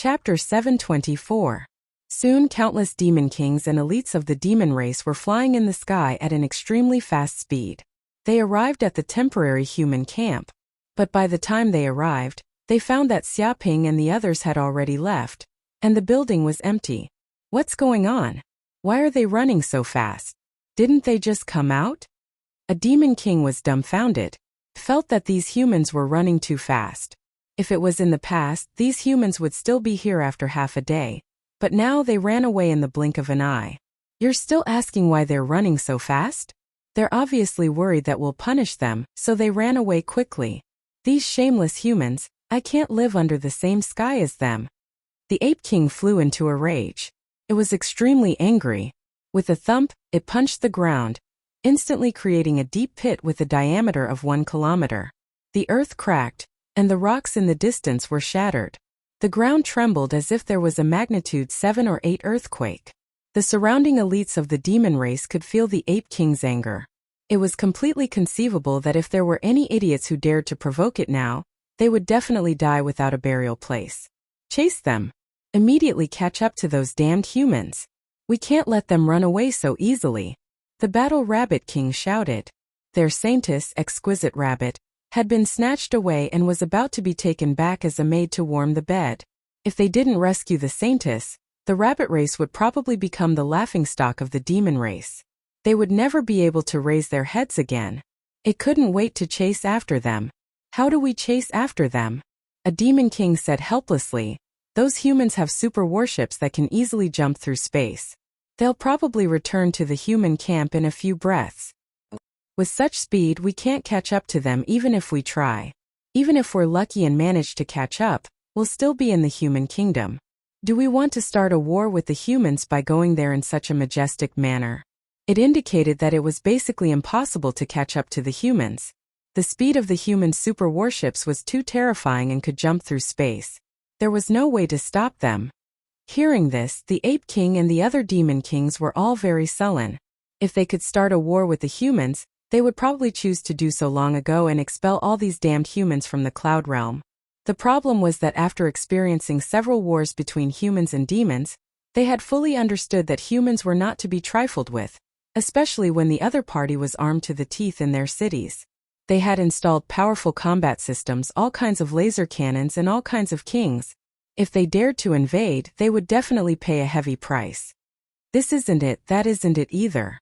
Chapter 724. Soon countless demon kings and elites of the demon race were flying in the sky at an extremely fast speed. They arrived at the temporary human camp. But by the time they arrived, they found that Xiaoping and the others had already left, and the building was empty. What's going on? Why are they running so fast? Didn't they just come out? A demon king was dumbfounded, felt that these humans were running too fast. If it was in the past, these humans would still be here after half a day, but now they ran away in the blink of an eye. You're still asking why they're running so fast? They're obviously worried that we'll punish them, so they ran away quickly. These shameless humans, I can't live under the same sky as them. The Ape King flew into a rage. It was extremely angry. With a thump, it punched the ground, instantly creating a deep pit with a diameter of 1 kilometer. The earth cracked, and the rocks in the distance were shattered. The ground trembled as if there was a magnitude 7 or 8 earthquake. The surrounding elites of the demon race could feel the Ape King's anger. It was completely conceivable that if there were any idiots who dared to provoke it now, they would definitely die without a burial place. Chase them. Immediately catch up to those damned humans. We can't let them run away so easily. The Battle Rabbit King shouted. Their saintess, Exquisite Rabbit, had been snatched away and was about to be taken back as a maid to warm the bed. If they didn't rescue the saintess, the rabbit race would probably become the laughingstock of the demon race. They would never be able to raise their heads again. It couldn't wait to chase after them. How do we chase after them? A demon king said helplessly. Those humans have super warships that can easily jump through space. They'll probably return to the human camp in a few breaths. With such speed, we can't catch up to them even if we try. Even if we're lucky and manage to catch up, we'll still be in the human kingdom. Do we want to start a war with the humans by going there in such a majestic manner? It indicated that it was basically impossible to catch up to the humans. The speed of the human super warships was too terrifying and could jump through space. There was no way to stop them. Hearing this, the Ape King and the other demon kings were all very sullen. If they could start a war with the humans, they would probably choose to do so long ago and expel all these damned humans from the cloud realm. The problem was that after experiencing several wars between humans and demons, they had fully understood that humans were not to be trifled with, especially when the other party was armed to the teeth in their cities. They had installed powerful combat systems, all kinds of laser cannons and all kinds of kings. If they dared to invade, they would definitely pay a heavy price. This isn't it, that isn't it either.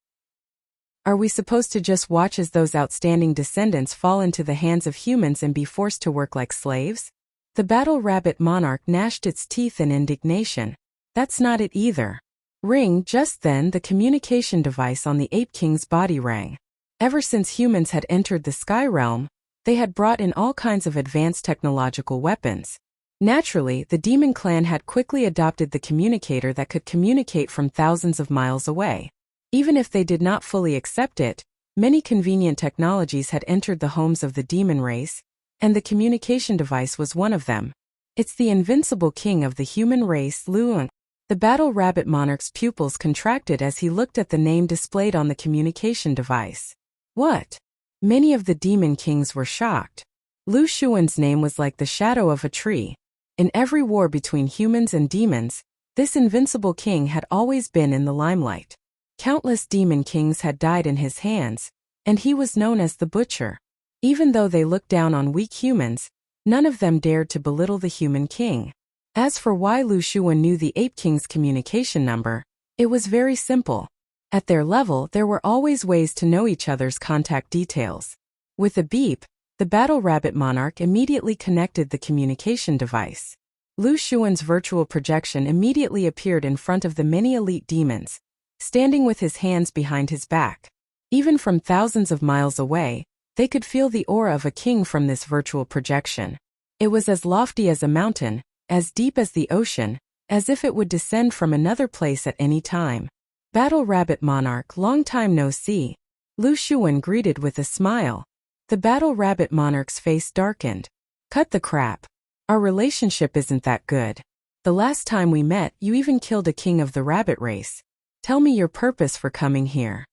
Are we supposed to just watch as those outstanding descendants fall into the hands of humans and be forced to work like slaves? The Battle Rabbit Monarch gnashed its teeth in indignation. That's not it either. Ring, just then the communication device on the Ape King's body rang. Ever since humans had entered the Sky Realm, they had brought in all kinds of advanced technological weapons. Naturally, the demon clan had quickly adopted the communicator that could communicate from thousands of miles away. Even if they did not fully accept it, many convenient technologies had entered the homes of the demon race, and the communication device was one of them. It's the invincible king of the human race, Luan. The Battle Rabbit Monarch's pupils contracted as he looked at the name displayed on the communication device. What? Many of the demon kings were shocked. Lu Xuan's name was like the shadow of a tree. In every war between humans and demons, this invincible king had always been in the limelight. Countless demon kings had died in his hands, and he was known as the Butcher. Even though they looked down on weak humans, none of them dared to belittle the human king. As for why Lu Xuan knew the Ape King's communication number, it was very simple. At their level, there were always ways to know each other's contact details. With a beep, the Battle Rabbit Monarch immediately connected the communication device. Lu Xuan's virtual projection immediately appeared in front of the many elite demons, standing with his hands behind his back. Even from thousands of miles away, they could feel the aura of a king from this virtual projection. It was as lofty as a mountain, as deep as the ocean, as if it would descend from another place at any time. Battle Rabbit Monarch, long time no see. Lu Xuan greeted with a smile. The Battle Rabbit Monarch's face darkened. Cut the crap. Our relationship isn't that good. The last time we met, you even killed a king of the rabbit race. Tell me your purpose for coming here.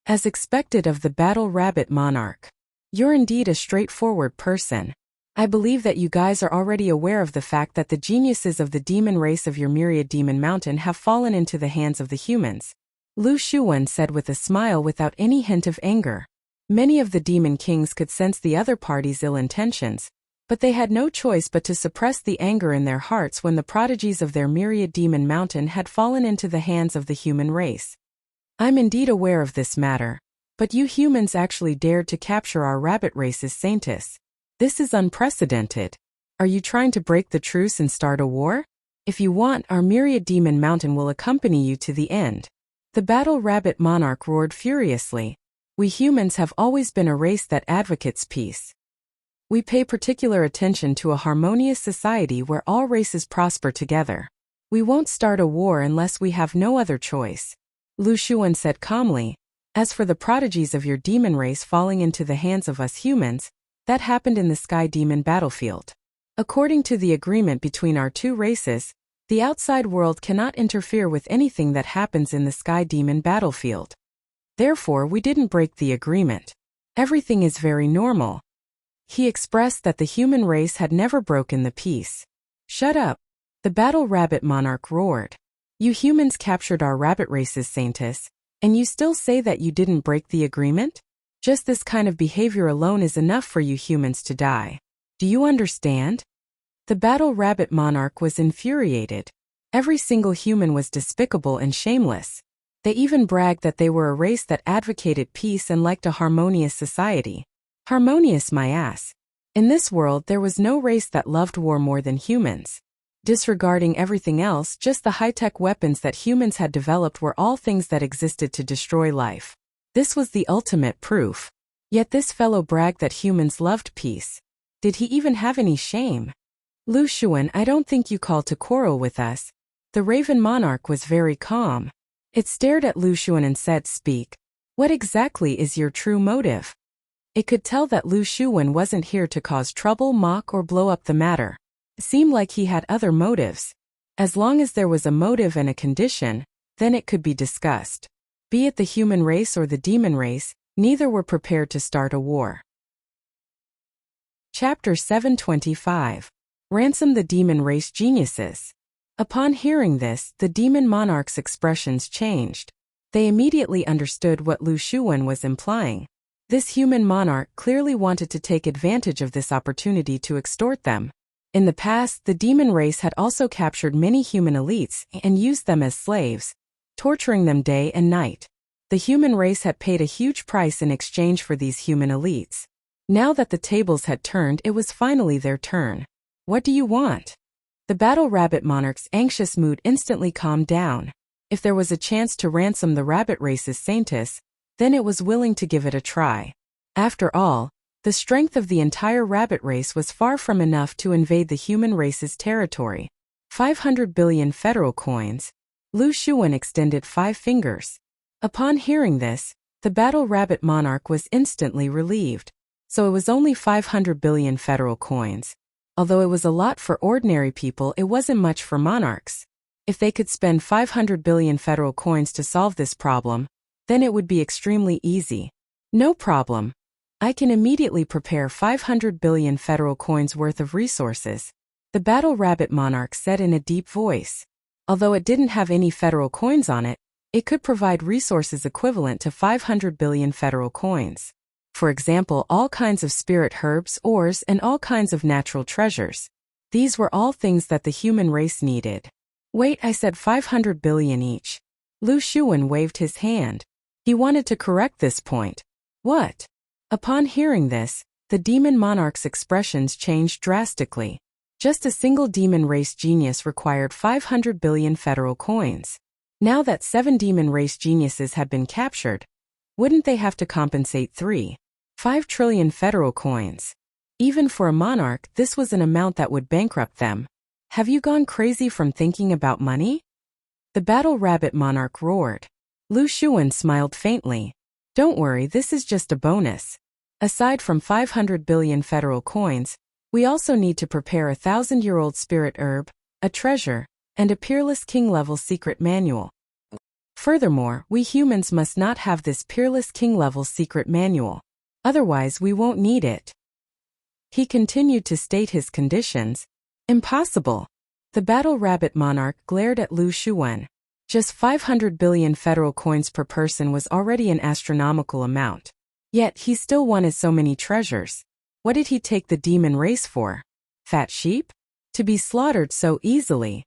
As expected of the Battle Rabbit Monarch. You're indeed a straightforward person. I believe that you guys are already aware of the fact that the geniuses of the demon race of your myriad demon mountain have fallen into the hands of the humans. Lu Shuwen said with a smile without any hint of anger. Many of the demon kings could sense the other party's ill intentions, but they had no choice but to suppress the anger in their hearts when the prodigies of their myriad demon mountain had fallen into the hands of the human race. I'm indeed aware of this matter, but you humans actually dared to capture our rabbit race's saintess. This is unprecedented. Are you trying to break the truce and start a war? If you want, our myriad demon mountain will accompany you to the end. The battle rabbit monarch roared furiously. We humans have always been a race that advocates peace. We pay particular attention to a harmonious society where all races prosper together. We won't start a war unless we have no other choice. Lu Shuwen said calmly. As for the prodigies of your demon race falling into the hands of us humans, that happened in the Sky Demon battlefield. According to the agreement between our two races, the outside world cannot interfere with anything that happens in the Sky Demon battlefield. Therefore, we didn't break the agreement. Everything is very normal. He expressed that the human race had never broken the peace. Shut up. The battle rabbit monarch roared. You humans captured our rabbit race's saintess, and you still say that you didn't break the agreement? Just this kind of behavior alone is enough for you humans to die. Do you understand? The battle rabbit monarch was infuriated. Every single human was despicable and shameless. They even bragged that they were a race that advocated peace and liked a harmonious society. Harmonious, my ass. In this world there was no race that loved war more than humans. Disregarding everything else, just the high-tech weapons that humans had developed were all things that existed to destroy life. This was the ultimate proof. Yet this fellow bragged that humans loved peace. Did he even have any shame? Lu Shuwen, I don't think you called to quarrel with us. The Raven Monarch was very calm. It stared at Lu Shuwen and said, Speak. What exactly is your true motive? It could tell that Lu Shuwen wasn't here to cause trouble, mock, or blow up the matter. It seemed like he had other motives. As long as there was a motive and a condition, then it could be discussed. Be it the human race or the demon race, neither were prepared to start a war. Chapter 725. Ransom the Demon Race Geniuses. Upon hearing this, the demon monarch's expressions changed. They immediately understood what Lu Shuwen was implying. This human monarch clearly wanted to take advantage of this opportunity to extort them. In the past, the demon race had also captured many human elites and used them as slaves, torturing them day and night. The human race had paid a huge price in exchange for these human elites. Now that the tables had turned, it was finally their turn. What do you want? The battle rabbit monarch's anxious mood instantly calmed down. If there was a chance to ransom the rabbit race's saintess, then it was willing to give it a try. After all, the strength of the entire rabbit race was far from enough to invade the human race's territory. 500 billion federal coins. Lu Shuwen extended 5 fingers. Upon hearing this, the battle rabbit monarch was instantly relieved. So it was only 500 billion federal coins. Although it was a lot for ordinary people, it wasn't much for monarchs. If they could spend 500 billion federal coins to solve this problem, then it would be extremely easy. No problem. I can immediately prepare 500 billion federal coins worth of resources, the battle rabbit monarch said in a deep voice. Although it didn't have any federal coins on it, it could provide resources equivalent to 500 billion federal coins. For example, all kinds of spirit herbs, ores, and all kinds of natural treasures. These were all things that the human race needed. Wait, I said 500 billion each. Lu Shuwen waved his hand. He wanted to correct this point. What? Upon hearing this, the demon monarch's expressions changed drastically. Just a single demon race genius required 500 billion federal coins. Now that 7 demon race geniuses had been captured, wouldn't they have to compensate 3.5 trillion federal coins? Even for a monarch, this was an amount that would bankrupt them. Have you gone crazy from thinking about money? The battle rabbit monarch roared. Lu Shuwen smiled faintly. Don't worry, this is just a bonus. Aside from 500 billion federal coins, we also need to prepare a 1,000-year-old spirit herb, a treasure, and a peerless king-level secret manual. Furthermore, we humans must not have this peerless king-level secret manual. Otherwise we won't need it. He continued to state his conditions. Impossible. The battle rabbit monarch glared at Lu Shuwen. Just 500 billion federal coins per person was already an astronomical amount. Yet he still wanted so many treasures. What did he take the demon race for? Fat sheep? To be slaughtered so easily?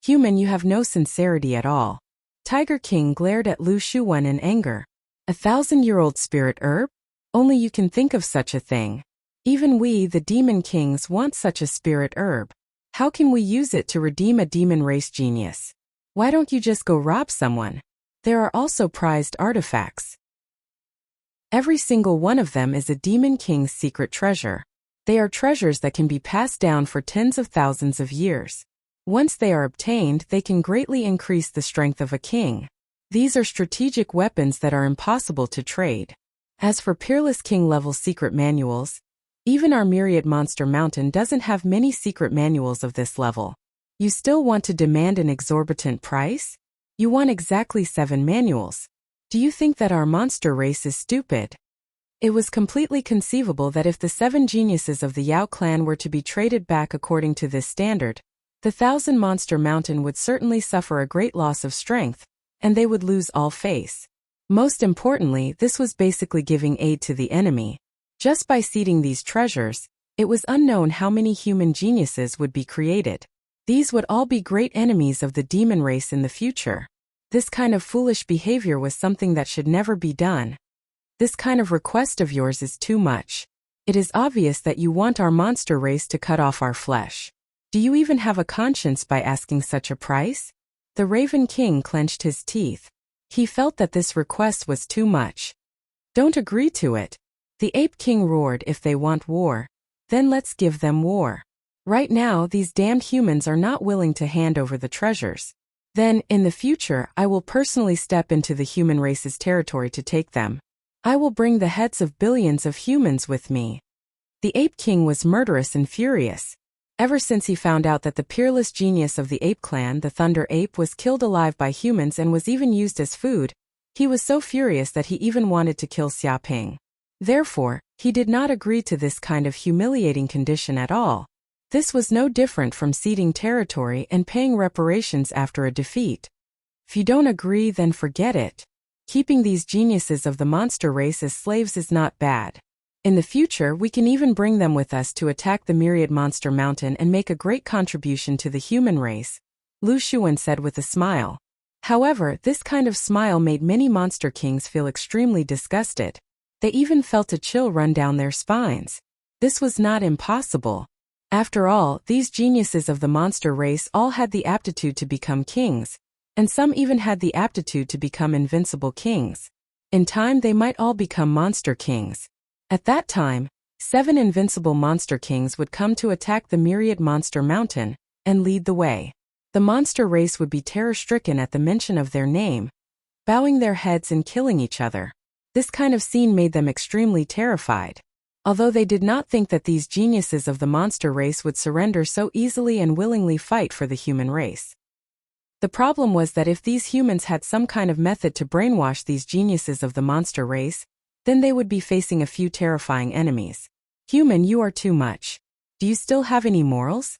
Human, you have no sincerity at all. Tiger King glared at Lu Shuwen in anger. 1,000-year-old spirit herb? Only you can think of such a thing. Even we, the demon kings, want such a spirit herb. How can we use it to redeem a demon race genius? Why don't you just go rob someone? There are also prized artifacts. Every single one of them is a demon king's secret treasure. They are treasures that can be passed down for tens of thousands of years. Once they are obtained, they can greatly increase the strength of a king. These are strategic weapons that are impossible to trade. As for Peerless King-level secret manuals, even our Myriad Monster Mountain doesn't have many secret manuals of this level. You still want to demand an exorbitant price? You want exactly 7 manuals. Do you think that our monster race is stupid? It was completely conceivable that if the 7 geniuses of the Yao clan were to be traded back according to this standard, the 1,000 Monster Mountain would certainly suffer a great loss of strength, and they would lose all face. Most importantly, this was basically giving aid to the enemy. Just by ceding these treasures, it was unknown how many human geniuses would be created. These would all be great enemies of the demon race in the future. This kind of foolish behavior was something that should never be done. This kind of request of yours is too much. It is obvious that you want our monster race to cut off our flesh. Do you even have a conscience by asking such a price? The Raven King clenched his teeth. He felt that this request was too much. Don't agree to it. The Ape King roared. If they want war, then let's give them war. Right now, these damned humans are not willing to hand over the treasures. Then, in the future, I will personally step into the human race's territory to take them. I will bring the heads of billions of humans with me. The Ape King was murderous and furious. Ever since he found out that the peerless genius of the ape clan, the Thunder Ape, was killed alive by humans and was even used as food, he was so furious that he even wanted to kill Xiaoping. Therefore, he did not agree to this kind of humiliating condition at all. This was no different from ceding territory and paying reparations after a defeat. If you don't agree, then forget it. Keeping these geniuses of the monster race as slaves is not bad. In the future, we can even bring them with us to attack the Myriad Monster Mountain and make a great contribution to the human race, Lu Shuwen said with a smile. However, this kind of smile made many monster kings feel extremely disgusted. They even felt a chill run down their spines. This was not impossible. After all, these geniuses of the monster race all had the aptitude to become kings, and some even had the aptitude to become invincible kings. In time, they might all become monster kings. At that time, 7 invincible monster kings would come to attack the Myriad Monster Mountain and lead the way. The monster race would be terror-stricken at the mention of their name, bowing their heads and killing each other. This kind of scene made them extremely terrified. Although they did not think that these geniuses of the monster race would surrender so easily and willingly fight for the human race. The problem was that if these humans had some kind of method to brainwash these geniuses of the monster race, then they would be facing a few terrifying enemies. Human, you are too much. Do you still have any morals?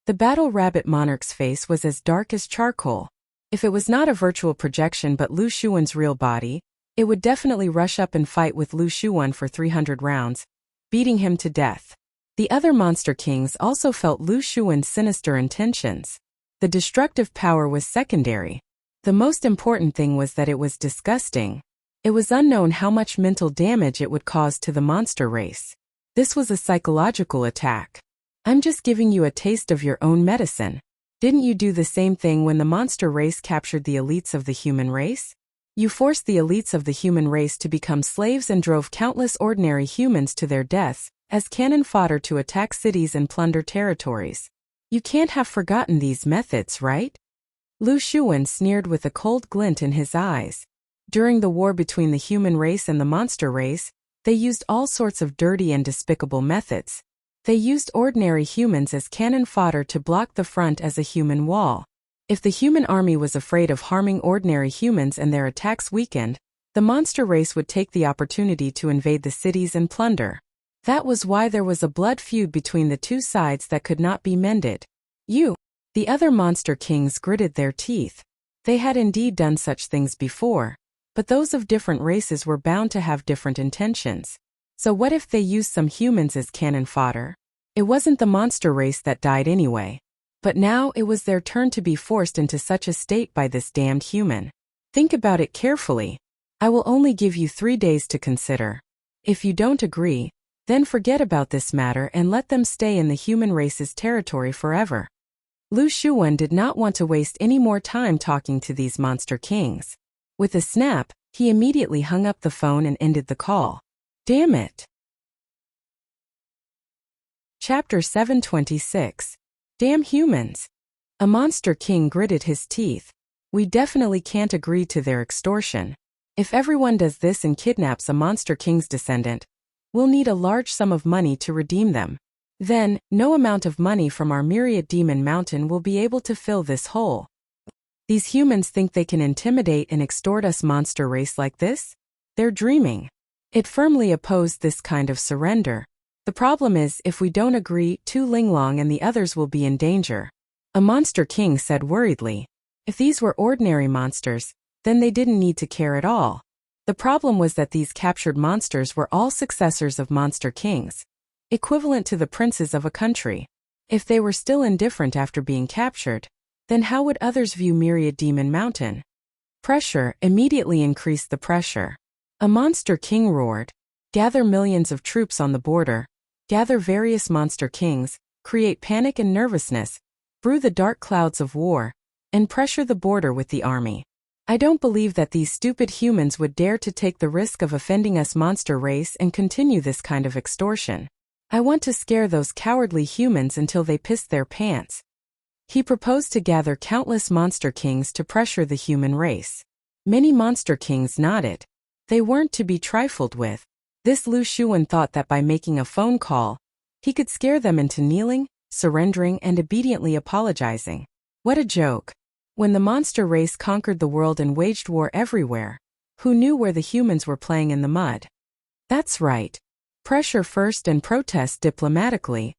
The battle rabbit monarch's face was as dark as charcoal. If it was not a virtual projection but Lu Shuwen's real body, it would definitely rush up and fight with Lu Shuwen for 300 rounds, beating him to death. The other monster kings also felt Lu Shuwen's sinister intentions. The destructive power was secondary. The most important thing was that it was disgusting. It was unknown how much mental damage it would cause to the monster race. This was a psychological attack. I'm just giving you a taste of your own medicine. Didn't you do the same thing when the monster race captured the elites of the human race? You forced the elites of the human race to become slaves and drove countless ordinary humans to their deaths as cannon fodder to attack cities and plunder territories. You can't have forgotten these methods, right? Lu Shuwen sneered with a cold glint in his eyes. During the war between the human race and the monster race, they used all sorts of dirty and despicable methods. They used ordinary humans as cannon fodder to block the front as a human wall. If the human army was afraid of harming ordinary humans and their attacks weakened, the monster race would take the opportunity to invade the cities and plunder. That was why there was a blood feud between the two sides that could not be mended. The other monster kings gritted their teeth. They had indeed done such things before, but those of different races were bound to have different intentions. So what if they used some humans as cannon fodder? It wasn't the monster race that died anyway. But now it was their turn to be forced into such a state by this damned human. Think about it carefully. I will only give you 3 days to consider. If you don't agree, then forget about this matter and let them stay in the human race's territory forever. Lu Shuwen did not want to waste any more time talking to these monster kings. With a snap, he immediately hung up the phone and ended the call. Damn it! Chapter 726. Damn humans! A monster king gritted his teeth. We definitely can't agree to their extortion. If everyone does this and kidnaps a monster king's descendant, we'll need a large sum of money to redeem them. Then, no amount of money from our myriad demon mountain will be able to fill this hole. These humans think they can intimidate and extort us monster race like this? They're dreaming. It firmly opposed this kind of surrender. The problem is, if we don't agree, Tu Linglong and the others will be in danger. A monster king said worriedly. If these were ordinary monsters, then they didn't need to care at all. The problem was that these captured monsters were all successors of monster kings, equivalent to the princes of a country. If they were still indifferent after being captured, then how would others view Myriad Demon Mountain? Pressure immediately increased the pressure. A monster king roared, "Gather millions of troops on the border, gather various monster kings, create panic and nervousness, brew the dark clouds of war, and pressure the border with the army." I don't believe that these stupid humans would dare to take the risk of offending us monster race and continue this kind of extortion. I want to scare those cowardly humans until they piss their pants. He proposed to gather countless monster kings to pressure the human race. Many monster kings nodded. They weren't to be trifled with. This Lu Shuwen thought that by making a phone call, he could scare them into kneeling, surrendering, and obediently apologizing. What a joke. When the monster race conquered the world and waged war everywhere, who knew where the humans were playing in the mud? That's right. Pressure first and protest diplomatically.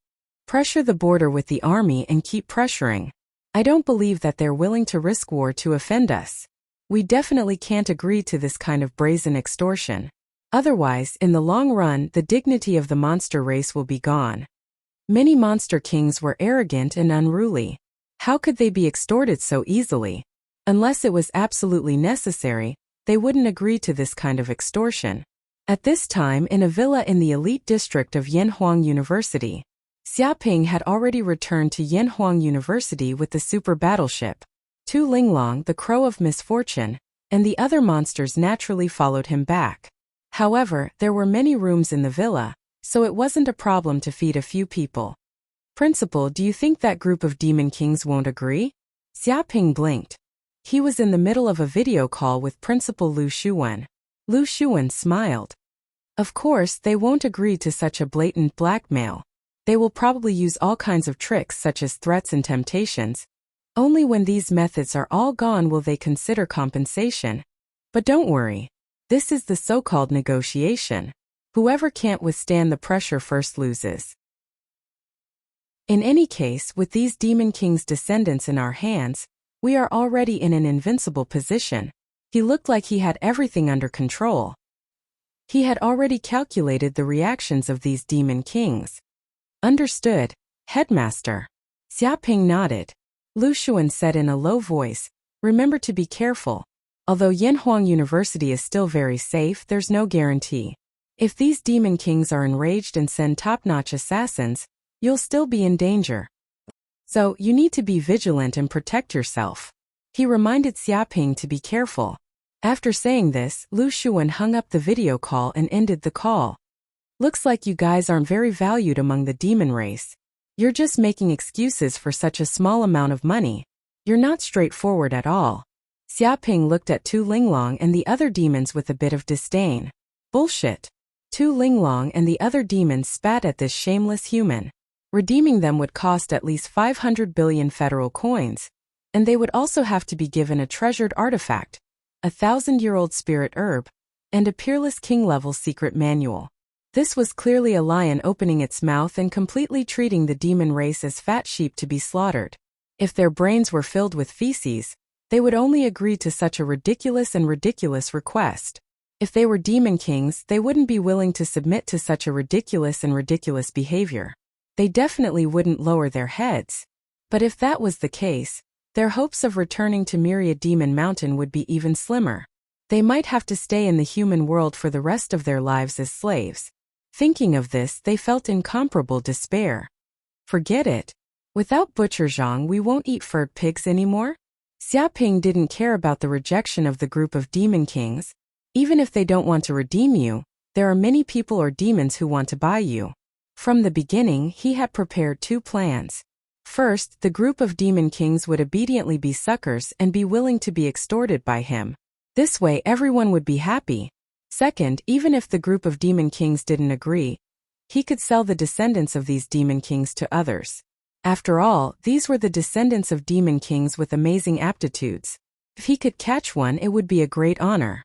Pressure the border with the army and keep pressuring. I don't believe that they're willing to risk war to offend us. We definitely can't agree to this kind of brazen extortion. Otherwise, in the long run, the dignity of the monster race will be gone. Many monster kings were arrogant and unruly. How could they be extorted so easily? Unless it was absolutely necessary, they wouldn't agree to this kind of extortion. At this time, in a villa in the elite district of Yanhuang University, Xiaoping had already returned to Yanhuang University with the super battleship. Tu Linglong, the Crow of Misfortune, and the other monsters naturally followed him back. However, there were many rooms in the villa, so it wasn't a problem to feed a few people. Principal, do you think that group of demon kings won't agree? Xiaoping blinked. He was in the middle of a video call with Principal Lu Shuwen. Lu Shuwen smiled. Of course, they won't agree to such a blatant blackmail. They will probably use all kinds of tricks such as threats and temptations. Only when these methods are all gone will they consider compensation. But don't worry. This is the so-called negotiation. Whoever can't withstand the pressure first loses. In any case, with these Demon King's descendants in our hands, we are already in an invincible position. He looked like he had everything under control. He had already calculated the reactions of these Demon Kings. Understood, Headmaster. Xiaoping nodded. Lu Shuwen said in a low voice, "Remember to be careful. Although Yanhuang University is still very safe, there's no guarantee. If these Demon Kings are enraged and send top-notch assassins, you'll still be in danger. So, you need to be vigilant and protect yourself." He reminded Xiaoping to be careful. After saying this, Lu Shuwen hung up the video call and ended the call. Looks like you guys aren't very valued among the demon race. You're just making excuses for such a small amount of money. You're not straightforward at all. Xiaoping looked at Tu Linglong and the other demons with a bit of disdain. Bullshit. Tu Linglong and the other demons spat at this shameless human. Redeeming them would cost at least 500 billion federal coins, and they would also have to be given a treasured artifact, a 1,000-year-old spirit herb, and a peerless king-level secret manual. This was clearly a lion opening its mouth and completely treating the demon race as fat sheep to be slaughtered. If their brains were filled with feces, they would only agree to such a ridiculous request. If they were demon kings, they wouldn't be willing to submit to such a ridiculous behavior. They definitely wouldn't lower their heads. But if that was the case, their hopes of returning to Myriad Demon Mountain would be even slimmer. They might have to stay in the human world for the rest of their lives as slaves. Thinking of this, they felt incomparable despair. Forget it. Without Butcher Zhang, we won't eat furred pigs anymore? Xiaoping didn't care about the rejection of the group of demon kings. Even if they don't want to redeem you, there are many people or demons who want to buy you. From the beginning, he had prepared two plans. First, the group of demon kings would obediently be suckers and be willing to be extorted by him. This way everyone would be happy. Second, even if the group of demon kings didn't agree, he could sell the descendants of these demon kings to others. After all, these were the descendants of demon kings with amazing aptitudes. If he could catch one, it would be a great honor.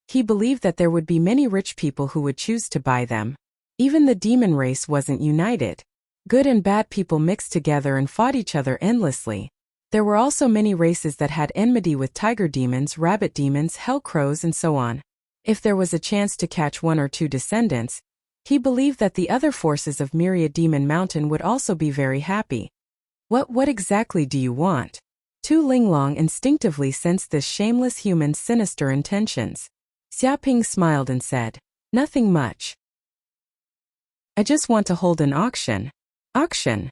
He believed that there would be many rich people who would choose to buy them. Even the demon race wasn't united. Good and bad people mixed together and fought each other endlessly. There were also many races that had enmity with tiger demons, rabbit demons, hell crows, and so on. If there was a chance to catch one or two descendants, he believed that the other forces of Myriad Demon Mountain would also be very happy. What exactly do you want? Tu Linglong instinctively sensed this shameless human's sinister intentions. Xiaoping smiled and said, "Nothing much. I just want to hold an auction." Auction?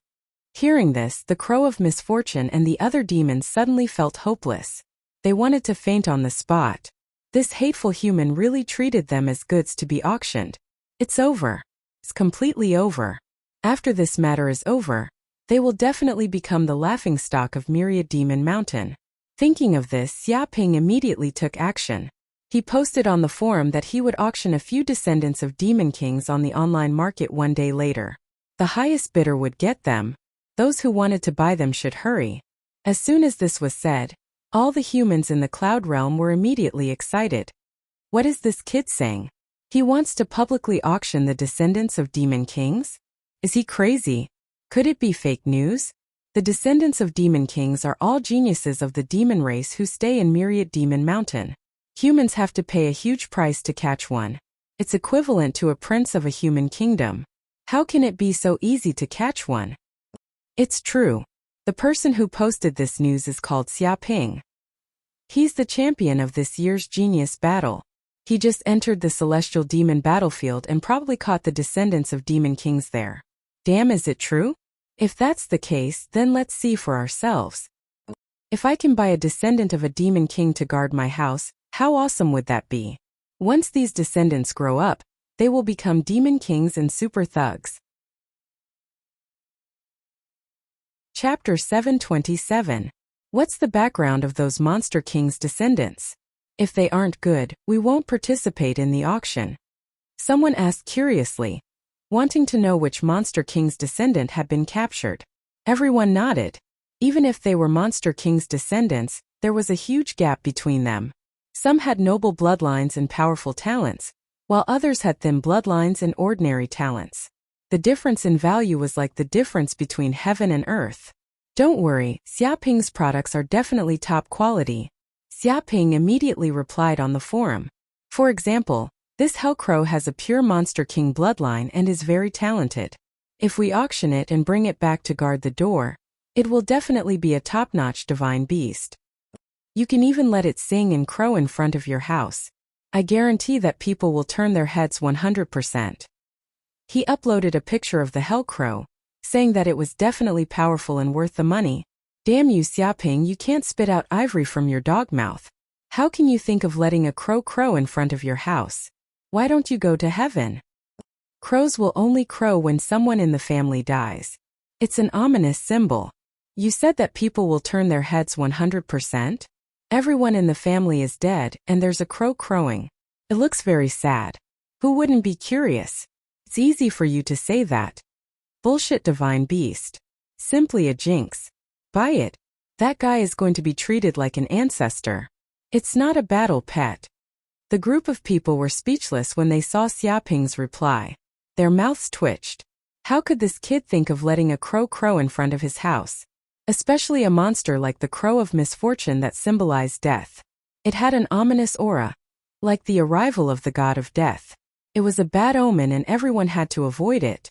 Hearing this, the Crow of Misfortune and the other demons suddenly felt hopeless. They wanted to faint on the spot. This hateful human really treated them as goods to be auctioned. It's over. It's completely over. After this matter is over, they will definitely become the laughingstock of Myriad Demon Mountain. Thinking of this, Xiaoping immediately took action. He posted on the forum that he would auction a few descendants of demon kings on the online market one day later. The highest bidder would get them. Those who wanted to buy them should hurry. As soon as this was said, all the humans in the cloud realm were immediately excited. What is this kid saying? He wants to publicly auction the descendants of demon kings? Is he crazy? Could it be fake news? The descendants of demon kings are all geniuses of the demon race who stay in Myriad Demon Mountain. Humans have to pay a huge price to catch one. It's equivalent to a prince of a human kingdom. How can it be so easy to catch one? It's true. The person who posted this news is called Xiaoping. He's the champion of this year's genius battle. He just entered the celestial demon battlefield and probably caught the descendants of demon kings there. Damn, is it true? If that's the case, then let's see for ourselves. If I can buy a descendant of a demon king to guard my house, how awesome would that be? Once these descendants grow up, they will become demon kings and super thugs. Chapter 727. What's the background of those monster kings' descendants? If they aren't good, we won't participate in the auction. Someone asked curiously, wanting to know which monster king's descendant had been captured. Everyone nodded. Even if they were monster king's descendants, there was a huge gap between them. Some had noble bloodlines and powerful talents, while others had thin bloodlines and ordinary talents. The difference in value was like the difference between heaven and earth. Don't worry, Xiaoping's products are definitely top quality. Xiaoping immediately replied on the forum. For example, this Hellcrow has a pure Monster King bloodline and is very talented. If we auction it and bring it back to guard the door, it will definitely be a top-notch divine beast. You can even let it sing and crow in front of your house. I guarantee that people will turn their heads 100%. He uploaded a picture of the Hellcrow, saying that it was definitely powerful and worth the money. Damn you, Xiaoping, you can't spit out ivory from your dog mouth. How can you think of letting a crow crow in front of your house? Why don't you go to heaven? Crows will only crow when someone in the family dies. It's an ominous symbol. You said that people will turn their heads 100%? Everyone in the family is dead, and there's a crow crowing. It looks very sad. Who wouldn't be curious? It's easy for you to say that. Bullshit, divine beast. Simply a jinx. Buy it. That guy is going to be treated like an ancestor. It's not a battle pet. The group of people were speechless when they saw Xiaoping's reply. Their mouths twitched. How could this kid think of letting a crow crow in front of his house? Especially a monster like the crow of misfortune that symbolized death. It had an ominous aura, like the arrival of the god of death. It was a bad omen and everyone had to avoid it.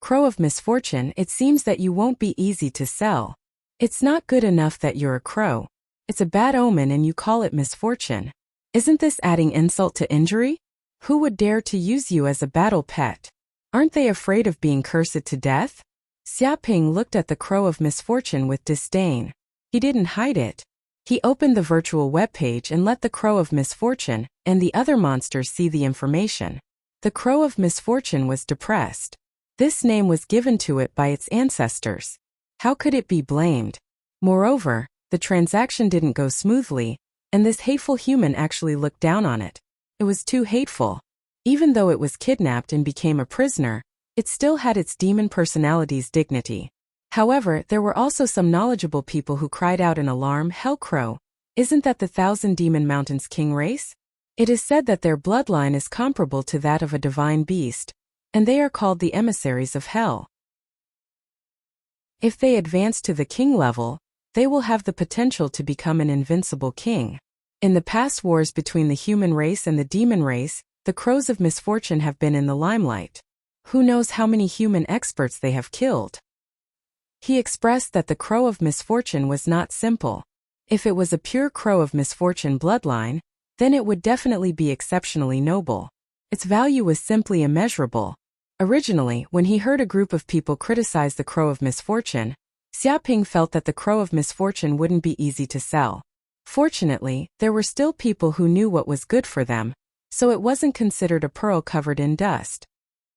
Crow of misfortune, it seems that you won't be easy to sell. It's not good enough that you're a crow. It's a bad omen and you call it misfortune. Isn't this adding insult to injury? Who would dare to use you as a battle pet? Aren't they afraid of being cursed to death? Xiaoping looked at the crow of misfortune with disdain. He didn't hide it. He opened the virtual webpage and let the crow of misfortune and the other monsters see the information. The crow of misfortune was depressed. This name was given to it by its ancestors. How could it be blamed? Moreover, the transaction didn't go smoothly, and this hateful human actually looked down on it. It was too hateful. Even though it was kidnapped and became a prisoner, it still had its demon personality's dignity. However, there were also some knowledgeable people who cried out in alarm, "Hell Crow, isn't that the Thousand Demon Mountains king race? It is said that their bloodline is comparable to that of a divine beast, and they are called the emissaries of hell. If they advance to the king level, they will have the potential to become an invincible king." In the past wars between the human race and the demon race, the crows of misfortune have been in the limelight. Who knows how many human experts they have killed? He expressed that the crow of misfortune was not simple. If it was a pure crow of misfortune bloodline, then it would definitely be exceptionally noble. Its value was simply immeasurable. Originally, when he heard a group of people criticize the crow of misfortune, Xiaoping felt that the crow of misfortune wouldn't be easy to sell. Fortunately, there were still people who knew what was good for them, so it wasn't considered a pearl covered in dust.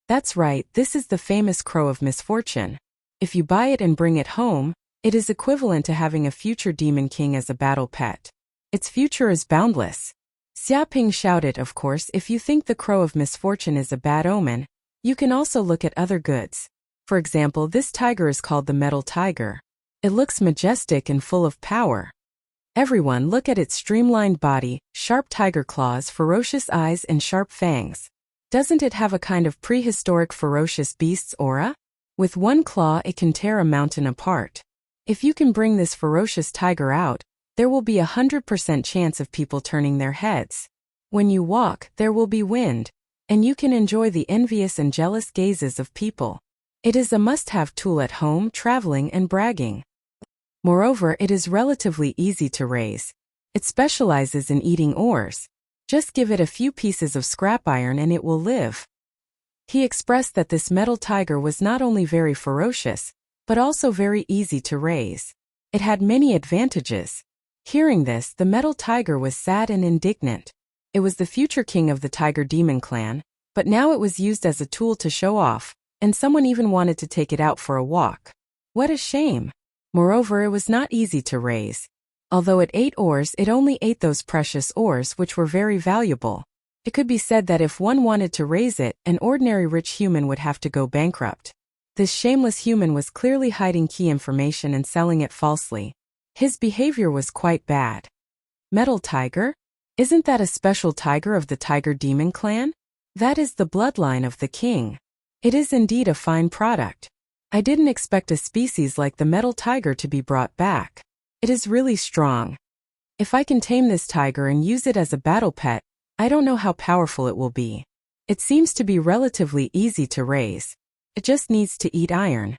That's right, this is the famous crow of misfortune. If you buy it and bring it home, it is equivalent to having a future demon king as a battle pet. Its future is boundless. Xiaoping shouted, "Of course, if you think the crow of misfortune is a bad omen, you can also look at other goods. For example, this tiger is called the metal tiger. It looks majestic and full of power. Everyone look at its streamlined body, sharp tiger claws, ferocious eyes and sharp fangs. Doesn't it have a kind of prehistoric ferocious beast's aura? With one claw it can tear a mountain apart. If you can bring this ferocious tiger out, there will be 100% chance of people turning their heads. When you walk, there will be wind, and you can enjoy the envious and jealous gazes of people. It is a must-have tool at home, traveling and bragging. Moreover, it is relatively easy to raise. It specializes in eating ores. Just give it a few pieces of scrap iron and it will live." He expressed that this metal tiger was not only very ferocious, but also very easy to raise. It had many advantages. Hearing this, the metal tiger was sad and indignant. It was the future king of the tiger demon clan, but now it was used as a tool to show off, and someone even wanted to take it out for a walk. What a shame! Moreover, it was not easy to raise. Although it ate ores, it only ate those precious ores which were very valuable. It could be said that if one wanted to raise it, an ordinary rich human would have to go bankrupt. This shameless human was clearly hiding key information and selling it falsely. His behavior was quite bad. Metal tiger? Isn't that a special tiger of the tiger demon clan? That is the bloodline of the king. It is indeed a fine product. I didn't expect a species like the metal tiger to be brought back. It is really strong. If I can tame this tiger and use it as a battle pet, I don't know how powerful it will be. It seems to be relatively easy to raise. It just needs to eat iron.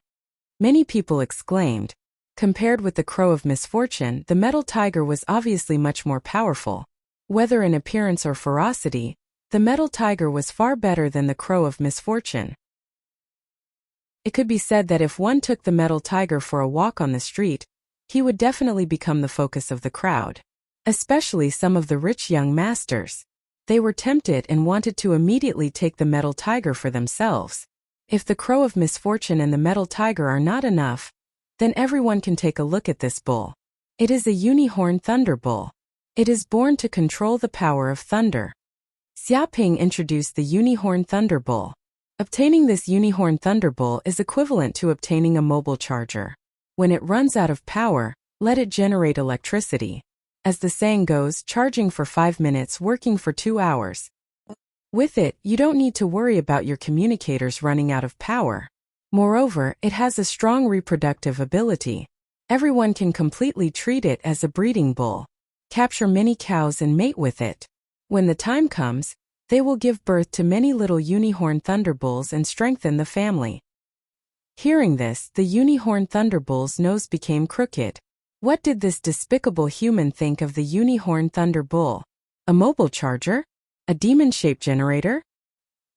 Many people exclaimed. Compared with the crow of misfortune, the metal tiger was obviously much more powerful. Whether in appearance or ferocity, the metal tiger was far better than the crow of misfortune. It could be said that if one took the metal tiger for a walk on the street, he would definitely become the focus of the crowd. Especially some of the rich young masters. They were tempted and wanted to immediately take the metal tiger for themselves. If the crow of misfortune and the metal tiger are not enough, then everyone can take a look at this bull. It is a unicorn thunder bull. It is born to control the power of thunder. Xiaoping introduced the unicorn thunder bull. Obtaining this unicorn thunder bull is equivalent to obtaining a mobile charger. When it runs out of power, let it generate electricity. As the saying goes, charging for 5 minutes, working for 2 hours. With it, you don't need to worry about your communicators running out of power. Moreover, it has a strong reproductive ability. Everyone can completely treat it as a breeding bull, capture many cows and mate with it. When the time comes, they will give birth to many little unicorn thunderbulls and strengthen the family. Hearing this, the unicorn thunderbull's nose became crooked. What did this despicable human think of the unicorn thunderbull? A mobile charger? A demon-shaped generator?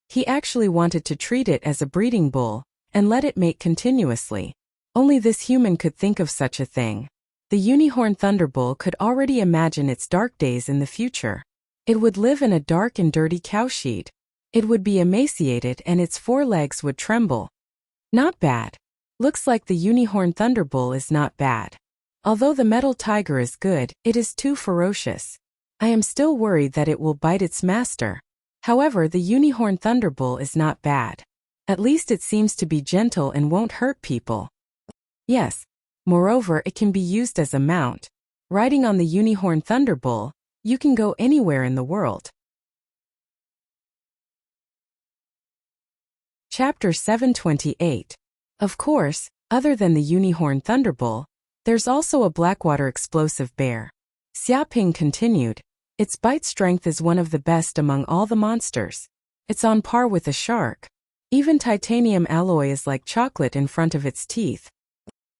He actually wanted to treat it as a breeding bull and let it mate continuously. Only this human could think of such a thing. The unicorn thunderbull could already imagine its dark days in the future. It would live in a dark and dirty cowshed. It would be emaciated and its 4 legs would tremble. Not bad. Looks like the unicorn thunderbull is not bad. Although the metal tiger is good, it is too ferocious. I am still worried that it will bite its master. However, the unicorn thunderbull is not bad. At least it seems to be gentle and won't hurt people. Yes. Moreover, it can be used as a mount. Riding on the unicorn thunderbull, you can go anywhere in the world. Chapter 728. Of course, other than the unicorn thunderbull, there's also a blackwater explosive bear. Xiaoping continued, its bite strength is one of the best among all the monsters. It's on par with a shark. Even titanium alloy is like chocolate in front of its teeth.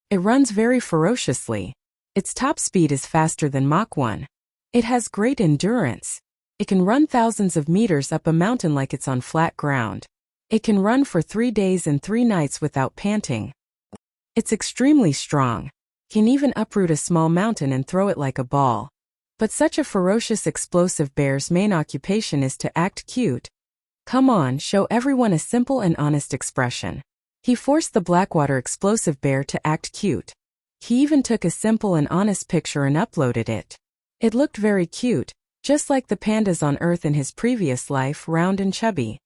It runs very ferociously. Its top speed is faster than Mach 1. It has great endurance. It can run thousands of meters up a mountain like it's on flat ground. It can run for 3 days and 3 nights without panting. It's extremely strong. Can even uproot a small mountain and throw it like a ball. But such a ferocious explosive bear's main occupation is to act cute. Come on, show everyone a simple and honest expression. He forced the blackwater explosive bear to act cute. He even took a simple and honest picture and uploaded it. It looked very cute, just like the pandas on Earth in his previous life, round and chubby.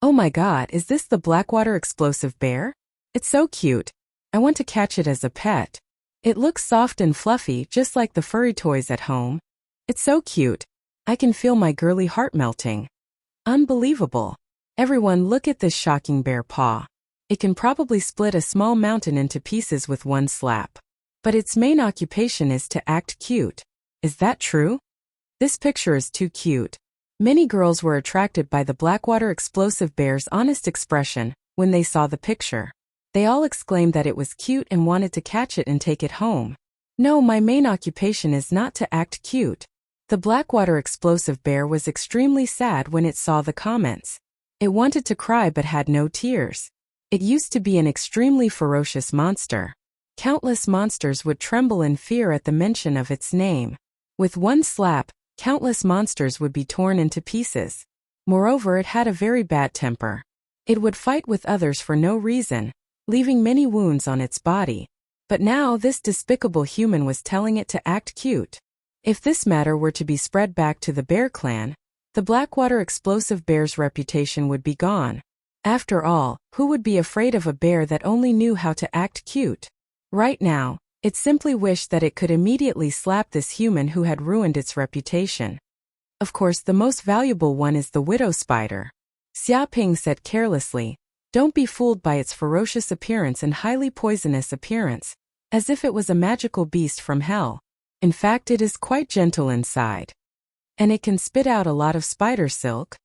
Oh my god, is this the blackwater explosive bear? It's so cute. I want to catch it as a pet. It looks soft and fluffy, just like the furry toys at home. It's so cute. I can feel my girly heart melting. Unbelievable. Everyone, look at this shocking bear paw. It can probably split a small mountain into pieces with one slap. But its main occupation is to act cute. Is that true? This picture is too cute. Many girls were attracted by the blackwater explosive bear's honest expression when they saw the picture. They all exclaimed that it was cute and wanted to catch it and take it home. No, my main occupation is not to act cute. The blackwater explosive bear was extremely sad when it saw the comments. It wanted to cry but had no tears. It used to be an extremely ferocious monster. Countless monsters would tremble in fear at the mention of its name. With one slap, countless monsters would be torn into pieces. Moreover, it had a very bad temper. It would fight with others for no reason, leaving many wounds on its body. But now this despicable human was telling it to act cute. If this matter were to be spread back to the bear clan, the blackwater explosive bear's reputation would be gone. After all, who would be afraid of a bear that only knew how to act cute? Right now, it simply wished that it could immediately slap this human who had ruined its reputation. Of course, the most valuable one is the widow spider. Xiaoping said carelessly, "Don't be fooled by its ferocious appearance and highly poisonous appearance, as if it was a magical beast from hell. In fact, it is quite gentle inside. And it can spit out a lot of spider silk.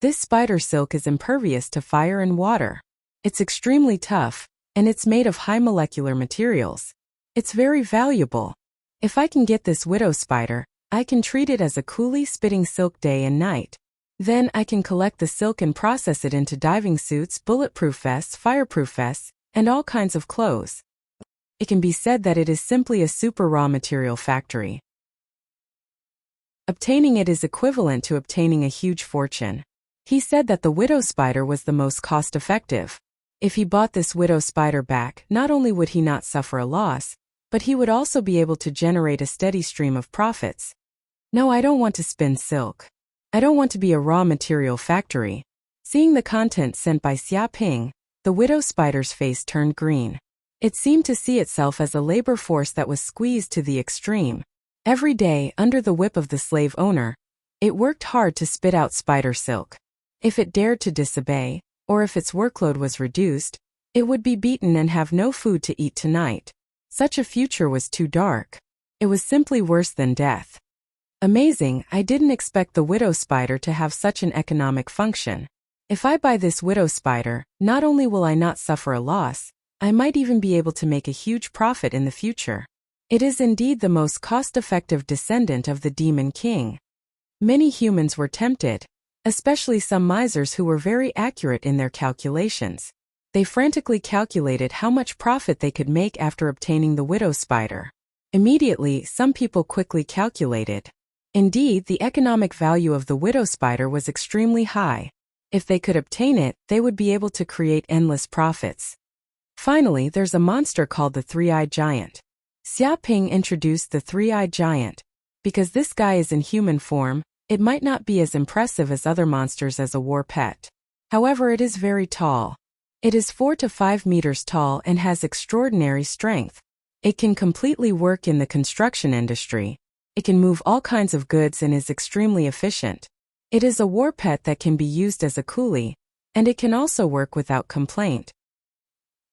This spider silk is impervious to fire and water. It's extremely tough, and it's made of high molecular materials. It's very valuable. If I can get this widow spider, I can treat it as a coolie spitting silk day and night. Then I can collect the silk and process it into diving suits, bulletproof vests, fireproof vests, and all kinds of clothes. It can be said that it is simply a super raw material factory. Obtaining it is equivalent to obtaining a huge fortune." He said that the widow spider was the most cost-effective. If he bought this widow spider back, not only would he not suffer a loss, but he would also be able to generate a steady stream of profits. No, I don't want to spin silk. I don't want to be a raw material factory. Seeing the content sent by Xiaoping, the widow spider's face turned green. It seemed to see itself as a labor force that was squeezed to the extreme. Every day, under the whip of the slave owner, it worked hard to spit out spider silk. If it dared to disobey, or if its workload was reduced, it would be beaten and have no food to eat tonight. Such a future was too dark. It was simply worse than death. Amazing, I didn't expect the widow spider to have such an economic function. If I buy this widow spider, not only will I not suffer a loss, I might even be able to make a huge profit in the future. It is indeed the most cost-effective descendant of the Demon King. Many humans were tempted, especially some misers who were very accurate in their calculations. They frantically calculated how much profit they could make after obtaining the widow spider. Immediately, some people quickly calculated. Indeed, the economic value of the widow spider was extremely high. If they could obtain it, they would be able to create endless profits. Finally, there's a monster called the Three-Eyed Giant. Xia Ping introduced the Three-Eyed Giant. Because this guy is in human form, it might not be as impressive as other monsters as a war pet. However, it is very tall. It is 4 to 5 meters tall and has extraordinary strength. It can completely work in the construction industry. It can move all kinds of goods and is extremely efficient. It is a war pet that can be used as a coolie, and it can also work without complaint.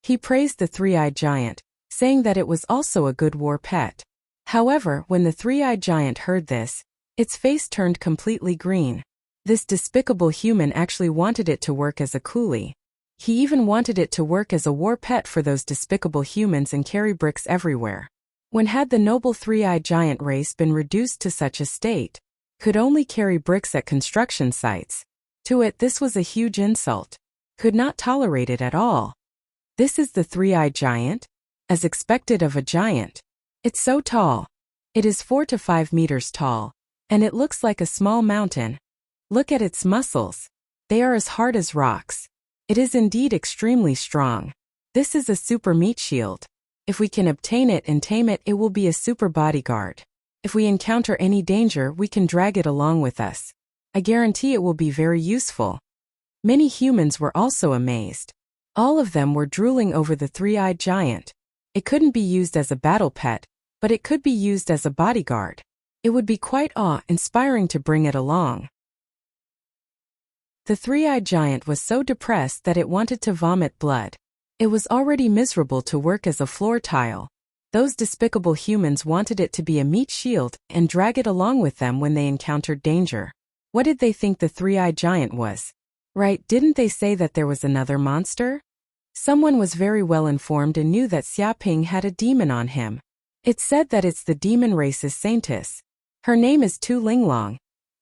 He praised the Three-Eyed Giant, saying that it was also a good war pet. However, when the Three-Eyed Giant heard this, its face turned completely green. This despicable human actually wanted it to work as a coolie. He even wanted it to work as a war pet for those despicable humans and carry bricks everywhere. When had the noble Three-Eyed Giant race been reduced to such a state? Could only carry bricks at construction sites. To it, this was a huge insult. Could not tolerate it at all. This is the Three-Eyed Giant? As expected of a giant. It's so tall. It is 4 to 5 meters tall, and it looks like a small mountain. Look at its muscles. They are as hard as rocks. It is indeed extremely strong. This is a super meat shield. If we can obtain it and tame it, it will be a super bodyguard. If we encounter any danger, we can drag it along with us. I guarantee it will be very useful. Many humans were also amazed. All of them were drooling over the Three-Eyed Giant. It couldn't be used as a battle pet, but it could be used as a bodyguard. It would be quite awe-inspiring to bring it along. The Three-Eyed Giant was so depressed that it wanted to vomit blood. It was already miserable to work as a floor tile. Those despicable humans wanted it to be a meat shield and drag it along with them when they encountered danger. What did they think the Three-Eyed Giant was? Right, didn't they say that there was another monster? Someone was very well informed and knew that Xia Ping had a demon on him. It's said that it's the demon race's saintess. Her name is Tu Linglong,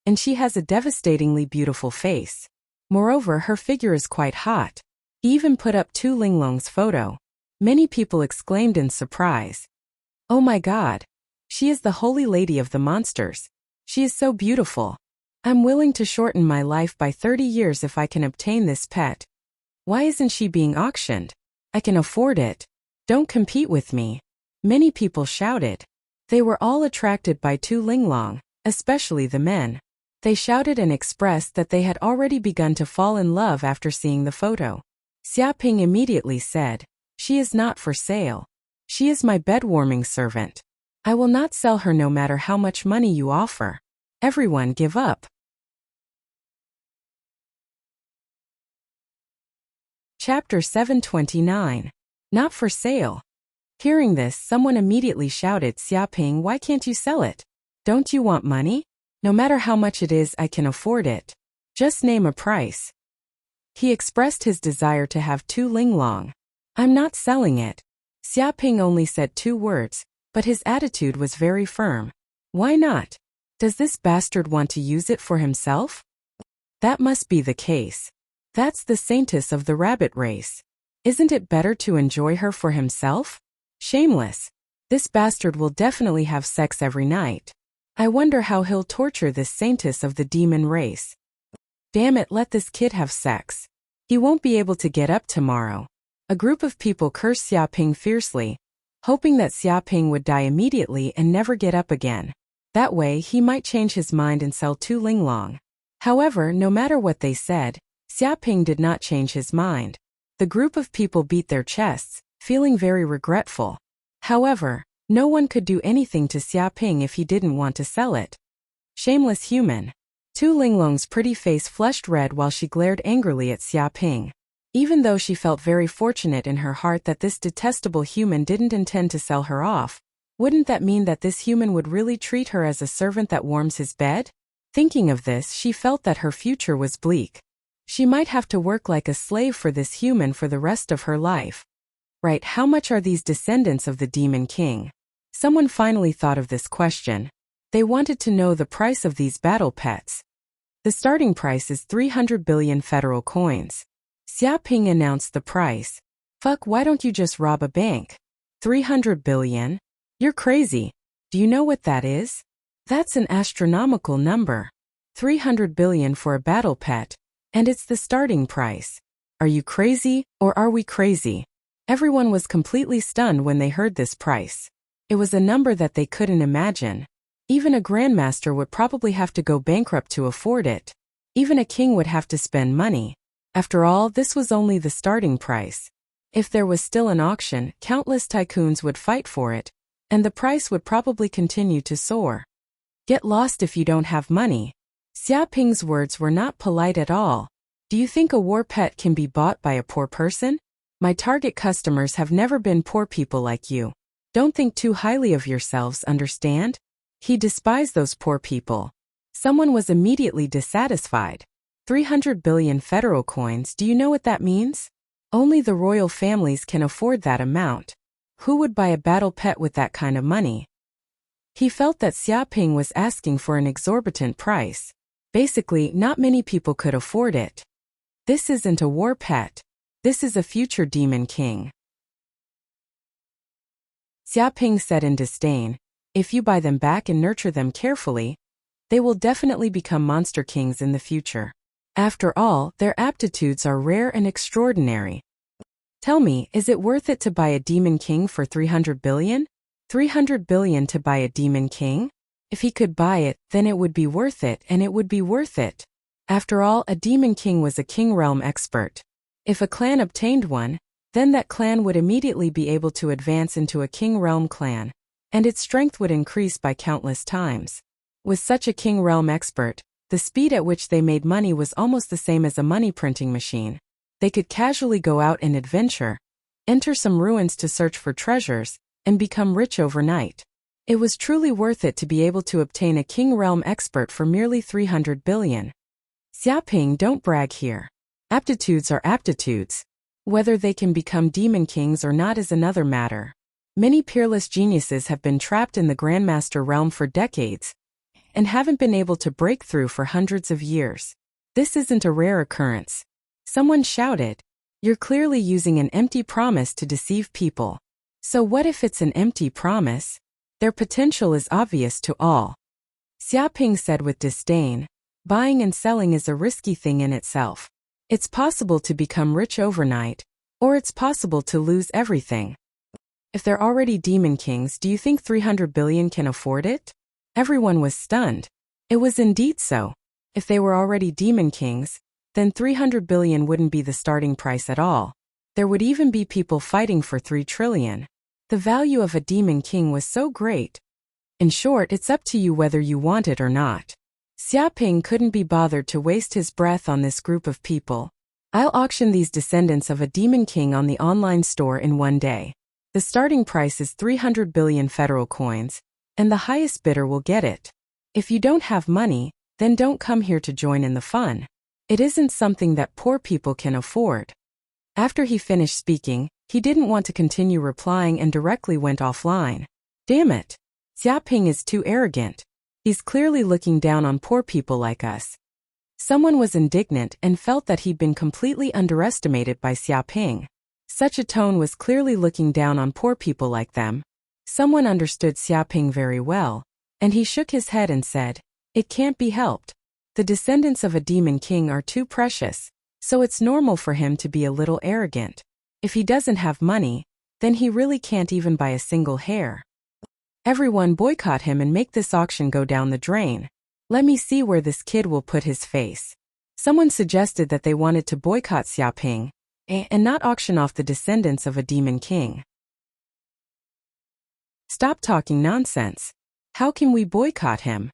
and she has a devastatingly beautiful face. Moreover, her figure is quite hot. He even put up Tu Linglong's photo. Many people exclaimed in surprise. Oh my God! She is the holy lady of the monsters. She is so beautiful. I'm willing to shorten my life by 30 years if I can obtain this pet. Why isn't she being auctioned? I can afford it. Don't compete with me. Many people shouted. They were all attracted by Tu Linglong, especially the men. They shouted and expressed that they had already begun to fall in love after seeing the photo. Xia Ping immediately said, "She is not for sale. She is my bed-warming servant. I will not sell her no matter how much money you offer. Everyone give up." Chapter 729. Not for sale. Hearing this, someone immediately shouted, "Xia Ping, why can't you sell it? Don't you want money? No matter how much it is, I can afford it. Just name a price." He expressed his desire to have Tu Linglong. "I'm not selling it." Xia Ping only said 2 words, but his attitude was very firm. Why not? Does this bastard want to use it for himself? That must be the case. That's the saintess of the rabbit race. Isn't it better to enjoy her for himself? Shameless. This bastard will definitely have sex every night. I wonder how he'll torture this saintess of the demon race. Damn it, let this kid have sex. He won't be able to get up tomorrow. A group of people cursed Xia Ping fiercely, hoping that Xia Ping would die immediately and never get up again. That way, he might change his mind and sell Tu Linglong. However, no matter what they said, Xia Ping did not change his mind. The group of people beat their chests, feeling very regretful. However, no one could do anything to Xia Ping if he didn't want to sell it. Shameless human. Tu Linglong's pretty face flushed red while she glared angrily at Xia Ping. Even though she felt very fortunate in her heart that this detestable human didn't intend to sell her off, wouldn't that mean that this human would really treat her as a servant that warms his bed? Thinking of this, she felt that her future was bleak. She might have to work like a slave for this human for the rest of her life. Right, how much are these descendants of the Demon King? Someone finally thought of this question. They wanted to know the price of these battle pets. The starting price is 300 billion federal coins. Xia Ping announced the price. Fuck, why don't you just rob a bank? 300 billion? You're crazy. Do you know what that is? That's an astronomical number. 300 billion for a battle pet, and it's the starting price. Are you crazy, or are we crazy? Everyone was completely stunned when they heard this price. It was a number that they couldn't imagine. Even a grandmaster would probably have to go bankrupt to afford it. Even a king would have to spend money. After all, this was only the starting price. If there was still an auction, countless tycoons would fight for it, and the price would probably continue to soar. Get lost if you don't have money. Xia Ping's words were not polite at all. Do you think a war pet can be bought by a poor person? My target customers have never been poor people like you. Don't think too highly of yourselves, understand? He despised those poor people. Someone was immediately dissatisfied. 300 billion federal coins, do you know what that means? Only the royal families can afford that amount. Who would buy a battle pet with that kind of money? He felt that Xia Ping was asking for an exorbitant price. Basically, not many people could afford it. This isn't a war pet. This is a future demon king. Xia Ping said in disdain, if you buy them back and nurture them carefully, they will definitely become monster kings in the future. After all, their aptitudes are rare and extraordinary. Tell me, is it worth it to buy a demon king for 300 billion? 300 billion to buy a demon king? If he could buy it, then it would be worth it, and it would be worth it. After all, a demon king was a king realm expert. If a clan obtained one, then that clan would immediately be able to advance into a king realm clan, and its strength would increase by countless times. With such a king realm expert, the speed at which they made money was almost the same as a money printing machine. They could casually go out and adventure, enter some ruins to search for treasures, and become rich overnight. It was truly worth it to be able to obtain a king realm expert for merely 300 billion. Xia Ping, don't brag here. Aptitudes are aptitudes. Whether they can become demon kings or not is another matter. Many peerless geniuses have been trapped in the Grandmaster realm for decades, and haven't been able to break through for hundreds of years. This isn't a rare occurrence. Someone shouted, "You're clearly using an empty promise to deceive people." So what if it's an empty promise? Their potential is obvious to all. Xia Ping said with disdain, buying and selling is a risky thing in itself. It's possible to become rich overnight, or it's possible to lose everything. If they're already demon kings, do you think 300 billion can afford it? Everyone was stunned. It was indeed so. If they were already demon kings, then 300 billion wouldn't be the starting price at all. There would even be people fighting for 3 trillion. The value of a demon king was so great. In short, it's up to you whether you want it or not. Xia Ping couldn't be bothered to waste his breath on this group of people. I'll auction these descendants of a demon king on the online store in one day. The starting price is 300 billion federal coins, and the highest bidder will get it. If you don't have money, then don't come here to join in the fun. It isn't something that poor people can afford. After he finished speaking, he didn't want to continue replying and directly went offline. Damn it. Xia Ping is too arrogant. He's clearly looking down on poor people like us. Someone was indignant and felt that he'd been completely underestimated by Xia Ping. Such a tone was clearly looking down on poor people like them. Someone understood Xia Ping very well, and he shook his head and said, "It can't be helped. The descendants of a demon king are too precious, so it's normal for him to be a little arrogant. If he doesn't have money, then he really can't even buy a single hair. Everyone boycott him and make this auction go down the drain. Let me see where this kid will put his face." Someone suggested that they wanted to boycott Xia Ping, and not auction off the descendants of a demon king. Stop talking nonsense. How can we boycott him?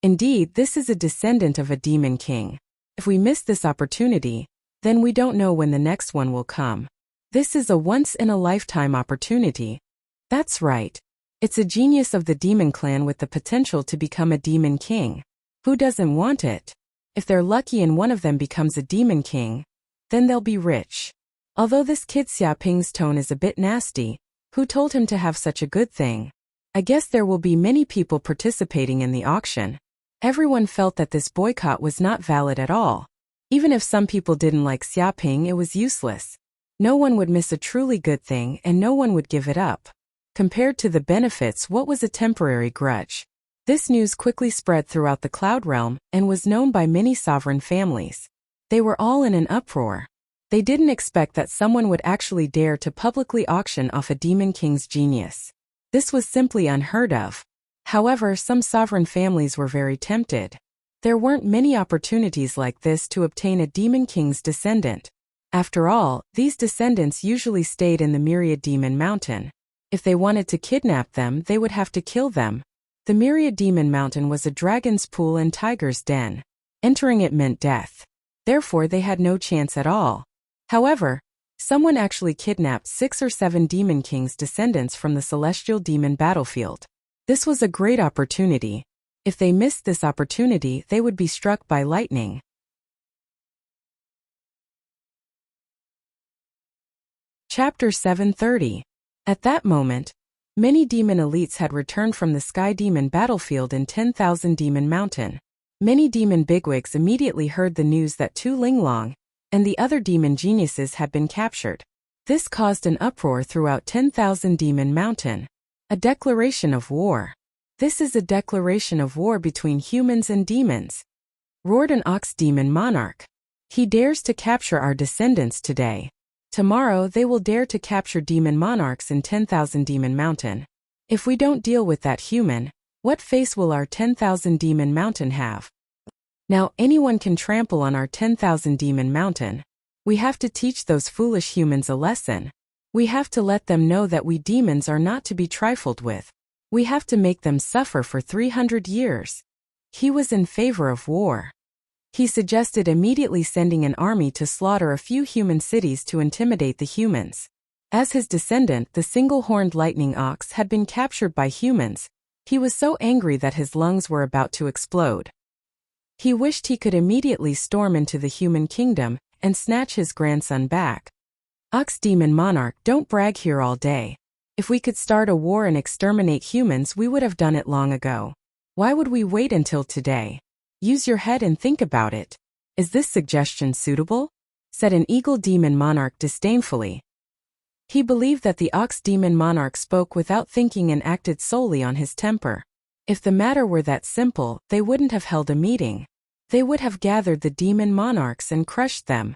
Indeed, this is a descendant of a demon king. If we miss this opportunity, then we don't know when the next one will come. This is a once-in-a-lifetime opportunity. That's right. It's a genius of the demon clan with the potential to become a demon king. Who doesn't want it? If they're lucky and one of them becomes a demon king, then they'll be rich. Although this kid Xiaoping's tone is a bit nasty, who told him to have such a good thing? I guess there will be many people participating in the auction. Everyone felt that this boycott was not valid at all. Even if some people didn't like Xiaoping, it was useless. No one would miss a truly good thing and no one would give it up. Compared to the benefits, what was a temporary grudge? This news quickly spread throughout the Cloud Realm and was known by many sovereign families. They were all in an uproar. They didn't expect that someone would actually dare to publicly auction off a demon king's genius. This was simply unheard of. However, some sovereign families were very tempted. There weren't many opportunities like this to obtain a demon king's descendant. After all, these descendants usually stayed in the Myriad Demon Mountain. If they wanted to kidnap them, they would have to kill them. The Myriad Demon Mountain was a dragon's pool and tiger's den. Entering it meant death. Therefore, they had no chance at all. However, someone actually kidnapped 6 or 7 Demon King's descendants from the Celestial Demon battlefield. This was a great opportunity. If they missed this opportunity, they would be struck by lightning. Chapter 730. At that moment, many demon elites had returned from the Sky Demon battlefield in 10,000 Demon Mountain. Many demon bigwigs immediately heard the news that Tu Linglong and the other demon geniuses had been captured. This caused an uproar throughout 10,000 Demon Mountain. A declaration of war. This is a declaration of war between humans and demons, roared an ox demon monarch. He dares to capture our descendants today. Tomorrow they will dare to capture demon monarchs in 10,000 Demon Mountain. If we don't deal with that human, what face will our 10,000 Demon Mountain have? Now anyone can trample on our 10,000 Demon Mountain. We have to teach those foolish humans a lesson. We have to let them know that we demons are not to be trifled with. We have to make them suffer for 300 years. He was in favor of war. He suggested immediately sending an army to slaughter a few human cities to intimidate the humans. As his descendant, the single-horned lightning ox had been captured by humans. He was so angry that his lungs were about to explode. He wished he could immediately storm into the human kingdom and snatch his grandson back. Ox Demon Monarch, don't brag here all day. If we could start a war and exterminate humans, we would have done it long ago. Why would we wait until today? Use your head and think about it. Is this suggestion suitable? Said an Eagle Demon Monarch disdainfully. He believed that the Ox Demon Monarch spoke without thinking and acted solely on his temper. If the matter were that simple, they wouldn't have held a meeting. They would have gathered the Demon Monarchs and crushed them.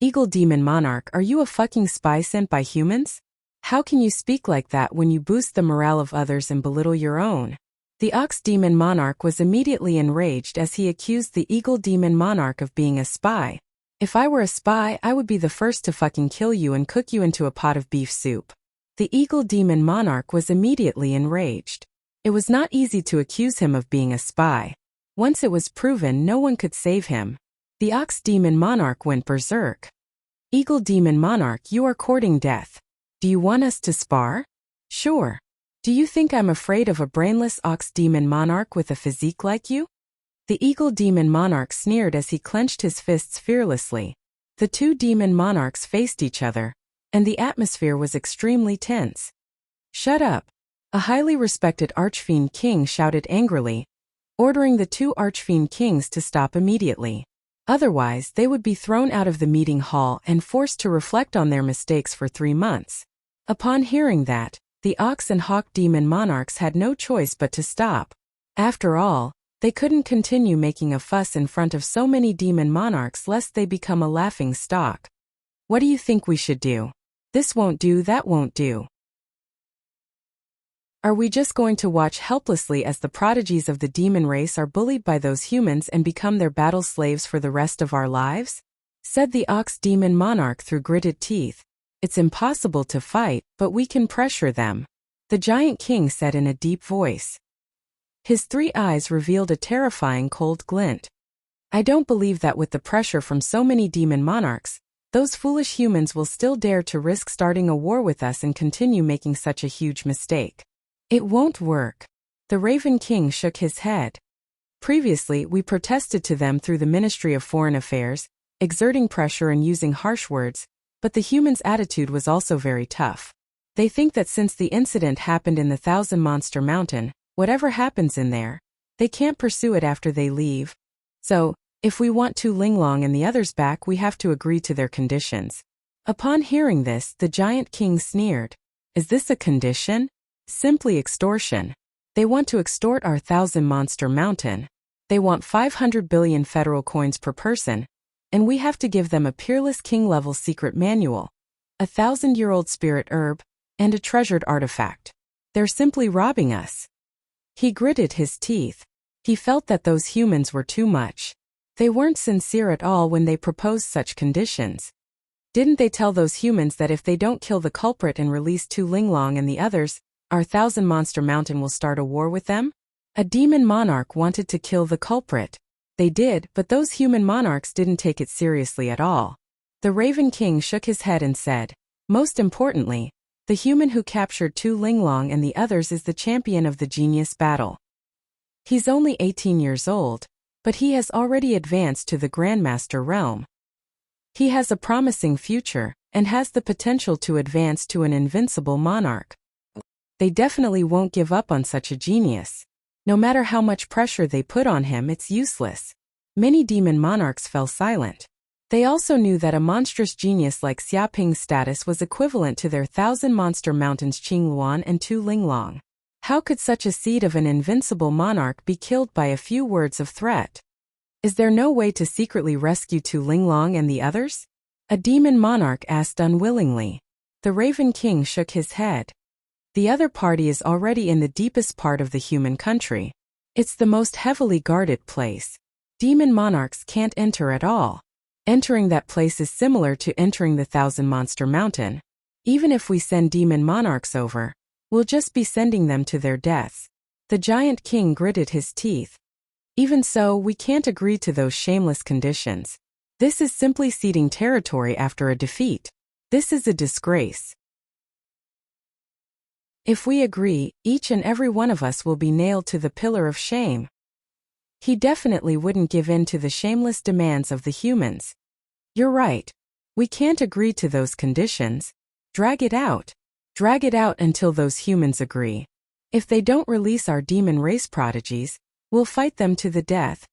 Eagle Demon Monarch, are you a fucking spy sent by humans? How can you speak like that when you boost the morale of others and belittle your own? The Ox Demon Monarch was immediately enraged as he accused the Eagle Demon Monarch of being a spy. If I were a spy, I would be the first to fucking kill you and cook you into a pot of beef soup. The Eagle Demon Monarch was immediately enraged. It was not easy to accuse him of being a spy. Once it was proven, no one could save him. The Ox Demon Monarch went berserk. Eagle Demon Monarch, you are courting death. Do you want us to spar? Sure. Do you think I'm afraid of a brainless Ox Demon Monarch with a physique like you? The Eagle Demon Monarch sneered as he clenched his fists fearlessly. The two demon monarchs faced each other, and the atmosphere was extremely tense. Shut up! A highly respected Archfiend King shouted angrily, ordering the two Archfiend Kings to stop immediately. Otherwise, they would be thrown out of the meeting hall and forced to reflect on their mistakes for 3 months. Upon hearing that, the Ox and Hawk Demon Monarchs had no choice but to stop. After all, they couldn't continue making a fuss in front of so many demon monarchs lest they become a laughing stock. What do you think we should do? This won't do, that won't do. Are we just going to watch helplessly as the prodigies of the demon race are bullied by those humans and become their battle slaves for the rest of our lives? Said the Ox Demon Monarch through gritted teeth. It's impossible to fight, but we can pressure them. The Giant King said in a deep voice. His 3 eyes revealed a terrifying cold glint. I don't believe that with the pressure from so many demon monarchs, those foolish humans will still dare to risk starting a war with us and continue making such a huge mistake. It won't work. The Raven King shook his head. Previously, we protested to them through the Ministry of Foreign Affairs, exerting pressure and using harsh words, but the humans' attitude was also very tough. They think that since the incident happened in the Thousand Monster Mountain, whatever happens in there, they can't pursue it after they leave. So, if we want Tu Linglong and the others back, we have to agree to their conditions. Upon hearing this, the Giant King sneered. Is this a condition? Simply extortion. They want to extort our Thousand Monster Mountain. They want 500 billion federal coins per person, and we have to give them a peerless king-level secret manual, a 1,000-year-old spirit herb, and a treasured artifact. They're simply robbing us. He gritted his teeth. He felt that those humans were too much. They weren't sincere at all when they proposed such conditions. Didn't they tell those humans that if they don't kill the culprit and release Tu Linglong and the others, our Thousand Monster Mountain will start a war with them? A demon monarch wanted to kill the culprit. They did, but those human monarchs didn't take it seriously at all. The Raven King shook his head and said, most importantly, the human who captured Tu Linglong and the others is the champion of the genius battle. He's only 18 years old, but he has already advanced to the Grandmaster realm. He has a promising future, and has the potential to advance to an invincible monarch. They definitely won't give up on such a genius. No matter how much pressure they put on him, it's useless. Many demon monarchs fell silent. They also knew that a monstrous genius like Xiaoping's status was equivalent to their Thousand Monster Mountains Qingluan and Tu Linglong. How could such a seed of an invincible monarch be killed by a few words of threat? Is there no way to secretly rescue Tu Linglong and the others? A demon monarch asked unwillingly. The Raven King shook his head. The other party is already in the deepest part of the human country. It's the most heavily guarded place. Demon monarchs can't enter at all. Entering that place is similar to entering the Thousand Monster Mountain. Even if we send demon monarchs over, we'll just be sending them to their deaths. The Giant King gritted his teeth. Even so, we can't agree to those shameless conditions. This is simply ceding territory after a defeat. This is a disgrace. If we agree, each and every one of us will be nailed to the pillar of shame. He definitely wouldn't give in to the shameless demands of the humans. You're right. We can't agree to those conditions. Drag it out. Drag it out until those humans agree. If they don't release our demon race prodigies, we'll fight them to the death.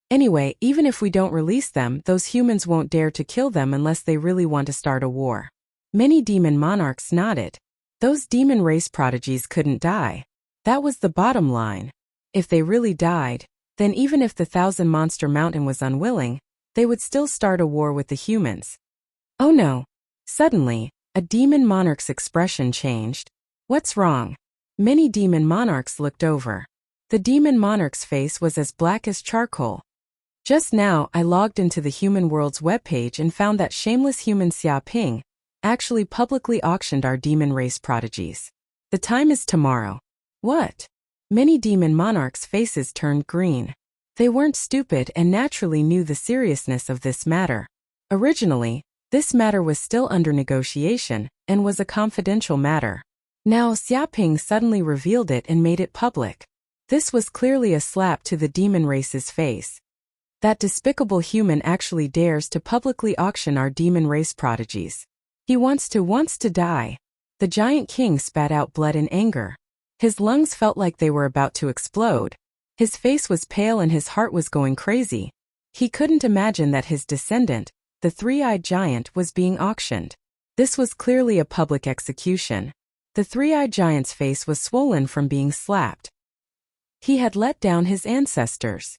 Anyway, even if we don't release them, those humans won't dare to kill them unless they really want to start a war. Many demon monarchs nodded. Those demon race prodigies couldn't die. That was the bottom line. If they really died, then even if the Thousand Monster Mountain was unwilling, they would still start a war with the humans. Oh no. Suddenly, a demon monarch's expression changed. What's wrong? Many demon monarchs looked over. The demon monarch's face was as black as charcoal. Just now, I logged into the Human World's webpage and found that shameless human Xiaoping actually publicly auctioned our demon race prodigies. The time is tomorrow. What? Many demon monarchs' faces turned green. They weren't stupid and naturally knew the seriousness of this matter. Originally, this matter was still under negotiation and was a confidential matter. Now Xiaoping suddenly revealed it and made it public. This was clearly a slap to the demon race's face. That despicable human actually dares to publicly auction our demon race prodigies. He wants to die. The Giant King spat out blood in anger. His lungs felt like they were about to explode. His face was pale and his heart was going crazy. He couldn't imagine that his descendant, the three-eyed giant, was being auctioned. This was clearly a public execution. The three-eyed giant's face was swollen from being slapped. He had let down his ancestors.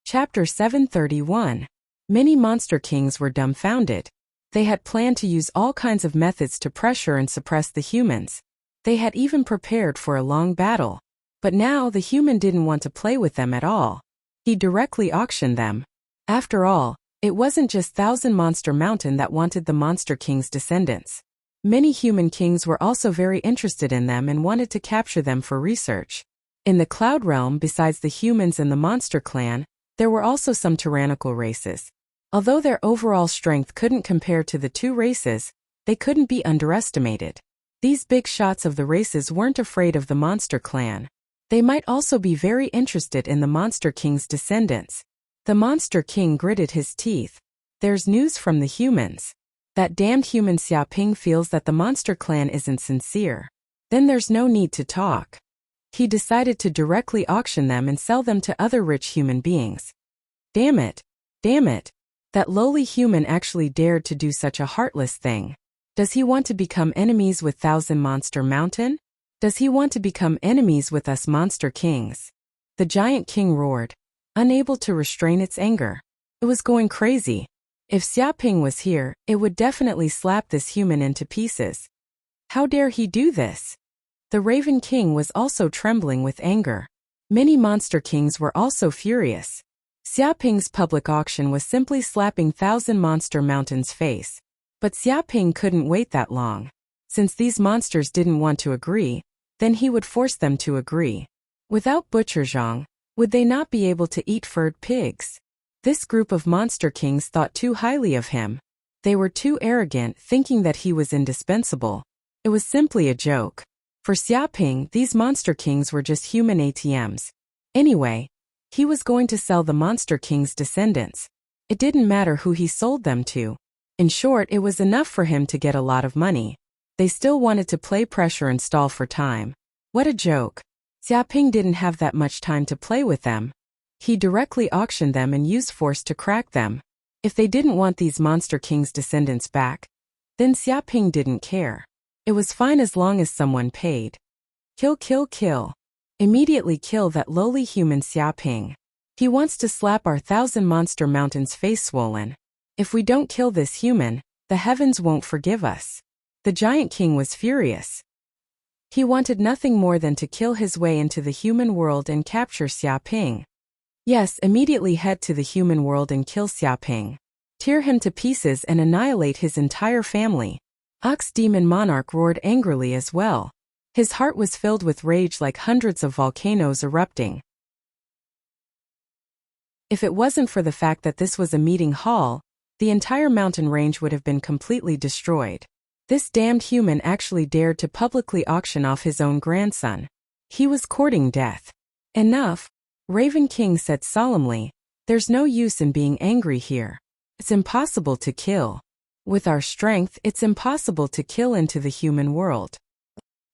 Chapter 731. Many monster kings were dumbfounded. They had planned to use all kinds of methods to pressure and suppress the humans. They had even prepared for a long battle. But now the human didn't want to play with them at all. He directly auctioned them. After all, it wasn't just Thousand Monster Mountain that wanted the Monster King's descendants. Many human kings were also very interested in them and wanted to capture them for research. In the Cloud Realm, besides the humans and the monster clan, there were also some tyrannical races. Although their overall strength couldn't compare to the two races, they couldn't be underestimated. These big shots of the races weren't afraid of the monster clan. They might also be very interested in the Monster King's descendants. The Monster King gritted his teeth. There's news from the humans. That damned human Xiaoping feels that the monster clan isn't sincere. Then there's no need to talk. He decided to directly auction them and sell them to other rich human beings. Damn it. Damn it. That lowly human actually dared to do such a heartless thing. Does he want to become enemies with Thousand Monster Mountain? Does he want to become enemies with us monster kings? The giant king roared, unable to restrain its anger. It was going crazy. If Xiaoping was here, it would definitely slap this human into pieces. How dare he do this? The Raven King was also trembling with anger. Many monster kings were also furious. Xiaoping's public auction was simply slapping Thousand Monster Mountain's face. But Xiaoping couldn't wait that long. Since these monsters didn't want to agree, then he would force them to agree. Without Butcher Zhang, would they not be able to eat furred pigs? This group of monster kings thought too highly of him. They were too arrogant, thinking that he was indispensable. It was simply a joke. For Xiaoping, these monster kings were just human ATMs. Anyway, he was going to sell the monster king's descendants. It didn't matter who he sold them to. In short, it was enough for him to get a lot of money. They still wanted to play pressure and stall for time. What a joke. Xiaoping didn't have that much time to play with them. He directly auctioned them and used force to crack them. If they didn't want these monster king's descendants back, then Xiaoping didn't care. It was fine as long as someone paid. Kill, kill, kill. Immediately kill that lowly human Xiaoping. He wants to slap our Thousand Monster Mountain's face swollen. If we don't kill this human, the heavens won't forgive us. The giant king was furious. He wanted nothing more than to kill his way into the human world and capture Xiaoping. Yes, immediately head to the human world and kill Xiaoping. Tear him to pieces and annihilate his entire family. Ox Demon Monarch roared angrily as well. His heart was filled with rage like hundreds of volcanoes erupting. If it wasn't for the fact that this was a meeting hall, the entire mountain range would have been completely destroyed. This damned human actually dared to publicly auction off his own grandson. He was courting death. Enough, Raven King said solemnly. There's no use in being angry here. It's impossible to kill. With our strength, it's impossible to kill into the human world.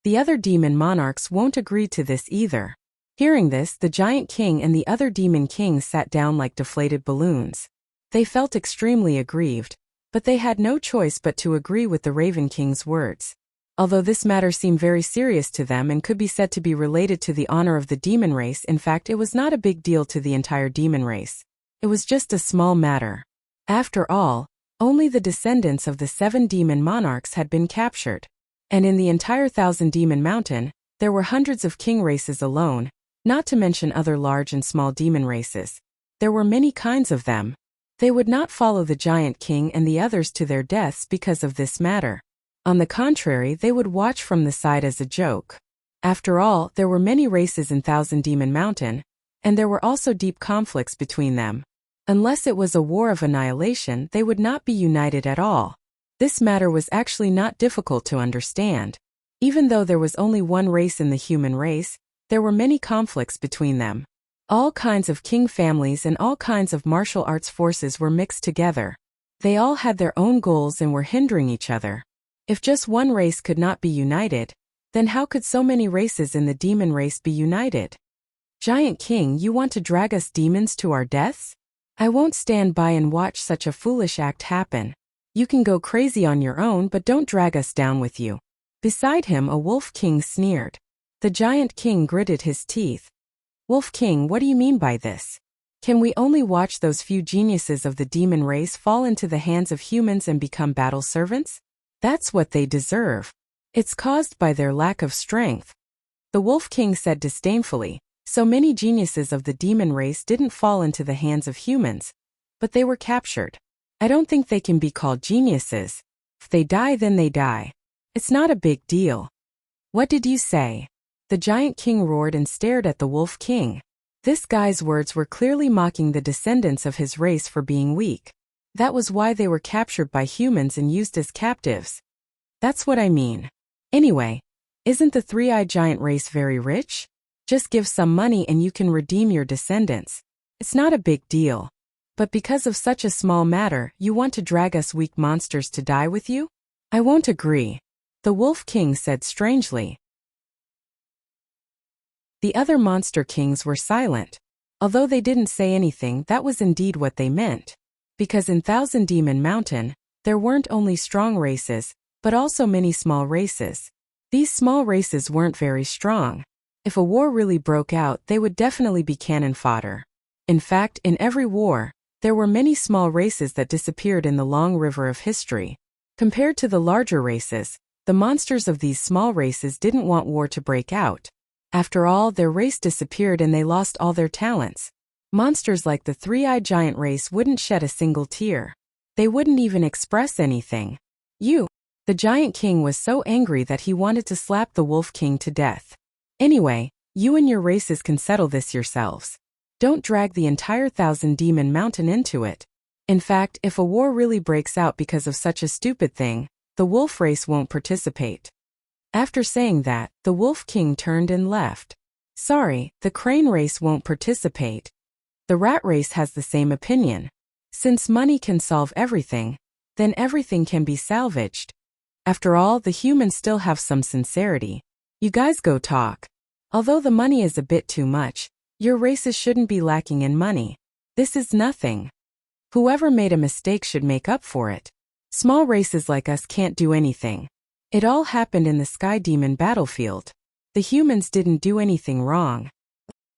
The other demon monarchs won't agree to this either. Hearing this, the giant king and the other demon kings sat down like deflated balloons. They felt extremely aggrieved, but they had no choice but to agree with the Raven King's words. Although this matter seemed very serious to them and could be said to be related to the honor of the demon race, in fact it was not a big deal to the entire demon race. It was just a small matter. After all, only the descendants of the 7 demon monarchs had been captured. And in the entire Thousand Demon Mountain, there were hundreds of king races alone, not to mention other large and small demon races. There were many kinds of them. They would not follow the giant king and the others to their deaths because of this matter. On the contrary, they would watch from the side as a joke. After all, there were many races in Thousand Demon Mountain, and there were also deep conflicts between them. Unless it was a war of annihilation, they would not be united at all. This matter was actually not difficult to understand. Even though there was only one race in the human race, there were many conflicts between them. All kinds of king families and all kinds of martial arts forces were mixed together. They all had their own goals and were hindering each other. If just one race could not be united, then how could so many races in the demon race be united? Giant King, you want to drag us demons to our deaths? I won't stand by and watch such a foolish act happen. You can go crazy on your own, but don't drag us down with you. Beside him, a Wolf King sneered. The Giant King gritted his teeth. Wolf King, what do you mean by this? Can we only watch those few geniuses of the demon race fall into the hands of humans and become battle servants? That's what they deserve. It's caused by their lack of strength. The Wolf King said disdainfully. So many geniuses of the demon race didn't fall into the hands of humans, but they were captured. I don't think they can be called geniuses. If they die, then they die. It's not a big deal. What did you say? The giant king roared and stared at the wolf king. This guy's words were clearly mocking the descendants of his race for being weak. That was why they were captured by humans and used as captives. That's what I mean. Anyway, isn't the three-eyed giant race very rich? Just give some money and you can redeem your descendants. It's not a big deal. But because of such a small matter, you want to drag us weak monsters to die with you? I won't agree. The Wolf King said strangely. The other monster kings were silent. Although they didn't say anything, that was indeed what they meant. Because in Thousand Demon Mountain, there weren't only strong races, but also many small races. These small races weren't very strong. If a war really broke out, they would definitely be cannon fodder. In fact, in every war, there were many small races that disappeared in the long river of history. Compared to the larger races, the monsters of these small races didn't want war to break out. After all, their race disappeared and they lost all their talents. Monsters like the three-eyed giant race wouldn't shed a single tear. They wouldn't even express anything. The giant king was so angry that he wanted to slap the wolf king to death. Anyway, you and your races can settle this yourselves. Don't drag the entire Thousand Demon Mountain into it. In fact, if a war really breaks out because of such a stupid thing, the wolf race won't participate. After saying that, the wolf king turned and left. Sorry, the crane race won't participate. The rat race has the same opinion. Since money can solve everything, then everything can be salvaged. After all, the humans still have some sincerity. You guys go talk. Although the money is a bit too much, your races shouldn't be lacking in money. This is nothing. Whoever made a mistake should make up for it. Small races like us can't do anything. It all happened in the Sky Demon battlefield. The humans didn't do anything wrong.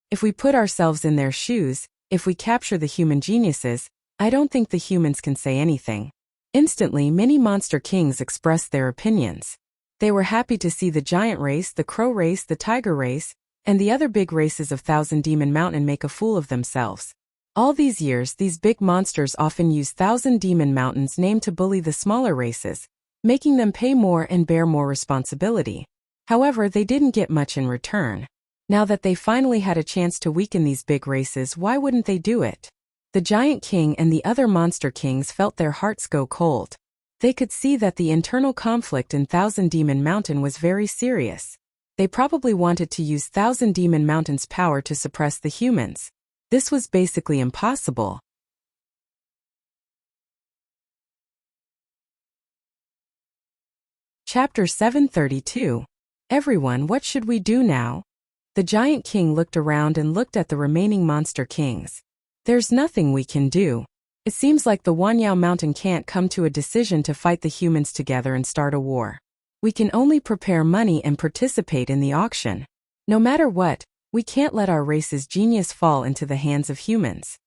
If we put ourselves in their shoes, if we capture the human geniuses, I don't think the humans can say anything. Instantly, many monster kings expressed their opinions. They were happy to see the giant race, the crow race, the tiger race, and the other big races of Thousand Demon Mountain make a fool of themselves. All these years, these big monsters often use Thousand Demon Mountain's name to bully the smaller races, making them pay more and bear more responsibility. However, they didn't get much in return. Now that they finally had a chance to weaken these big races, why wouldn't they do it? The Giant King and the other monster kings felt their hearts go cold. They could see that the internal conflict in Thousand Demon Mountain was very serious. They probably wanted to use Thousand Demon Mountain's power to suppress the humans. This was basically impossible. Chapter 732. Everyone, what should we do now? The Giant King looked around and looked at the remaining monster kings. There's nothing we can do. It seems like the Wanyao Mountain can't come to a decision to fight the humans together and start a war. We can only prepare money and participate in the auction. No matter what, we can't let our race's genius fall into the hands of humans.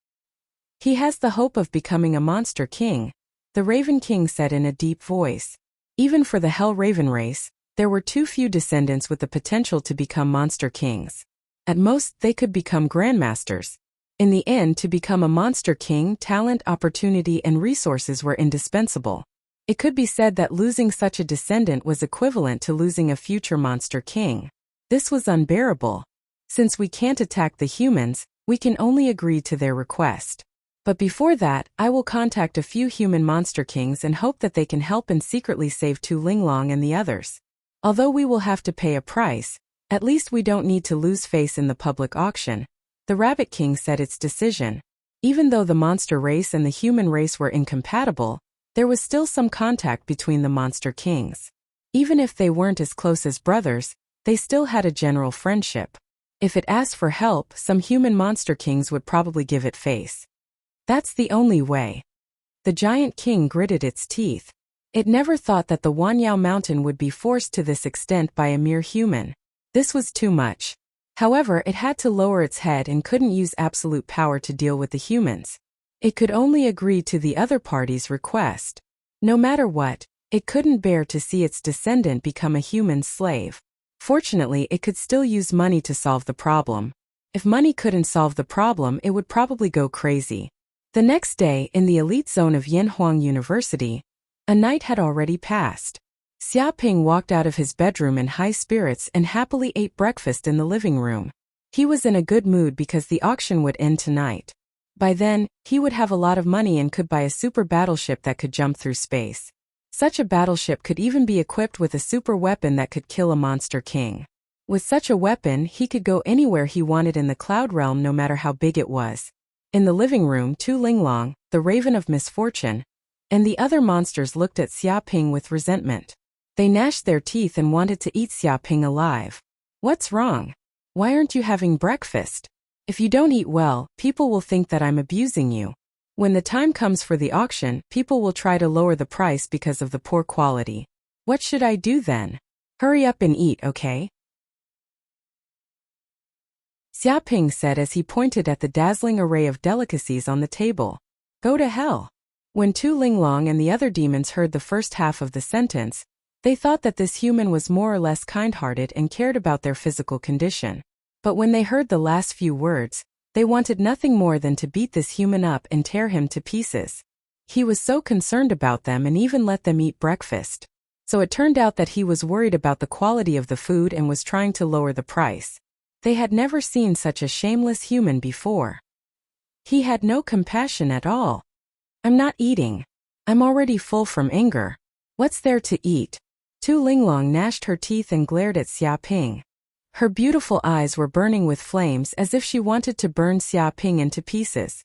He has the hope of becoming a monster king, the Raven King said in a deep voice. Even for the Hell Raven race, there were too few descendants with the potential to become monster kings. At most, they could become grandmasters. In the end, to become a monster king, talent, opportunity, and resources were indispensable. It could be said that losing such a descendant was equivalent to losing a future monster king. This was unbearable. Since we can't attack the humans, we can only agree to their request. But before that, I will contact a few human monster kings and hope that they can help and secretly save Tu Linglong and the others. Although we will have to pay a price, at least we don't need to lose face in the public auction. The Rabbit King said its decision. Even though the monster race and the human race were incompatible, there was still some contact between the monster kings. Even if they weren't as close as brothers, they still had a general friendship. If it asked for help, some human monster kings would probably give it face. That's the only way. The Giant King gritted its teeth. It never thought that the Wanyao Mountain would be forced to this extent by a mere human. This was too much. However, it had to lower its head and couldn't use absolute power to deal with the humans. It could only agree to the other party's request. No matter what, it couldn't bear to see its descendant become a human slave. Fortunately, it could still use money to solve the problem. If money couldn't solve the problem, it would probably go crazy. The next day, in the elite zone of Yanhuang University, a night had already passed. Xiaoping walked out of his bedroom in high spirits and happily ate breakfast in the living room. He was in a good mood because the auction would end tonight. By then, he would have a lot of money and could buy a super battleship that could jump through space. Such a battleship could even be equipped with a super weapon that could kill a monster king. With such a weapon, he could go anywhere he wanted in the cloud realm no matter how big it was. In the living room, Tu Linglong, the Raven of Misfortune, and the other monsters looked at Xiaoping with resentment. They gnashed their teeth and wanted to eat Xiaoping alive. What's wrong? Why aren't you having breakfast? If you don't eat well, people will think that I'm abusing you. When the time comes for the auction, people will try to lower the price because of the poor quality. What should I do then? Hurry up and eat, okay? Xiaoping said as he pointed at the dazzling array of delicacies on the table. Go to hell. When Tu Linglong and the other demons heard the first half of the sentence, they thought that this human was more or less kind-hearted and cared about their physical condition. But when they heard the last few words, they wanted nothing more than to beat this human up and tear him to pieces. He was so concerned about them and even let them eat breakfast. So it turned out that he was worried about the quality of the food and was trying to lower the price. They had never seen such a shameless human before. He had no compassion at all. I'm not eating. I'm already full from anger. What's there to eat? Tu Linglong gnashed her teeth and glared at Xiaoping. Her beautiful eyes were burning with flames as if she wanted to burn Xiaoping into pieces.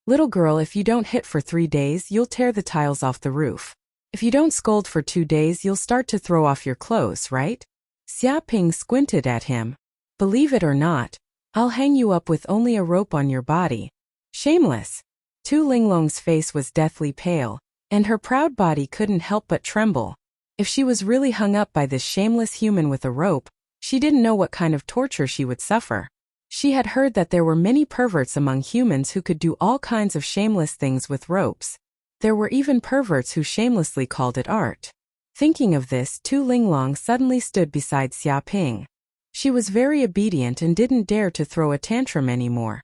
Little girl, if you don't hit for 3 days, you'll tear the tiles off the roof. If you don't scold for 2 days, you'll start to throw off your clothes, right? Xiaoping squinted at him. Believe it or not, I'll hang you up with only a rope on your body. Shameless. Tu Linglong's face was deathly pale, and her proud body couldn't help but tremble. If she was really hung up by this shameless human with a rope, she didn't know what kind of torture she would suffer. She had heard that there were many perverts among humans who could do all kinds of shameless things with ropes. There were even perverts who shamelessly called it art. Thinking of this, Tu Linglong suddenly stood beside Xiaoping. She was very obedient and didn't dare to throw a tantrum anymore.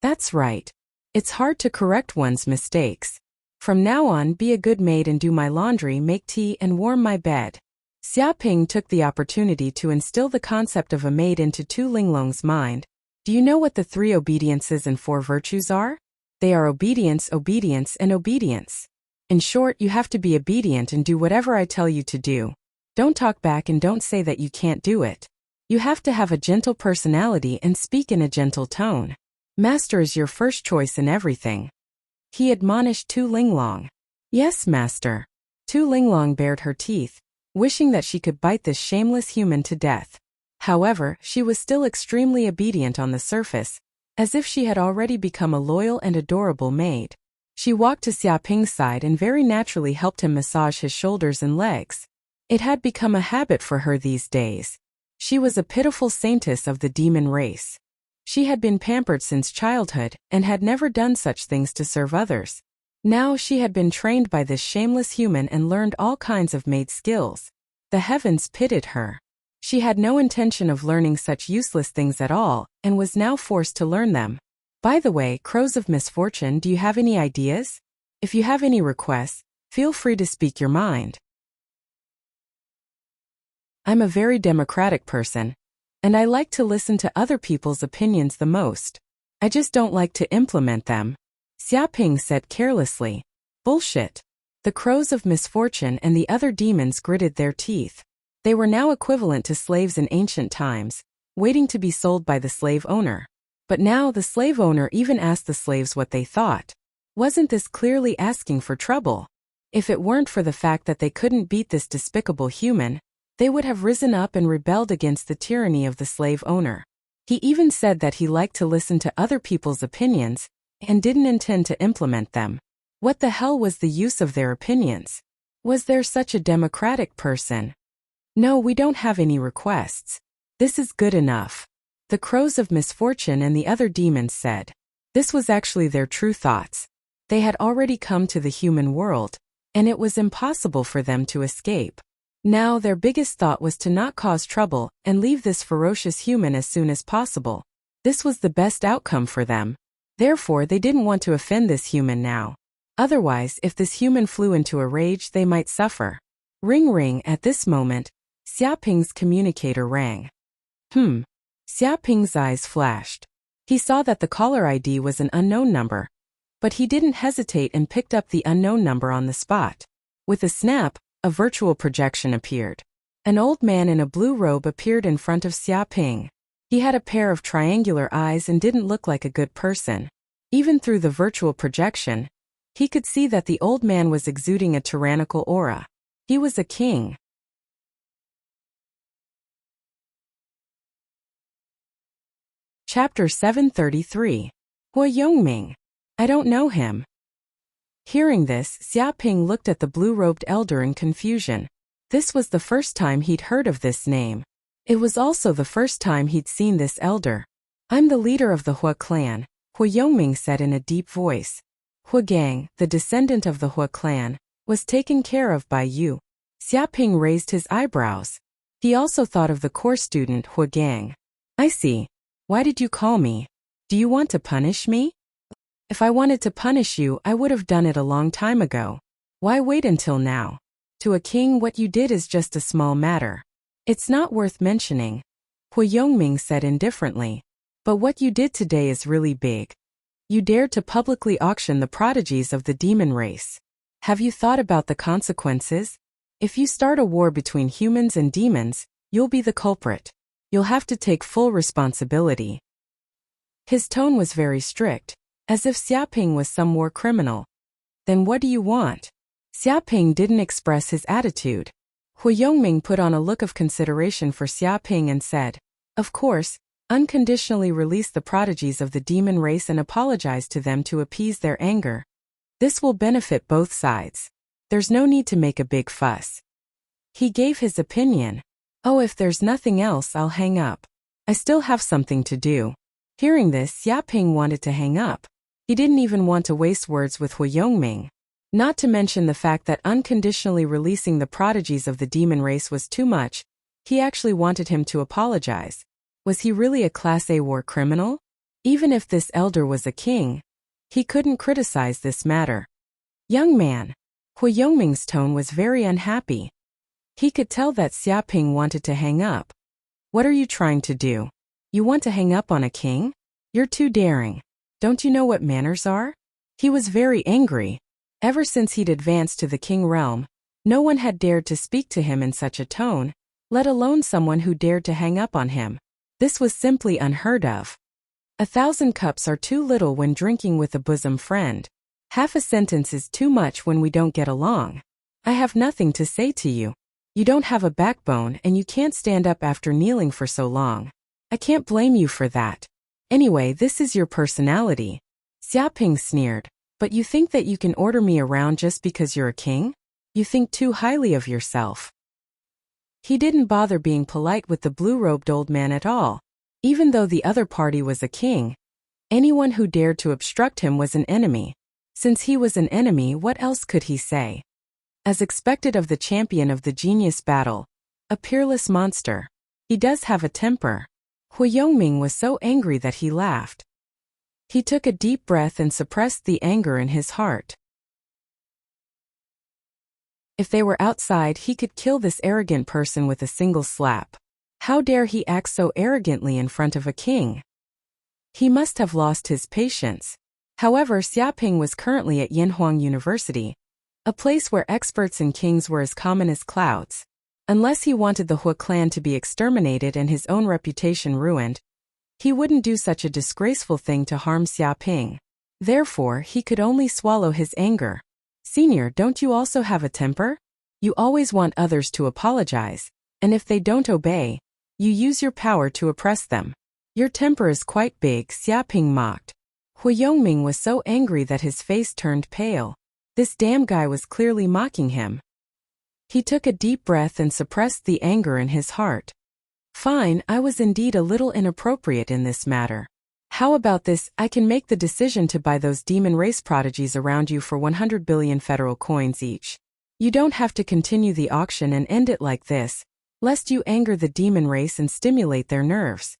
That's right. It's hard to correct one's mistakes. From now on, be a good maid and do my laundry, make tea and warm my bed. Xiaoping took the opportunity to instill the concept of a maid into Tu Linglong's mind. Do you know what the 3 obediences and 4 virtues are? They are obedience, obedience, and obedience. In short, you have to be obedient and do whatever I tell you to do. Don't talk back and don't say that you can't do it. You have to have a gentle personality and speak in a gentle tone. Master is your first choice in everything. He admonished Tu Linglong. Yes, master. Tu Linglong bared her teeth, wishing that she could bite this shameless human to death. However, she was still extremely obedient on the surface, as if she had already become a loyal and adorable maid. She walked to Xiaoping's side and very naturally helped him massage his shoulders and legs. It had become a habit for her these days. She was a pitiful saintess of the demon race. She had been pampered since childhood and had never done such things to serve others. Now she had been trained by this shameless human and learned all kinds of maid skills. The heavens pitied her. She had no intention of learning such useless things at all, and was now forced to learn them. By the way, crows of misfortune, do you have any ideas? If you have any requests, feel free to speak your mind. I'm a very democratic person, and I like to listen to other people's opinions the most. I just don't like to implement them. Xiaoping said carelessly. Bullshit. The crows of misfortune and the other demons gritted their teeth. They were now equivalent to slaves in ancient times, waiting to be sold by the slave owner. But now the slave owner even asked the slaves what they thought. Wasn't this clearly asking for trouble? If it weren't for the fact that they couldn't beat this despicable human, they would have risen up and rebelled against the tyranny of the slave owner. He even said that he liked to listen to other people's opinions, and didn't intend to implement them. What the hell was the use of their opinions? Was there such a democratic person? No, we don't have any requests. This is good enough. The crows of misfortune and the other demons said. This was actually their true thoughts. They had already come to the human world, and it was impossible for them to escape. Now their biggest thought was to not cause trouble and leave this ferocious human as soon as possible. This was the best outcome for them. Therefore, they didn't want to offend this human now. Otherwise, if this human flew into a rage, they might suffer. Ring ring. At this moment, Xiaoping's communicator rang. Xiaoping's eyes flashed. He saw that the caller ID was an unknown number, but he didn't hesitate and picked up the unknown number on the spot. With a snap, a virtual projection appeared. An old man in a blue robe appeared in front of Xiaoping. He had a pair of triangular eyes and didn't look like a good person. Even through the virtual projection, he could see that the old man was exuding a tyrannical aura. He was a king. Chapter 733. Hua Yongming. I don't know him. Hearing this, Xiaoping looked at the blue-robed elder in confusion. This was the first time he'd heard of this name. It was also the first time he'd seen this elder. I'm the leader of the Hua clan, Hua Yongming said in a deep voice. Hua Gang, the descendant of the Hua clan, was taken care of by you. Xiaoping raised his eyebrows. He also thought of the core student Hua Gang. I see. Why did you call me? Do you want to punish me? If I wanted to punish you, I would have done it a long time ago. Why wait until now? To a king, what you did is just a small matter. It's not worth mentioning, Hua Yongming said indifferently. But what you did today is really big. You dared to publicly auction the prodigies of the demon race. Have you thought about the consequences? If you start a war between humans and demons, you'll be the culprit. You'll have to take full responsibility. His tone was very strict, as if Xiaoping was some war criminal. Then what do you want? Xiaoping didn't express his attitude. Hua Yongming put on a look of consideration for Xiaoping and said, of course, unconditionally release the prodigies of the demon race and apologize to them to appease their anger. This will benefit both sides. There's no need to make a big fuss. He gave his opinion. Oh, if there's nothing else, I'll hang up. I still have something to do. Hearing this, Xiaoping wanted to hang up. He didn't even want to waste words with Hua Yongming. Not to mention the fact that unconditionally releasing the prodigies of the demon race was too much. He actually wanted him to apologize. Was he really a Class A war criminal? Even if this elder was a king, he couldn't criticize this matter. Young man. Hua Yongming's tone was very unhappy. He could tell that Xiaoping wanted to hang up. What are you trying to do? You want to hang up on a king? You're too daring. Don't you know what manners are? He was very angry. Ever since he'd advanced to the king realm, no one had dared to speak to him in such a tone, let alone someone who dared to hang up on him. This was simply unheard of. 1,000 cups are too little when drinking with a bosom friend. Half a sentence is too much when we don't get along. I have nothing to say to you. You don't have a backbone and you can't stand up after kneeling for so long. I can't blame you for that. Anyway, this is your personality. Xiaoping sneered. But you think that you can order me around just because you're a king? You think too highly of yourself. He didn't bother being polite with the blue-robed old man at all. Even though the other party was a king, anyone who dared to obstruct him was an enemy. Since he was an enemy, what else could he say? As expected of the champion of the genius battle, a peerless monster. He does have a temper. Hua Yongming was so angry that he laughed. He took a deep breath and suppressed the anger in his heart. If they were outside, he could kill this arrogant person with a single slap. How dare he act so arrogantly in front of a king? He must have lost his patience. However, Xiaoping was currently at Yanhuang University, a place where experts and kings were as common as clouds. Unless he wanted the Hua clan to be exterminated and his own reputation ruined, he wouldn't do such a disgraceful thing to harm Xiaoping. Therefore, he could only swallow his anger. Senior, don't you also have a temper? You always want others to apologize, and if they don't obey, you use your power to oppress them. Your temper is quite big, Xiaoping mocked. Hua Yongming was so angry that his face turned pale. This damn guy was clearly mocking him. He took a deep breath and suppressed the anger in his heart. Fine, I was indeed a little inappropriate in this matter. How about this? I can make the decision to buy those demon race prodigies around you for 100 billion federal coins each. You don't have to continue the auction and end it like this, lest you anger the demon race and stimulate their nerves.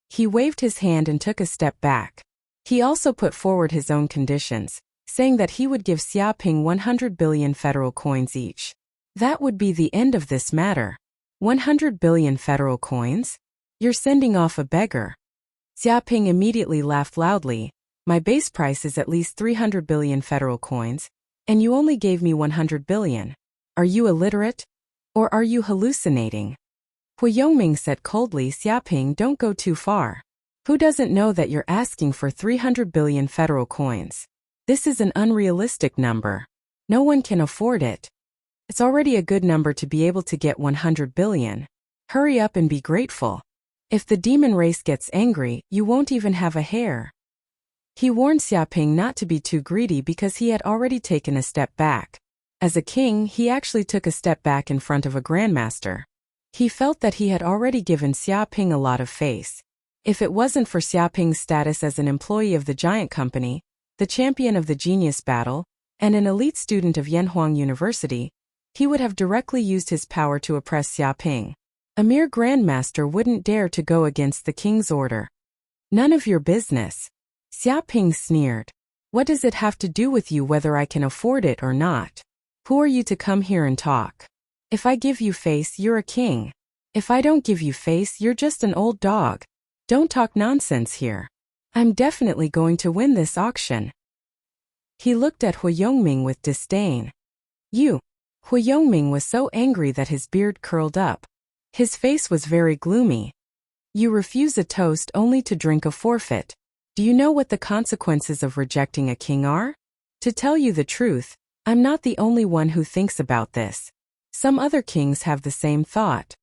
He waved his hand and took a step back. He also put forward his own conditions, saying that he would give Xiaoping 100 billion federal coins each. That would be the end of this matter. 100 billion federal coins? You're sending off a beggar. Xiaoping immediately laughed loudly. My base price is at least 300 billion federal coins, and you only gave me 100 billion. Are you illiterate? Or are you hallucinating? Hu Yongming said coldly. Xiaoping, don't go too far. Who doesn't know that you're asking for 300 billion federal coins? This is an unrealistic number. No one can afford it. It's already a good number to be able to get 100 billion. Hurry up and be grateful. If the demon race gets angry, you won't even have a hair. He warned Xiaoping not to be too greedy because he had already taken a step back. As a king, he actually took a step back in front of a grandmaster. He felt that he had already given Xiaoping a lot of face. If it wasn't for Xiaoping's status as an employee of the giant company, the champion of the genius battle, and an elite student of Yanhuang University, he would have directly used his power to oppress Xiaoping. A mere grandmaster wouldn't dare to go against the king's order. None of your business. Xiaoping sneered. What does it have to do with you whether I can afford it or not? Who are you to come here and talk? If I give you face, you're a king. If I don't give you face, you're just an old dog. Don't talk nonsense here. I'm definitely going to win this auction. He looked at Hu Yongming with disdain. You. Hu Yongming was so angry that his beard curled up. His face was very gloomy. You refuse a toast only to drink a forfeit. Do you know what the consequences of rejecting a king are? To tell you the truth, I'm not the only one who thinks about this. Some other kings have the same thought.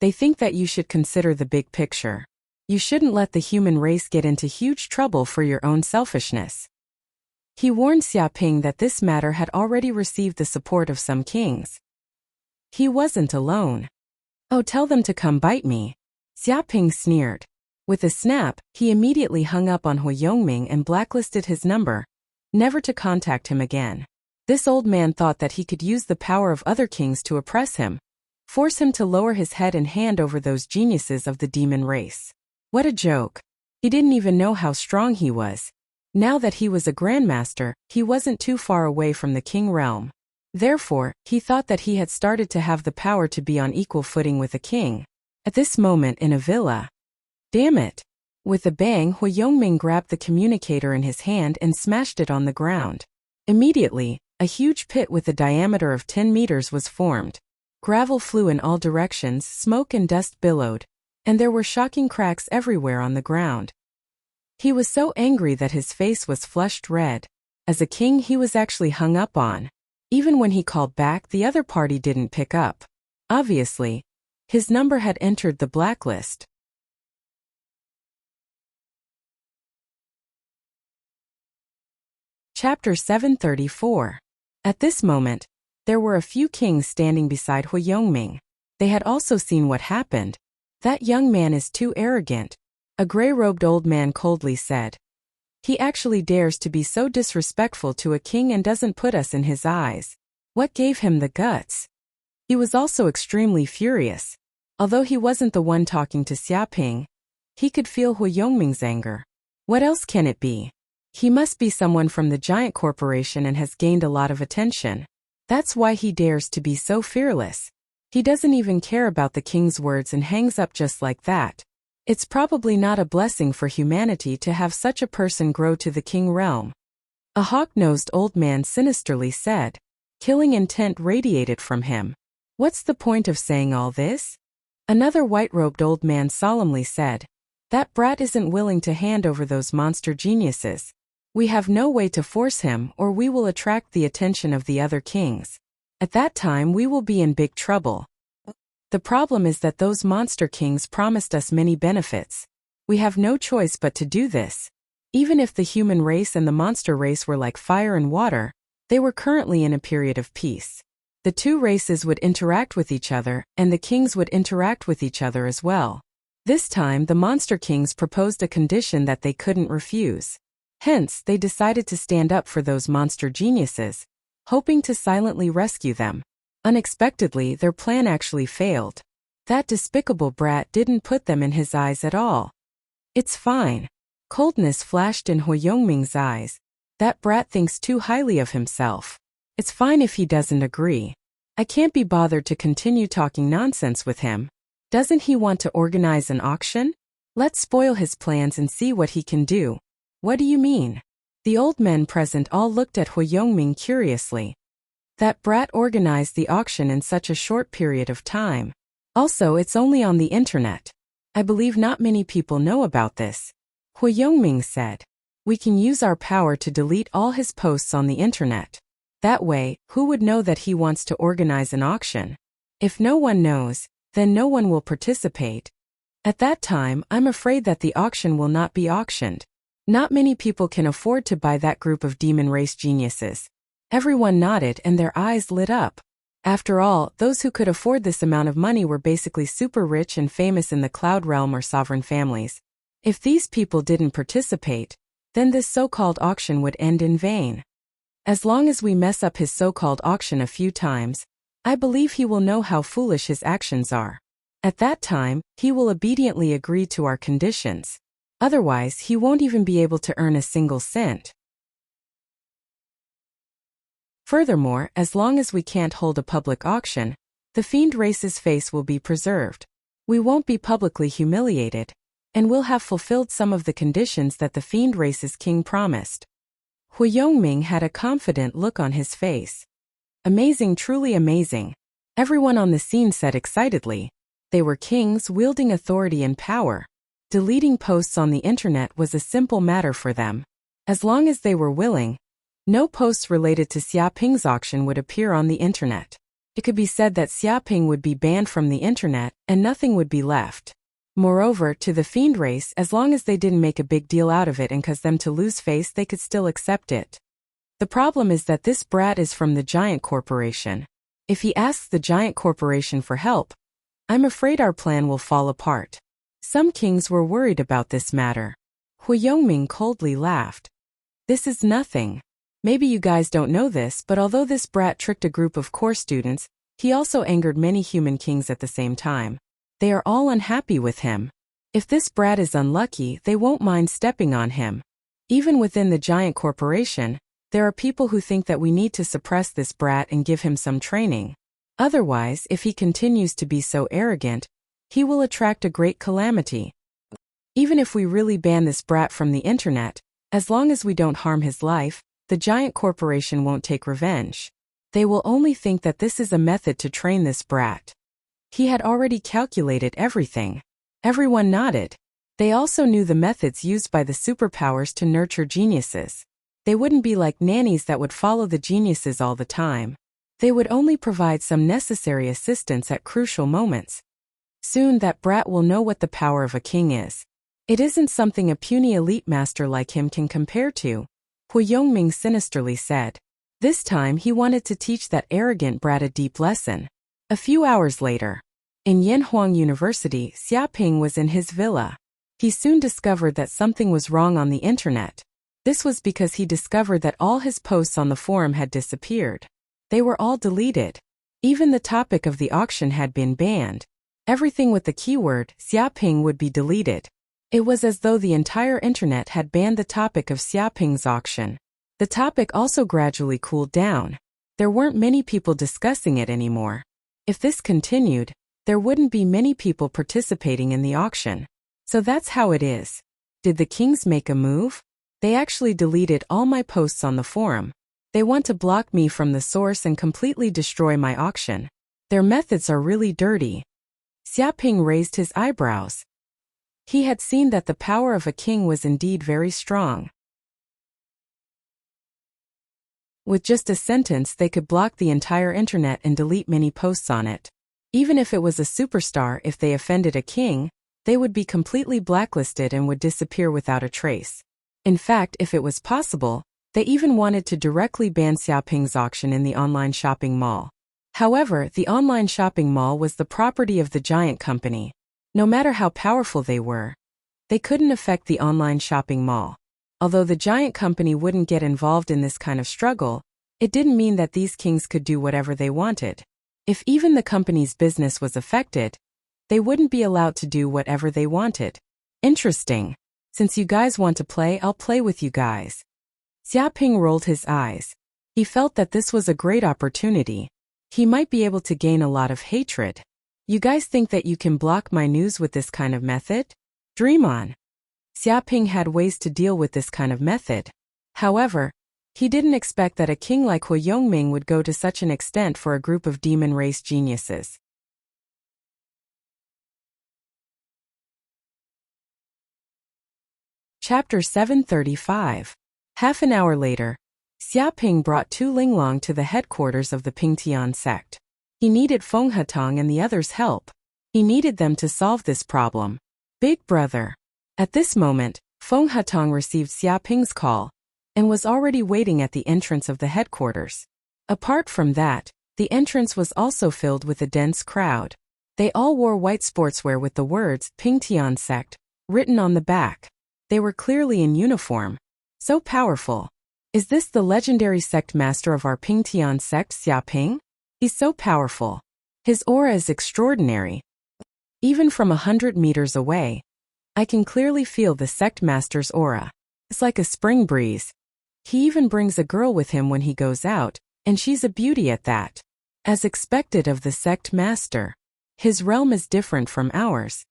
They think that you should consider the big picture. You shouldn't let the human race get into huge trouble for your own selfishness. He warned Xiaoping that this matter had already received the support of some kings. He wasn't alone. Oh, tell them to come bite me. Xiaoping sneered. With a snap, he immediately hung up on Hu Yongming and blacklisted his number, never to contact him again. This old man thought that he could use the power of other kings to oppress him, force him to lower his head and hand over those geniuses of the demon race. What a joke. He didn't even know how strong he was. Now that he was a grandmaster, he wasn't too far away from the king realm. Therefore, he thought that he had started to have the power to be on equal footing with a king. At this moment in a villa. Damn it! With a bang, Hu Yongming grabbed the communicator in his hand and smashed it on the ground. Immediately, a huge pit with a diameter of 10 meters was formed. Gravel flew in all directions, smoke and dust billowed, and there were shocking cracks everywhere on the ground. He was so angry that his face was flushed red. As a king, he was actually hung up on. Even when he called back, the other party didn't pick up. Obviously, his number had entered the blacklist. Chapter 734. At this moment, there were a few kings standing beside Hu Yongming. They had also seen what happened. That young man is too arrogant, a gray-robed old man coldly said. He actually dares to be so disrespectful to a king and doesn't put us in his eyes. What gave him the guts? He was also extremely furious. Although he wasn't the one talking to Xiaoping, he could feel Hu Yongming's anger. What else can it be? He must be someone from the giant corporation and has gained a lot of attention. That's why he dares to be so fearless. He doesn't even care about the king's words and hangs up just like that. It's probably not a blessing for humanity to have such a person grow to the king realm. A hawk-nosed old man sinisterly said. Killing intent radiated from him. What's the point of saying all this? Another white-robed old man solemnly said. That brat isn't willing to hand over those monster geniuses. We have no way to force him, or we will attract the attention of the other kings. At that time we will be in big trouble. The problem is that those monster kings promised us many benefits. We have no choice but to do this. Even if the human race and the monster race were like fire and water, they were currently in a period of peace. The two races would interact with each other, and the kings would interact with each other as well. This time the monster kings proposed a condition that they couldn't refuse. Hence, they decided to stand up for those monster geniuses, hoping to silently rescue them. Unexpectedly, their plan actually failed. That despicable brat didn't put them in his eyes at all. It's fine. Coldness flashed in Hu Yongming's eyes. That brat thinks too highly of himself. It's fine if he doesn't agree. I can't be bothered to continue talking nonsense with him. Doesn't he want to organize an auction? Let's spoil his plans and see what he can do. What do you mean? The old men present all looked at Hu Yongming curiously. That brat organized the auction in such a short period of time. Also, it's only on the internet. I believe not many people know about this. Hu Yongming said. We can use our power to delete all his posts on the internet. That way, who would know that he wants to organize an auction? If no one knows, then no one will participate. At that time, I'm afraid that the auction will not be auctioned. Not many people can afford to buy that group of demon race geniuses. Everyone nodded and their eyes lit up. After all, those who could afford this amount of money were basically super rich and famous in the cloud realm or sovereign families. If these people didn't participate, then this so-called auction would end in vain. As long as we mess up his so-called auction a few times, I believe he will know how foolish his actions are. At that time, he will obediently agree to our conditions. Otherwise, he won't even be able to earn a single cent. Furthermore, as long as we can't hold a public auction, the fiend race's face will be preserved. We won't be publicly humiliated, and we'll have fulfilled some of the conditions that the fiend race's king promised. Hu Yongming had a confident look on his face. Amazing, truly amazing. Everyone on the scene said excitedly. They were kings wielding authority and power. Deleting posts on the internet was a simple matter for them. As long as they were willing, no posts related to Xiaoping's auction would appear on the internet. It could be said that Xiaoping would be banned from the internet and nothing would be left. Moreover, to the fiend race, as long as they didn't make a big deal out of it and cause them to lose face, they could still accept it. The problem is that this brat is from the giant corporation. If he asks the giant corporation for help, I'm afraid our plan will fall apart. Some kings were worried about this matter. Hu Yongming coldly laughed. This is nothing. Maybe you guys don't know this, but although this brat tricked a group of core students, he also angered many human kings at the same time. They are all unhappy with him. If this brat is unlucky, they won't mind stepping on him. Even within the giant corporation, there are people who think that we need to suppress this brat and give him some training. Otherwise, if he continues to be so arrogant, he will attract a great calamity. Even if we really ban this brat from the internet, as long as we don't harm his life, the giant corporation won't take revenge. They will only think that this is a method to train this brat. He had already calculated everything. Everyone nodded. They also knew the methods used by the superpowers to nurture geniuses. They wouldn't be like nannies that would follow the geniuses all the time. They would only provide some necessary assistance at crucial moments. Soon that brat will know what the power of a king is. It isn't something a puny elite master like him can compare to, Hu Yongming sinisterly said. This time he wanted to teach that arrogant brat a deep lesson. A few hours later, in Yanhuang University, Xiaoping was in his villa. He soon discovered that something was wrong on the internet. This was because he discovered that all his posts on the forum had disappeared. They were all deleted. Even the topic of the auction had been banned. Everything with the keyword Xiaoping would be deleted. It was as though the entire internet had banned the topic of Xiaoping's auction. The topic also gradually cooled down. There weren't many people discussing it anymore. If this continued, there wouldn't be many people participating in the auction. So that's how it is. Did the kings make a move? They actually deleted all my posts on the forum. They want to block me from the source and completely destroy my auction. Their methods are really dirty. Xiaoping raised his eyebrows. He had seen that the power of a king was indeed very strong. With just a sentence, they could block the entire internet and delete many posts on it. Even if it was a superstar, if they offended a king, they would be completely blacklisted and would disappear without a trace. In fact, if it was possible, they even wanted to directly ban Xiaoping's auction in the online shopping mall. However, the online shopping mall was the property of the giant company. No matter how powerful they were, they couldn't affect the online shopping mall. Although the giant company wouldn't get involved in this kind of struggle, it didn't mean that these kings could do whatever they wanted. If even the company's business was affected, they wouldn't be allowed to do whatever they wanted. Interesting. Since you guys want to play, I'll play with you guys. Xiaoping rolled his eyes. He felt that this was a great opportunity. He might be able to gain a lot of hatred. You guys think that you can block my news with this kind of method? Dream on. Xiaoping had ways to deal with this kind of method. However, he didn't expect that a king like Hu Yongming would go to such an extent for a group of demon race geniuses. Chapter 735. Half an hour later, Xiaoping brought Tu Linglong to the headquarters of the Pingtian sect. He needed Feng Hatong and the others' help. He needed them to solve this problem. Big brother. At this moment, Feng Hatong received Xiaoping's call and was already waiting at the entrance of the headquarters. Apart from that, the entrance was also filled with a dense crowd. They all wore white sportswear with the words Pingtian sect written on the back. They were clearly in uniform. So powerful. Is this the legendary sect master of our Pingtian sect, Xiaoping? He's so powerful. His aura is extraordinary. Even from 100 meters away, I can clearly feel the sect master's aura. It's like a spring breeze. He even brings a girl with him when he goes out, and she's a beauty at that. As expected of the sect master. His realm is different from ours.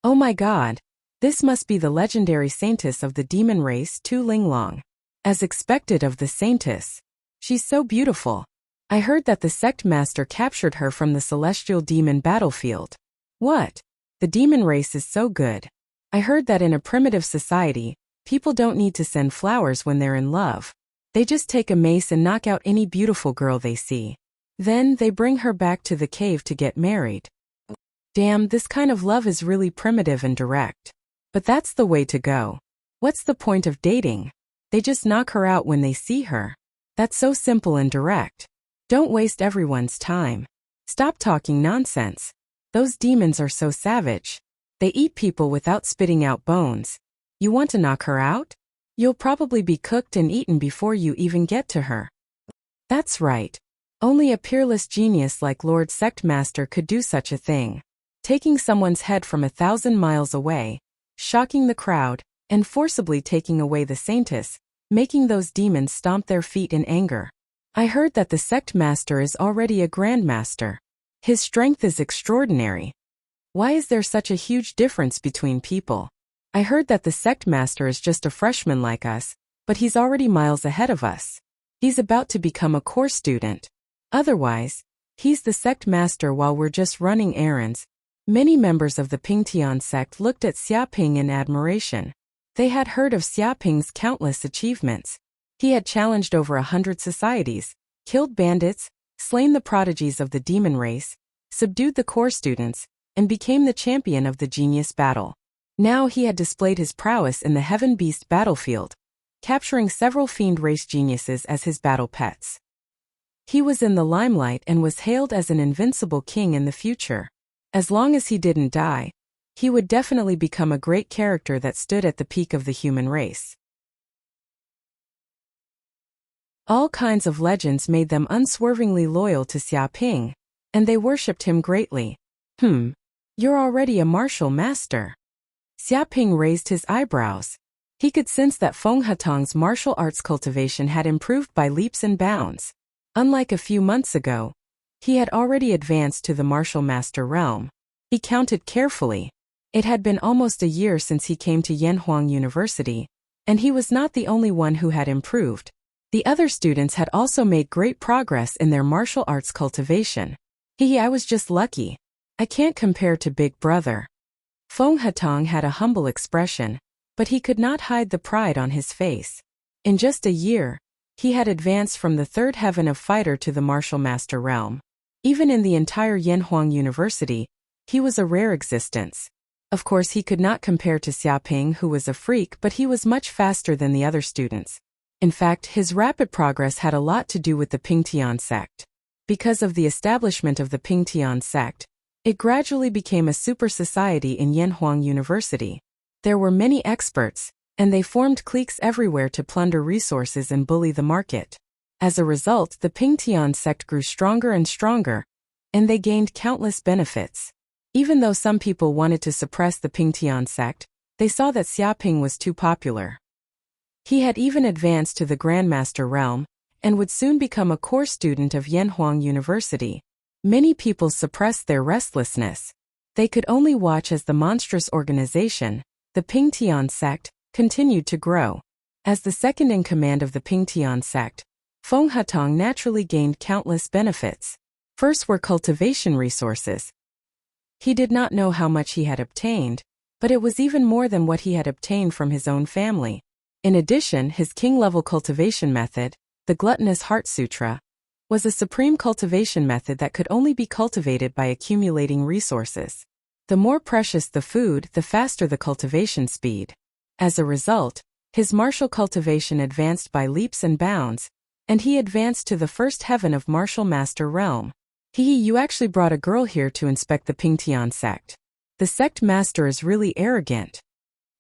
Oh my god. This must be the legendary saintess of the demon race, Tu Linglong. As expected of the saintess. She's so beautiful. I heard that the sect master captured her from the celestial demon battlefield. What? The demon race is so good. I heard that in a primitive society, people don't need to send flowers when they're in love. They just take a mace and knock out any beautiful girl they see. Then they bring her back to the cave to get married. Damn, this kind of love is really primitive and direct. But that's the way to go. What's the point of dating? They just knock her out when they see her. That's so simple and direct. Don't waste everyone's time. Stop talking nonsense. Those demons are so savage. They eat people without spitting out bones. You want to knock her out? You'll probably be cooked and eaten before you even get to her. That's right. Only a peerless genius like Lord Sectmaster could do such a thing. Taking someone's head from 1,000 miles away, shocking the crowd, and forcibly taking away the saintess, making those demons stomp their feet in anger. I heard that the sect master is already a grandmaster. His strength is extraordinary. Why is there such a huge difference between people? I heard that the sect master is just a freshman like us, but he's already miles ahead of us. He's about to become a course student. Otherwise, he's the sect master while we're just running errands. Many members of the Pingtian sect looked at Xiaoping in admiration. They had heard of Xiaoping's countless achievements. He had challenged over 100 societies, killed bandits, slain the prodigies of the demon race, subdued the core students, and became the champion of the genius battle. Now he had displayed his prowess in the Heaven Beast battlefield, capturing several fiend race geniuses as his battle pets. He was in the limelight and was hailed as an invincible king in the future. As long as he didn't die, he would definitely become a great character that stood at the peak of the human race. All kinds of legends made them unswervingly loyal to Xiaoping, and they worshipped him greatly. You're already a martial master. Xiaoping raised his eyebrows. He could sense that Feng Hatong's martial arts cultivation had improved by leaps and bounds. Unlike a few months ago, he had already advanced to the martial master realm. He counted carefully. It had been almost a year since he came to Yanhuang University, and he was not the only one who had improved. The other students had also made great progress in their martial arts cultivation. I was just lucky. I can't compare to Big Brother. Feng Hatong had a humble expression, but he could not hide the pride on his face. In just a year, he had advanced from the third heaven of fighter to the martial master realm. Even in the entire Yanhuang University, he was a rare existence. Of course, he could not compare to Xiaoping, who was a freak, but he was much faster than the other students. In fact, his rapid progress had a lot to do with the Pingtian sect. Because of the establishment of the Pingtian sect, it gradually became a super society in Yanhuang University. There were many experts, and they formed cliques everywhere to plunder resources and bully the market. As a result, the Pingtian sect grew stronger and stronger, and they gained countless benefits. Even though some people wanted to suppress the Pingtian sect, they saw that Xiaoping was too popular. He had even advanced to the Grandmaster realm, and would soon become a core student of Yanhuang University. Many people suppressed their restlessness. They could only watch as the monstrous organization, the Pingtian sect, continued to grow. As the second-in-command of the Pingtian sect, Feng Hatong naturally gained countless benefits. First were cultivation resources. He did not know how much he had obtained, but it was even more than what he had obtained from his own family. In addition, his king-level cultivation method, the Gluttonous Heart Sutra, was a supreme cultivation method that could only be cultivated by accumulating resources. The more precious the food, the faster the cultivation speed. As a result, his martial cultivation advanced by leaps and bounds, and he advanced to the first heaven of martial master realm. You actually brought a girl here to inspect the Pingtian sect. The sect master is really arrogant.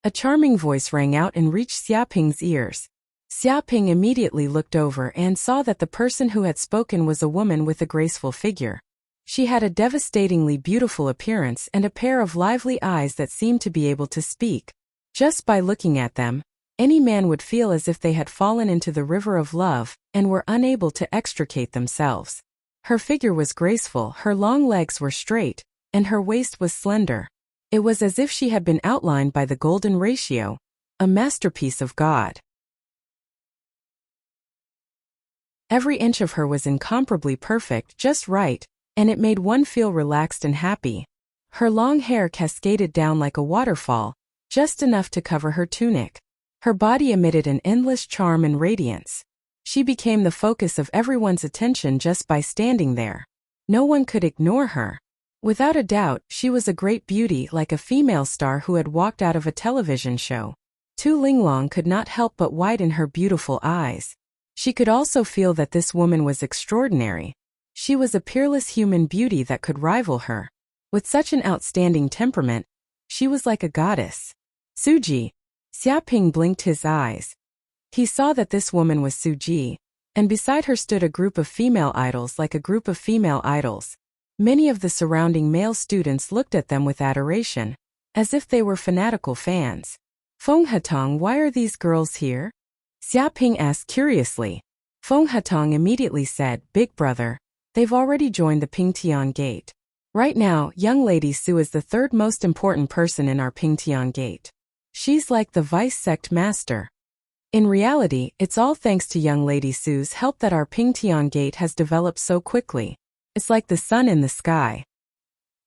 A charming voice rang out and reached Xiaoping's ears. Xiaoping immediately looked over and saw that the person who had spoken was a woman with a graceful figure. She had a devastatingly beautiful appearance and a pair of lively eyes that seemed to be able to speak. Just by looking at them, any man would feel as if they had fallen into the river of love and were unable to extricate themselves. Her figure was graceful, her long legs were straight, and her waist was slender. It was as if she had been outlined by the golden ratio, a masterpiece of God. Every inch of her was incomparably perfect, just right, and it made one feel relaxed and happy. Her long hair cascaded down like a waterfall, just enough to cover her tunic. Her body emitted an endless charm and radiance. She became the focus of everyone's attention just by standing there. No one could ignore her. Without a doubt, she was a great beauty, like a female star who had walked out of a television show. Tu Linglong could not help but widen her beautiful eyes. She could also feel that this woman was extraordinary. She was a peerless human beauty that could rival her. With such an outstanding temperament, she was like a goddess. Suji. Xiaoping blinked his eyes. He saw that this woman was Suji, and beside her stood a group of female idols like a group of female idols. Many of the surrounding male students looked at them with adoration, as if they were fanatical fans. Feng Hatong, why are these girls here? Xiaoping asked curiously. Feng Hatong immediately said, Big brother, they've already joined the Pingtian gate. Right now, young lady Su is the third most important person in our Pingtian gate. She's like the vice sect master. In reality, it's all thanks to young lady Su's help that our Pingtian gate has developed so quickly. It's like the sun in the sky.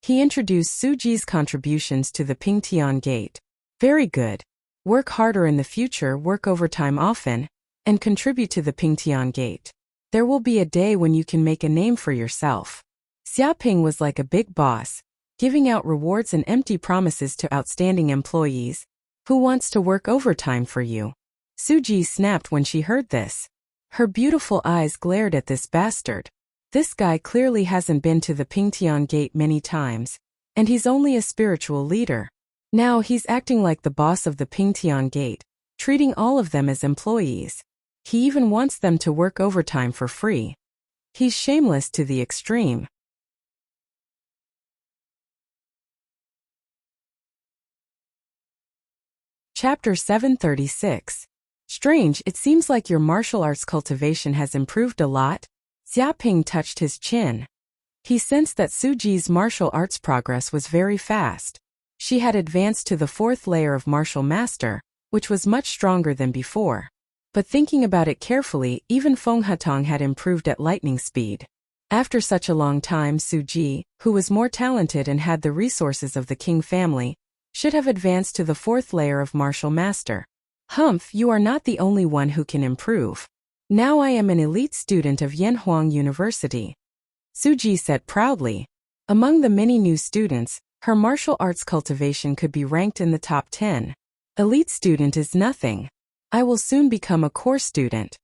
He introduced Suji's contributions to the Pingtian gate. Very good. Work harder in the future, work overtime often, and contribute to the Pingtian gate. There will be a day when you can make a name for yourself. Xiaoping was like a big boss, giving out rewards and empty promises to outstanding employees. Who wants to work overtime for you? Suji snapped when she heard this. Her beautiful eyes glared at this bastard. This guy clearly hasn't been to the Pingtian gate many times, and he's only a spiritual leader. Now he's acting like the boss of the Pingtian gate, treating all of them as employees. He even wants them to work overtime for free. He's shameless to the extreme. Chapter 736. Strange, it seems like your martial arts cultivation has improved a lot. Xiaoping touched his chin. He sensed that Suji's martial arts progress was very fast. She had advanced to the fourth layer of martial master, which was much stronger than before. But thinking about it carefully, even Feng Hatong had improved at lightning speed. After such a long time, Suji, who was more talented and had the resources of the king family, should have advanced to the fourth layer of martial master. Humph, you are not the only one who can improve. Now I am an elite student of Yanhuang University. Suji said proudly. Among the many new students, her martial arts cultivation could be ranked in the top 10. Elite student is nothing. I will soon become a core student.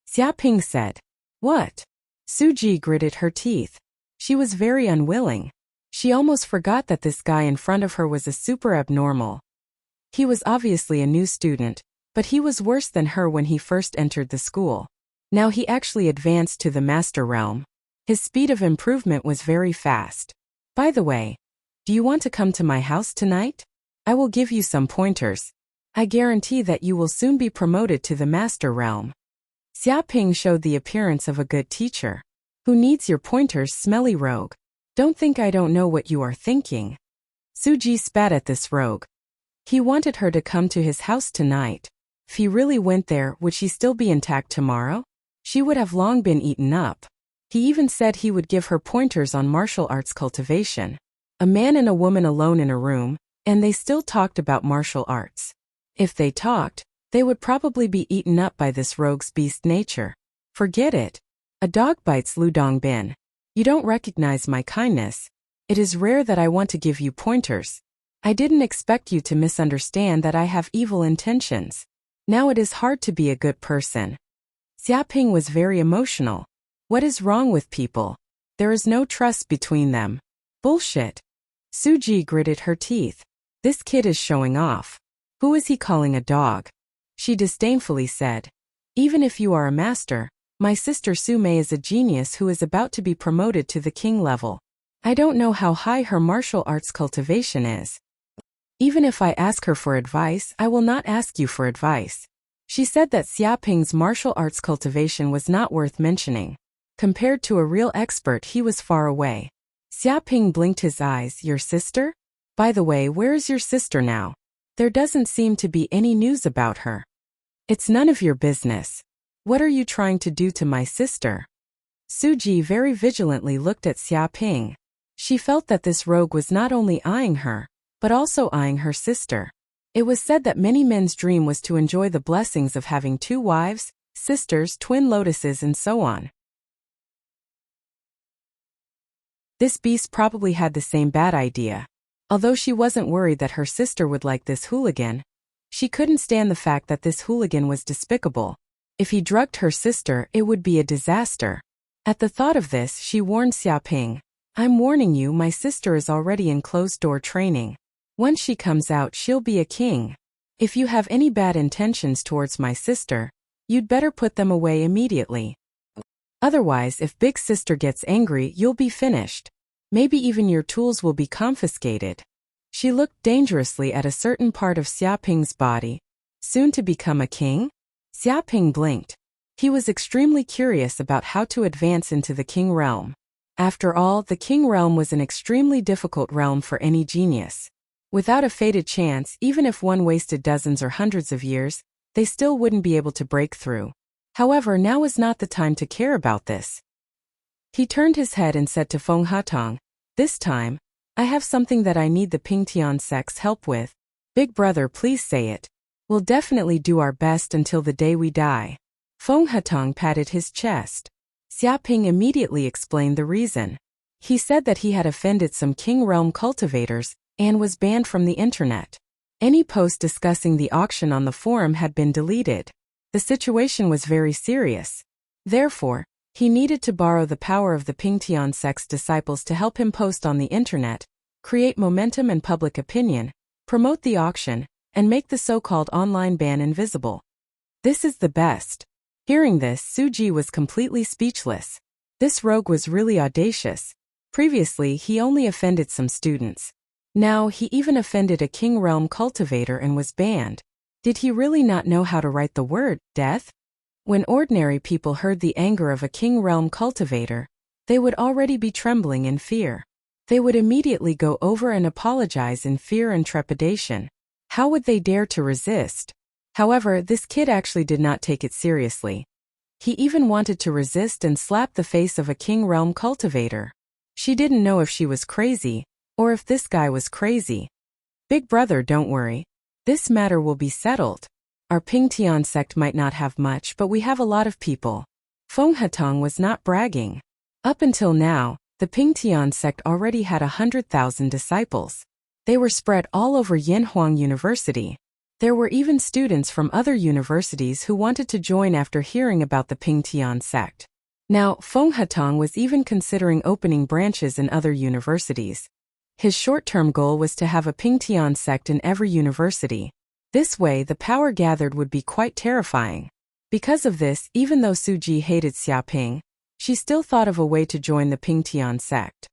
Xiaoping said. What? Suji gritted her teeth. She was very unwilling. She almost forgot that this guy in front of her was a super abnormal. He was obviously a new student, but he was worse than her when he first entered the school. Now he actually advanced to the master realm. His speed of improvement was very fast. By the way, do you want to come to my house tonight? I will give you some pointers. I guarantee that you will soon be promoted to the master realm. Xia Ping showed the appearance of a good teacher. Who needs your pointers, smelly rogue? Don't think I don't know what you are thinking. Su Ji spat at this rogue. He wanted her to come to his house tonight. If he really went there, would she still be intact tomorrow? She would have long been eaten up. He even said he would give her pointers on martial arts cultivation. A man and a woman alone in a room, and they still talked about martial arts. If they talked, they would probably be eaten up by this rogue's beast nature. Forget it. A dog bites Lu Dongbin. You don't recognize my kindness. It is rare that I want to give you pointers. I didn't expect you to misunderstand that I have evil intentions. Now it is hard to be a good person. Xia Ping was very emotional. What is wrong with people? There is no trust between them. Bullshit. Su Ji gritted her teeth. This kid is showing off. Who is he calling a dog? She disdainfully said. Even if you are a master, my sister Su Mei is a genius who is about to be promoted to the king level. I don't know how high her martial arts cultivation is. Even if I ask her for advice, I will not ask you for advice. She said that Xia Ping's martial arts cultivation was not worth mentioning. Compared to a real expert, he was far away. Xia Ping blinked his eyes. Your sister? By the way, where is your sister now? There doesn't seem to be any news about her. It's none of your business. What are you trying to do to my sister? Su Ji very vigilantly looked at Xia Ping. She felt that this rogue was not only eyeing her, but also eyeing her sister. It was said that many men's dream was to enjoy the blessings of having 2 wives, sisters, twin lotuses, and so on. This beast probably had the same bad idea. Although she wasn't worried that her sister would like this hooligan, she couldn't stand the fact that this hooligan was despicable. If he drugged her sister, it would be a disaster. At the thought of this, she warned Xia Ping. I'm warning you, my sister is already in closed-door training. Once she comes out, she'll be a king. If you have any bad intentions towards my sister, you'd better put them away immediately. Otherwise, if big sister gets angry, you'll be finished. Maybe even your tools will be confiscated. She looked dangerously at a certain part of Xia Ping's body. Soon to become a king? Xia Ping blinked. He was extremely curious about how to advance into the king realm. After all, the king realm was an extremely difficult realm for any genius. Without a fated chance, even if one wasted dozens or hundreds of years, they still wouldn't be able to break through. However, now is not the time to care about this. He turned his head and said to Feng Hatong, this time, I have something that I need the Pingtian sect's help with. Big brother, please say it. We'll definitely do our best until the day we die. Feng Hatong patted his chest. Xia Ping immediately explained the reason. He said that he had offended some king realm cultivators and was banned from the internet. Any post discussing the auction on the forum had been deleted. The situation was very serious. Therefore, he needed to borrow the power of the Pingtian sect's disciples to help him post on the internet, create momentum and public opinion, promote the auction, and make the so-called online ban invisible. This is the best. Hearing this, Su Ji was completely speechless. This rogue was really audacious. Previously, he only offended some students. Now, he even offended a king realm cultivator and was banned. Did he really not know how to write the word, death? When ordinary people heard the anger of a king realm cultivator, they would already be trembling in fear. They would immediately go over and apologize in fear and trepidation. How would they dare to resist? However, this kid actually did not take it seriously. He even wanted to resist and slap the face of a king realm cultivator. She didn't know if she was crazy, or if this guy was crazy. Big brother, don't worry. This matter will be settled. Our Pingtian sect might not have much, but we have a lot of people. Feng Hatong was not bragging. Up until now, the Pingtian sect already had 100,000 disciples. They were spread all over Yanhuang University. There were even students from other universities who wanted to join after hearing about the Pingtian sect. Now, Feng Hatong was even considering opening branches in other universities. His short-term goal was to have a Pingtian sect in every university. This way, the power gathered would be quite terrifying. Because of this, even though Su Ji hated Xia Ping, she still thought of a way to join the Pingtian sect.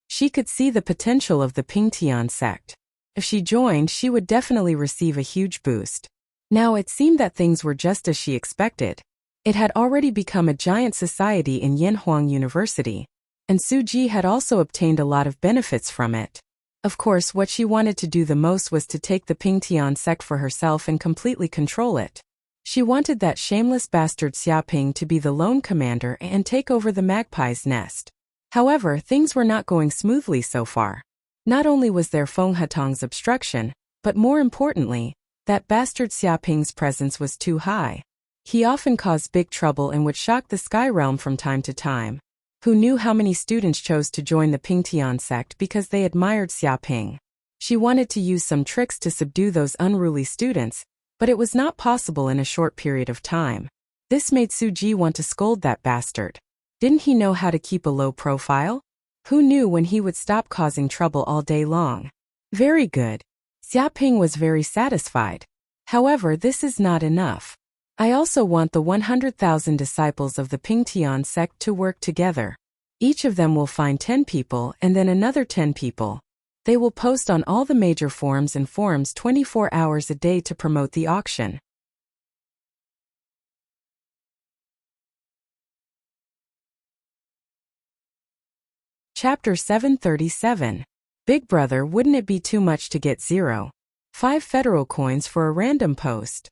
She could see the potential of the Pingtian sect. If she joined, she would definitely receive a huge boost. Now it seemed that things were just as she expected. It had already become a giant society in Yanhuang University, and Suji had also obtained a lot of benefits from it. Of course, what she wanted to do the most was to take the Pingtian sect for herself and completely control it. She wanted that shameless bastard Xiaoping to be the lone commander and take over the magpie's nest. However, things were not going smoothly so far. Not only was there Feng Hatong's obstruction, but more importantly, that bastard Xiaoping's presence was too high. He often caused big trouble and would shock the Sky Realm from time to time. Who knew how many students chose to join the Pingtian sect because they admired Xiaoping? She wanted to use some tricks to subdue those unruly students, but it was not possible in a short period of time. This made Suji want to scold that bastard. Didn't he know how to keep a low profile? Who knew when he would stop causing trouble all day long? Very good. Xiaoping was very satisfied. However, this is not enough. I also want the 100,000 disciples of the Pingtian sect to work together. Each of them will find 10 people and then another 10 people. They will post on all the major forums and forums 24 hours a day to promote the auction. Chapter 737. Big Brother, wouldn't it be too much to get 0.5 federal coins for a random post?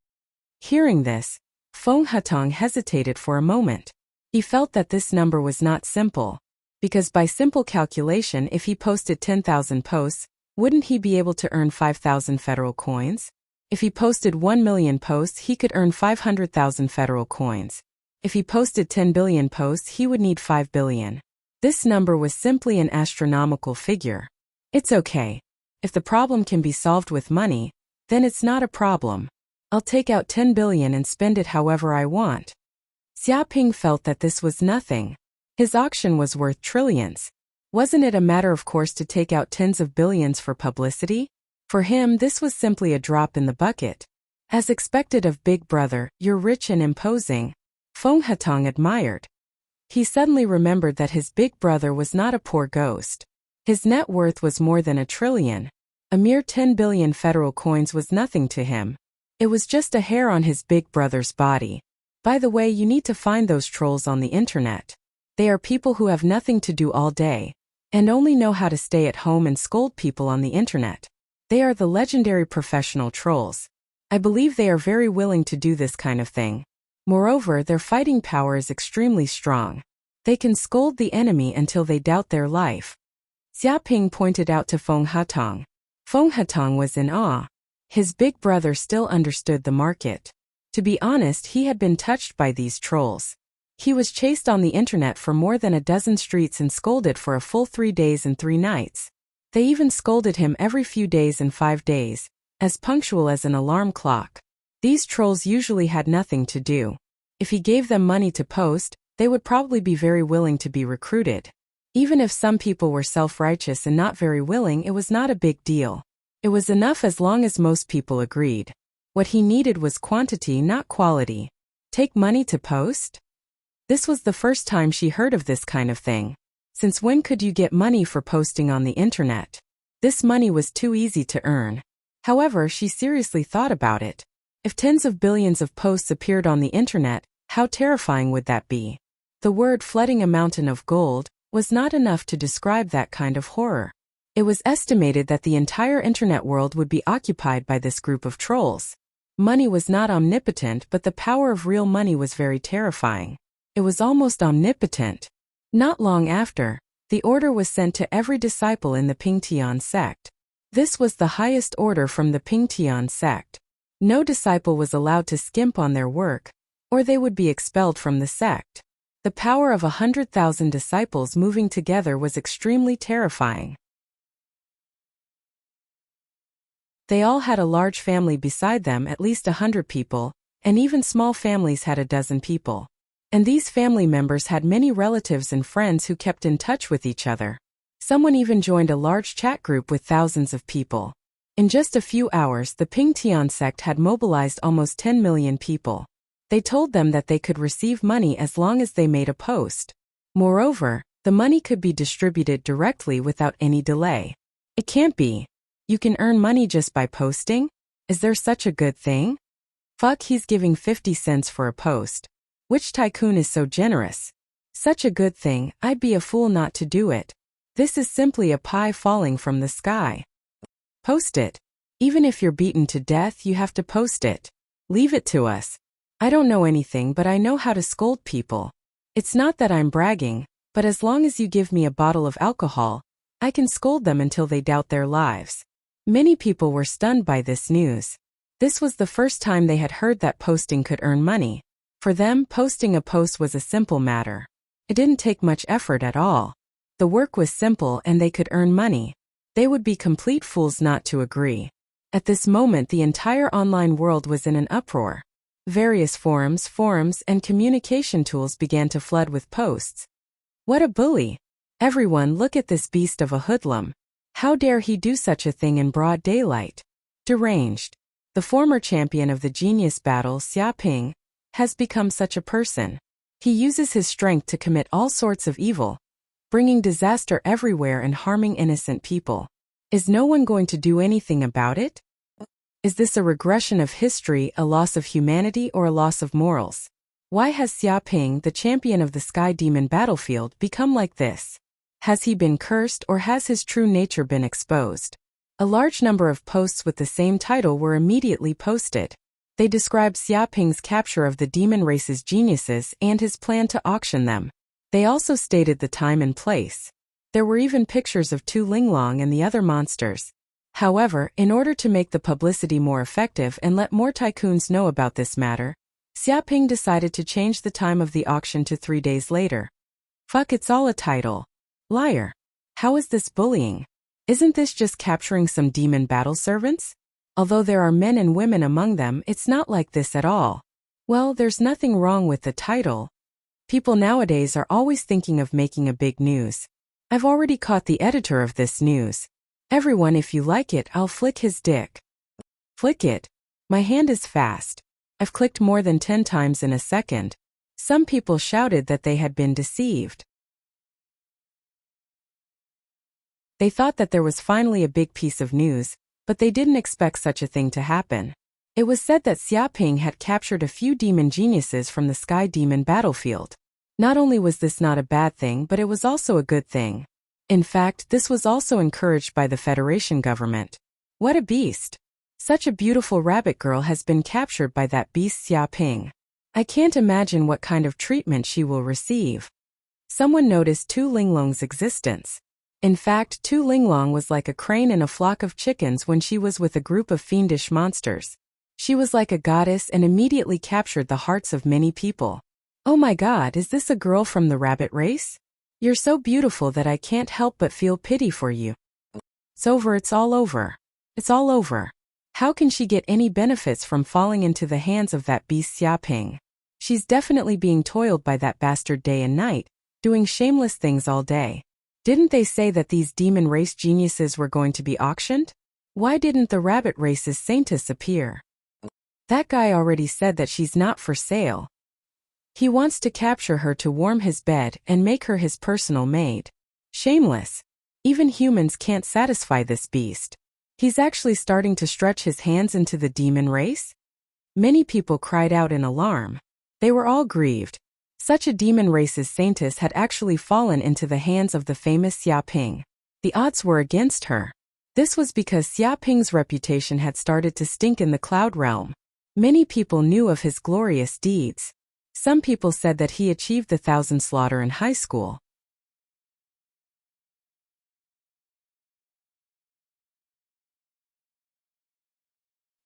Hearing this, Feng Hatong hesitated for a moment. He felt that this number was not simple, because by simple calculation, if he posted 10,000 posts, wouldn't he be able to earn 5,000 federal coins? If he posted 1 million posts, he could earn 500,000 federal coins. If he posted 10 billion posts, he would need 5 billion. This number was simply an astronomical figure. It's okay. If the problem can be solved with money, then it's not a problem. I'll take out 10 billion and spend it however I want. Xiaoping felt that this was nothing. His auction was worth trillions. Wasn't it a matter of course to take out tens of billions for publicity? For him, this was simply a drop in the bucket. As expected of Big Brother, you're rich and imposing. Feng Hatong admired. He suddenly remembered that his big brother was not a poor ghost. His net worth was more than 1 trillion. A mere 10 billion federal coins was nothing to him. It was just a hair on his big brother's body. By the way, you need to find those trolls on the internet. They are people who have nothing to do all day, and only know how to stay at home and scold people on the internet. They are the legendary professional trolls. I believe they are very willing to do this kind of thing. Moreover, their fighting power is extremely strong. They can scold the enemy until they doubt their life. Xiaoping pointed out to Feng Hatong. Feng Hatong was in awe. His big brother still understood the market. To be honest, he had been touched by these trolls. He was chased on the internet for more than a dozen streets and scolded for a full 3 days and 3 nights. They even scolded him every few days and 5 days, as punctual as an alarm clock. These trolls usually had nothing to do. If he gave them money to post, they would probably be very willing to be recruited. Even if some people were self-righteous and not very willing, it was not a big deal. It was enough as long as most people agreed. What he needed was quantity, not quality. Take money to post? This was the first time she heard of this kind of thing. Since when could you get money for posting on the internet? This money was too easy to earn. However, she seriously thought about it. If tens of billions of posts appeared on the internet, how terrifying would that be? The word flooding a mountain of gold was not enough to describe that kind of horror. It was estimated that the entire internet world would be occupied by this group of trolls. Money was not omnipotent, but the power of real money was very terrifying. It was almost omnipotent. Not long after, the order was sent to every disciple in the Pingtian sect. This was the highest order from the Pingtian sect. No disciple was allowed to skimp on their work, or they would be expelled from the sect. The power of 100,000 disciples moving together was extremely terrifying. They all had a large family beside them, at least 100 people, and even small families had a dozen people. And these family members had many relatives and friends who kept in touch with each other. Someone even joined a large chat group with thousands of people. In just a few hours, the Pingtian sect had mobilized almost 10 million people. They told them that they could receive money as long as they made a post. Moreover, the money could be distributed directly without any delay. It can't be. You can earn money just by posting? Is there such a good thing? Fuck, he's giving 50 cents for a post. Which tycoon is so generous? Such a good thing, I'd be a fool not to do it. This is simply a pie falling from the sky. Post it. Even if you're beaten to death, you have to post it. Leave it to us. I don't know anything, but I know how to scold people. It's not that I'm bragging, but as long as you give me a bottle of alcohol, I can scold them until they doubt their lives. Many people were stunned by this news. This was the first time they had heard that posting could earn money. For them, posting a post was a simple matter. It didn't take much effort at all. The work was simple and they could earn money. They would be complete fools not to agree. At this moment, the entire online world was in an uproar. Various forums, and communication tools began to flood with posts. What a bully! Everyone, look at this beast of a hoodlum. How dare he do such a thing in broad daylight? Deranged. The former champion of the genius battle, Xia Ping, has become such a person. He uses his strength to commit all sorts of evil, bringing disaster everywhere and harming innocent people. Is no one going to do anything about it? Is this a regression of history, a loss of humanity, or a loss of morals? Why has Xia Ping, the champion of the Sky Demon battlefield, become like this? Has he been cursed, or has his true nature been exposed? A large number of posts with the same title were immediately posted. They described Xia Ping's capture of the demon race's geniuses and his plan to auction them. They also stated the time and place. There were even pictures of Tu Linglong and the other monsters. However, in order to make the publicity more effective and let more tycoons know about this matter, Xia Ping decided to change the time of the auction to 3 days later. Fuck, it's all a title. Liar. How is this bullying? Isn't this just capturing some demon battle servants? Although there are men and women among them, it's not like this at all. Well, there's nothing wrong with the title. People nowadays are always thinking of making a big news. I've already caught the editor of this news. Everyone, if you like it, I'll flick his dick. Flick it. My hand is fast. I've clicked more than 10 times in a second. Some people shouted that they had been deceived. They thought that there was finally a big piece of news, but they didn't expect such a thing to happen. It was said that Xia Ping had captured a few demon geniuses from the Sky Demon battlefield. Not only was this not a bad thing, but it was also a good thing. In fact, this was also encouraged by the Federation government. What a beast! Such a beautiful rabbit girl has been captured by that beast Xia Ping. I can't imagine what kind of treatment she will receive. Someone noticed Tu Linglong's existence. In fact, Tu Linglong was like a crane in a flock of chickens when she was with a group of fiendish monsters. She was like a goddess and immediately captured the hearts of many people. Oh my god, is this a girl from the rabbit race? You're so beautiful that I can't help but feel pity for you. It's over, it's all over. It's all over. How can she get any benefits from falling into the hands of that beast Xia Ping? She's definitely being toiled by that bastard day and night, doing shameless things all day. Didn't they say that these demon race geniuses were going to be auctioned? Why didn't the rabbit race's saintess appear? That guy already said that she's not for sale. He wants to capture her to warm his bed and make her his personal maid. Shameless. Even humans can't satisfy this beast. He's actually starting to stretch his hands into the demon race? Many people cried out in alarm. They were all grieved. Such a demon race's saintess had actually fallen into the hands of the famous Xia Ping. The odds were against her. This was because Xia Ping's reputation had started to stink in the cloud realm. Many people knew of his glorious deeds. Some people said that he achieved the 1,000 slaughter in high school.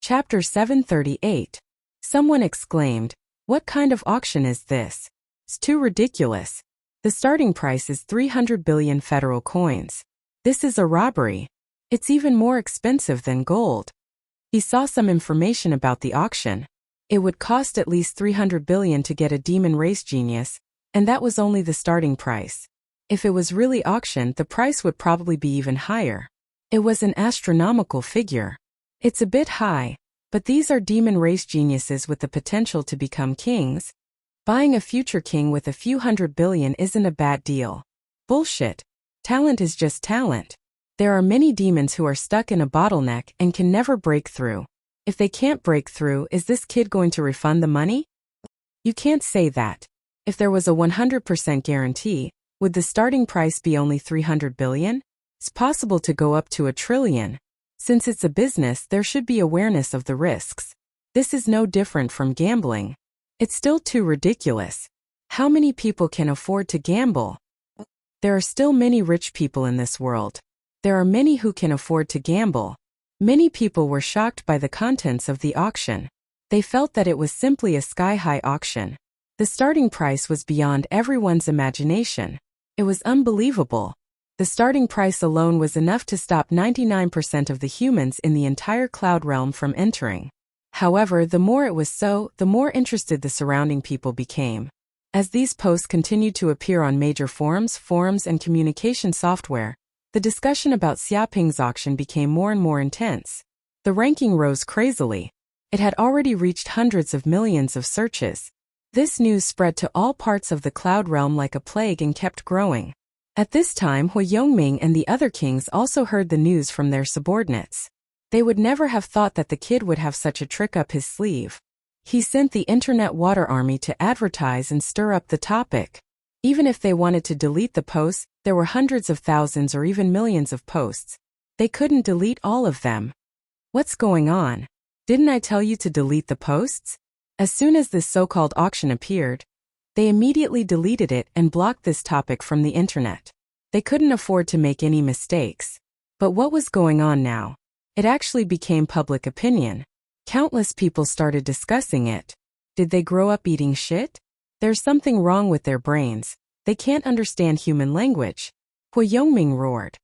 Chapter 738. Someone exclaimed, "What kind of auction is this? It's too ridiculous. The starting price is 300 billion federal coins. This is a robbery. It's even more expensive than gold." He saw some information about the auction. It would cost at least 300 billion to get a demon race genius, and that was only the starting price. If it was really auctioned, the price would probably be even higher. It was an astronomical figure. It's a bit high, but these are demon race geniuses with the potential to become kings. Buying a future king with a few hundred billion isn't a bad deal. Bullshit. Talent is just talent. There are many demons who are stuck in a bottleneck and can never break through. If they can't break through, is this kid going to refund the money? You can't say that. If there was a 100% guarantee, would the starting price be only 300 billion? It's possible to go up to 1 trillion. Since it's a business, there should be awareness of the risks. This is no different from gambling. It's still too ridiculous. How many people can afford to gamble? There are still many rich people in this world. There are many who can afford to gamble. Many people were shocked by the contents of the auction. They felt that it was simply a sky-high auction. The starting price was beyond everyone's imagination. It was unbelievable. The starting price alone was enough to stop 99% of the humans in the entire cloud realm from entering. However, the more it was so, the more interested the surrounding people became. As these posts continued to appear on major forums and communication software, the discussion about Xiaoping's auction became more and more intense. The ranking rose crazily. It had already reached hundreds of millions of searches. This news spread to all parts of the cloud realm like a plague and kept growing. At this time, Hu Yongming and the other kings also heard the news from their subordinates. They would never have thought that the kid would have such a trick up his sleeve. He sent the internet water army to advertise and stir up the topic. Even if they wanted to delete the posts, there were hundreds of thousands or even millions of posts. They couldn't delete all of them. What's going on? Didn't I tell you to delete the posts? As soon as this so-called auction appeared, they immediately deleted it and blocked this topic from the internet. They couldn't afford to make any mistakes. But what was going on now? It actually became public opinion. Countless people started discussing it. Did they grow up eating shit? There's something wrong with their brains. They can't understand human language. Hu Yongming roared.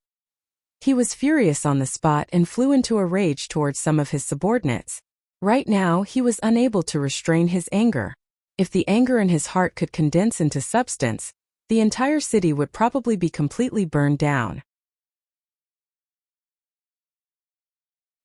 He was furious on the spot and flew into a rage towards some of his subordinates. Right now, he was unable to restrain his anger. If the anger in his heart could condense into substance, the entire city would probably be completely burned down.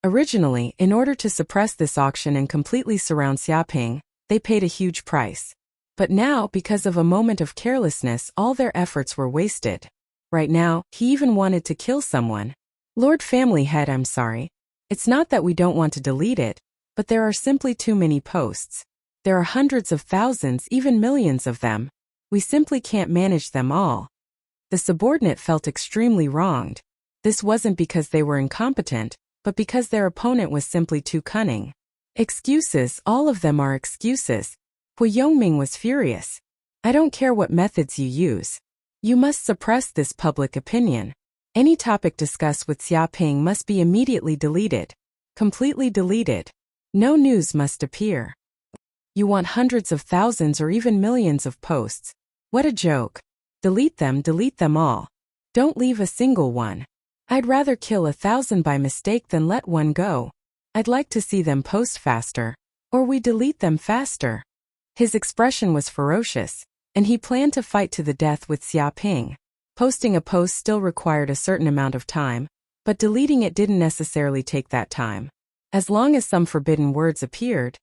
Originally, in order to suppress this auction and completely surround Xiaoping, they paid a huge price. But now, because of a moment of carelessness, all their efforts were wasted. Right now, he even wanted to kill someone. Lord Family Head, I'm sorry. It's not that we don't want to delete it, but there are simply too many posts. There are hundreds of thousands, even millions of them. We simply can't manage them all. The subordinate felt extremely wronged. This wasn't because they were incompetent, but because their opponent was simply too cunning. Excuses, all of them are excuses. Hu Yongming was furious. I don't care what methods you use. You must suppress this public opinion. Any topic discussed with Xiaoping must be immediately deleted. Completely deleted. No news must appear. You want hundreds of thousands or even millions of posts. What a joke. Delete them all. Don't leave a single one. I'd rather kill 1,000 by mistake than let one go. I'd like to see them post faster. Or we delete them faster. His expression was ferocious, and he planned to fight to the death with Xiaoping. Posting a post still required a certain amount of time, but deleting it didn't necessarily take that time. As long as some forbidden words appeared,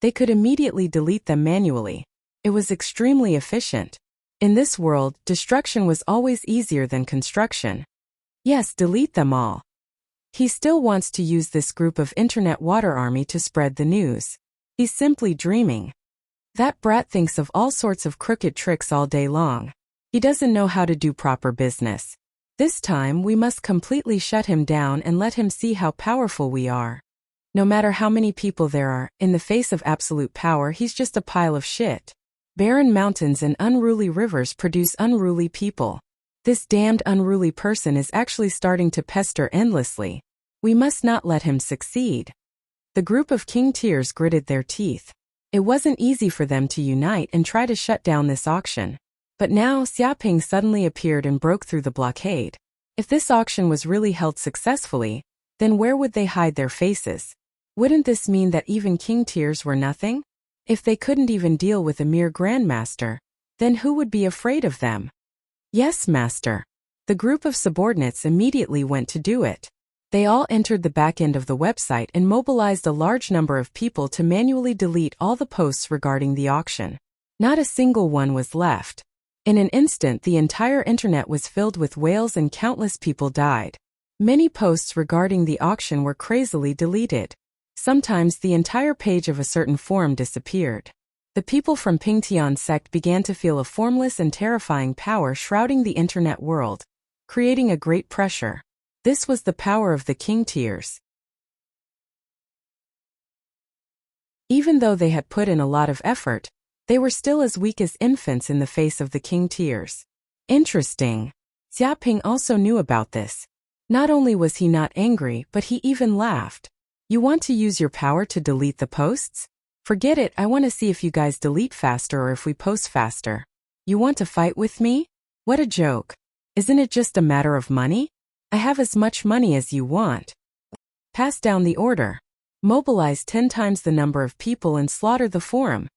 they could immediately delete them manually. It was extremely efficient. In this world, destruction was always easier than construction. Yes, delete them all. He still wants to use this group of internet water army to spread the news. He's simply dreaming. That brat thinks of all sorts of crooked tricks all day long. He doesn't know how to do proper business. This time we must completely shut him down and let him see how powerful we are. No matter how many people there are, in the face of absolute power, he's just a pile of shit. Barren mountains and unruly rivers produce unruly people. This damned unruly person is actually starting to pester endlessly. We must not let him succeed. The group of king tiers gritted their teeth. It wasn't easy for them to unite and try to shut down this auction. But now Xiaoping suddenly appeared and broke through the blockade. If this auction was really held successfully, then where would they hide their faces? Wouldn't this mean that even king tiers were nothing? If they couldn't even deal with a mere grandmaster, then who would be afraid of them? Yes, master. The group of subordinates immediately went to do it. They all entered the back end of the website and mobilized a large number of people to manually delete all the posts regarding the auction. Not a single one was left. In an instant, the entire internet was filled with wails and countless people died. Many posts regarding the auction were crazily deleted. Sometimes the entire page of a certain forum disappeared. The people from Pingtian sect began to feel a formless and terrifying power shrouding the internet world, creating a great pressure. This was the power of the king tiers. Even though they had put in a lot of effort, they were still as weak as infants in the face of the king tiers. Interesting. Xia Ping also knew about this. Not only was he not angry, but he even laughed. You want to use your power to delete the posts? Forget it, I want to see if you guys delete faster or if we post faster. You want to fight with me? What a joke. Isn't it just a matter of money? I have as much money as you want. Pass down the order. Mobilize 10 times the number of people and slaughter the forum.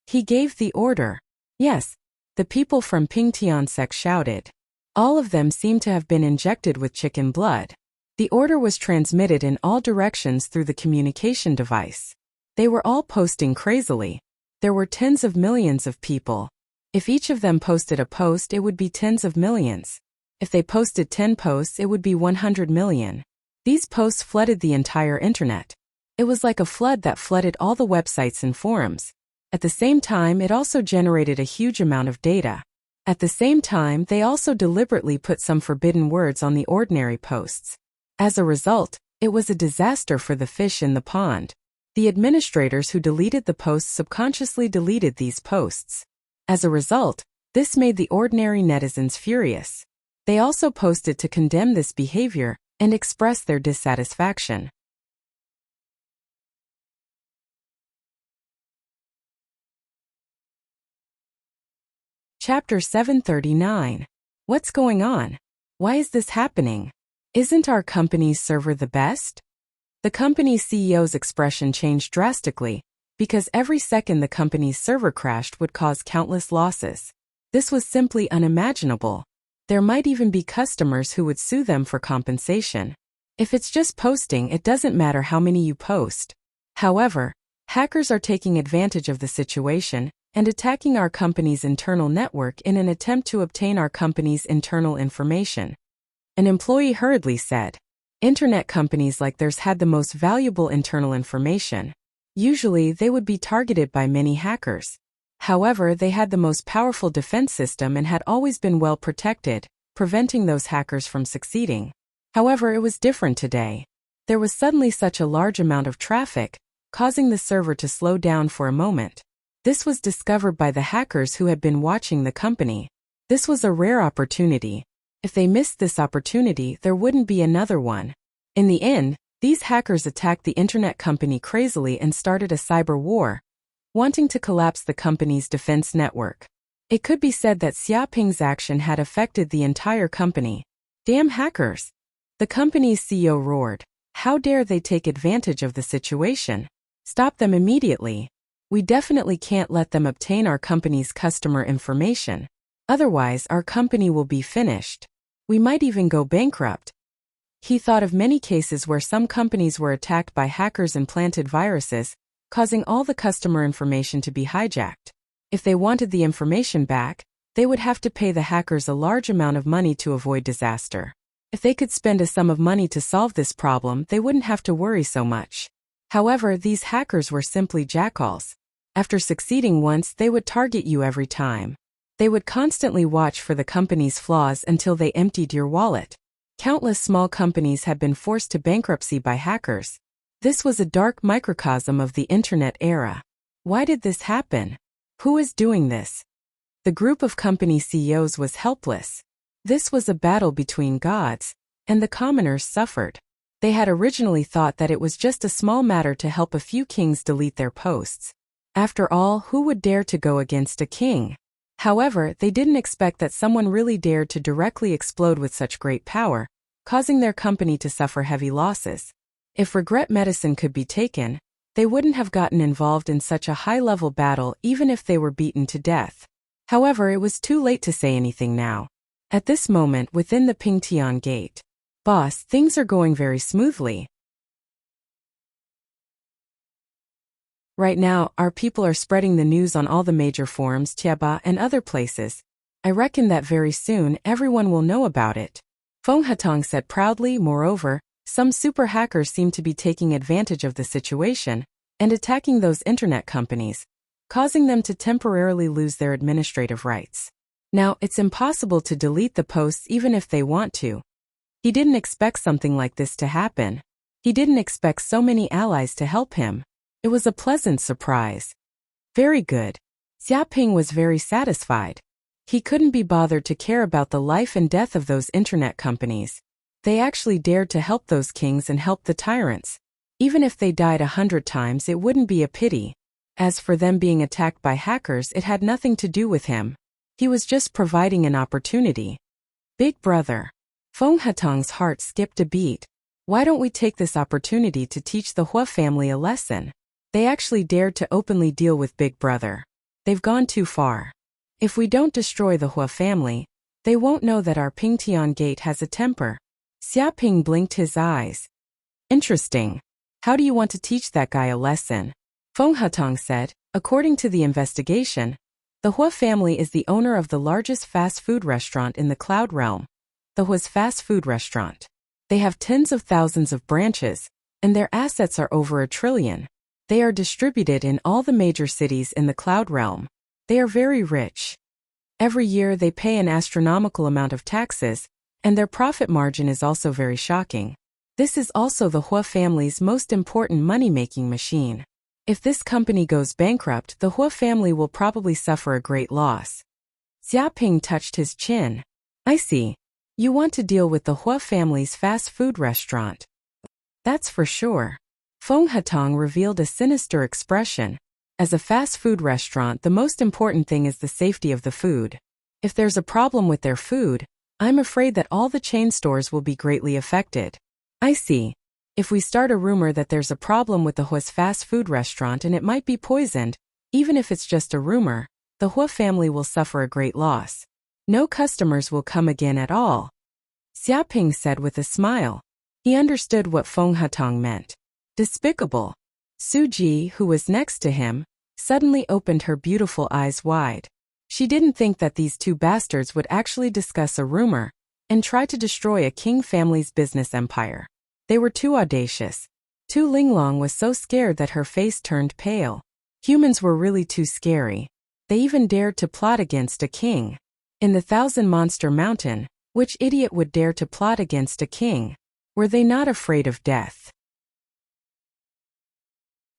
He gave the order. Yes, the people from Pingtian sect shouted. All of them seemed to have been injected with chicken blood. The order was transmitted in all directions through the communication device. They were all posting crazily. There were tens of millions of people. If each of them posted a post, it would be tens of millions. If they posted 10 posts, it would be 100 million. These posts flooded the entire internet. It was like a flood that flooded all the websites and forums. At the same time, it also generated a huge amount of data. At the same time, they also deliberately put some forbidden words on the ordinary posts. As a result, it was a disaster for the fish in the pond. The administrators who deleted the posts subconsciously deleted these posts. As a result, this made the ordinary netizens furious. They also posted to condemn this behavior and express their dissatisfaction. Chapter 739. What's going on? Why is this happening? Isn't our company's server the best? The company's CEO's expression changed drastically, because every second the company's server crashed would cause countless losses. This was simply unimaginable. There might even be customers who would sue them for compensation. If it's just posting, it doesn't matter how many you post. However, hackers are taking advantage of the situation and attacking our company's internal network in an attempt to obtain our company's internal information. An employee hurriedly said, Internet companies like theirs had the most valuable internal information. Usually, they would be targeted by many hackers. However, they had the most powerful defense system and had always been well protected, preventing those hackers from succeeding. However, it was different today. There was suddenly such a large amount of traffic, causing the server to slow down for a moment. This was discovered by the hackers who had been watching the company. This was a rare opportunity. If they missed this opportunity, there wouldn't be another one. In the end, these hackers attacked the internet company crazily and started a cyber war, wanting to collapse the company's defense network. It could be said that Xia Ping's action had affected the entire company. Damn hackers! The company's CEO roared. How dare they take advantage of the situation? Stop them immediately. We definitely can't let them obtain our company's customer information. Otherwise, our company will be finished. We might even go bankrupt. He thought of many cases where some companies were attacked by hackers and planted viruses, causing all the customer information to be hijacked. If they wanted the information back, they would have to pay the hackers a large amount of money to avoid disaster. If they could spend a sum of money to solve this problem, they wouldn't have to worry so much. However, these hackers were simply jackals. After succeeding once, they would target you every time. They would constantly watch for the company's flaws until they emptied your wallet. Countless small companies had been forced to bankruptcy by hackers. This was a dark microcosm of the internet era. Why did this happen? Who is doing this? The group of company CEOs was helpless. This was a battle between gods, and the commoners suffered. They had originally thought that it was just a small matter to help a few kings delete their posts. After all, who would dare to go against a king? However, they didn't expect that someone really dared to directly explode with such great power, causing their company to suffer heavy losses. If regret medicine could be taken, they wouldn't have gotten involved in such a high-level battle even if they were beaten to death. However, it was too late to say anything now. At this moment, within the Pingtian gate, "Boss, things are going very smoothly. Right now, our people are spreading the news on all the major forums, Tieba and other places. I reckon that very soon everyone will know about it," Feng Hatong said proudly. Moreover, Some super hackers seem to be taking advantage of the situation and attacking those internet companies, causing them to temporarily lose their administrative rights. Now, it's impossible to delete the posts even if they want to. He didn't expect something like this to happen. He didn't expect so many allies to help him. It was a pleasant surprise. Very good. Xia Ping was very satisfied. He couldn't be bothered to care about the life and death of those internet companies. They actually dared to help those kings and help the tyrants. Even if they died 100 times, it wouldn't be a pity. As for them being attacked by hackers, it had nothing to do with him. He was just providing an opportunity. Big brother. Feng Hatong's heart skipped a beat. Why don't we take this opportunity to teach the Hua family a lesson? They actually dared to openly deal with Big Brother. They've gone too far. If we don't destroy the Hua family, they won't know that our Pingtian gate has a temper. Xia Ping blinked his eyes. Interesting. How do you want to teach that guy a lesson? Feng Hatong said, according to the investigation, the Hua family is the owner of the largest fast food restaurant in the Cloud Realm, the Hua's fast food restaurant. They have tens of thousands of branches, and their assets are over 1 trillion. They are distributed in all the major cities in the Cloud Realm. They are very rich. Every year they pay an astronomical amount of taxes, and their profit margin is also very shocking. This is also the Hua family's most important money-making machine. If this company goes bankrupt, the Hua family will probably suffer a great loss. Xia Ping touched his chin. I see. You want to deal with the Hua family's fast food restaurant. That's for sure. Feng Hatong revealed a sinister expression. As a fast food restaurant, the most important thing is the safety of the food. If there's a problem with their food, I'm afraid that all the chain stores will be greatly affected. I see. If we start a rumor that there's a problem with the Hua's fast food restaurant and it might be poisoned, even if it's just a rumor, the Hua family will suffer a great loss. No customers will come again at all. Xia Ping said with a smile. He understood what Feng Hatong meant. Despicable. Su Ji, who was next to him, suddenly opened her beautiful eyes wide. She didn't think that these two bastards would actually discuss a rumor and try to destroy a king family's business empire. They were too audacious. Tu Linglong was so scared that her face turned pale. Humans were really too scary. They even dared to plot against a king. In the Thousand Monster Mountain, which idiot would dare to plot against a king? Were they not afraid of death?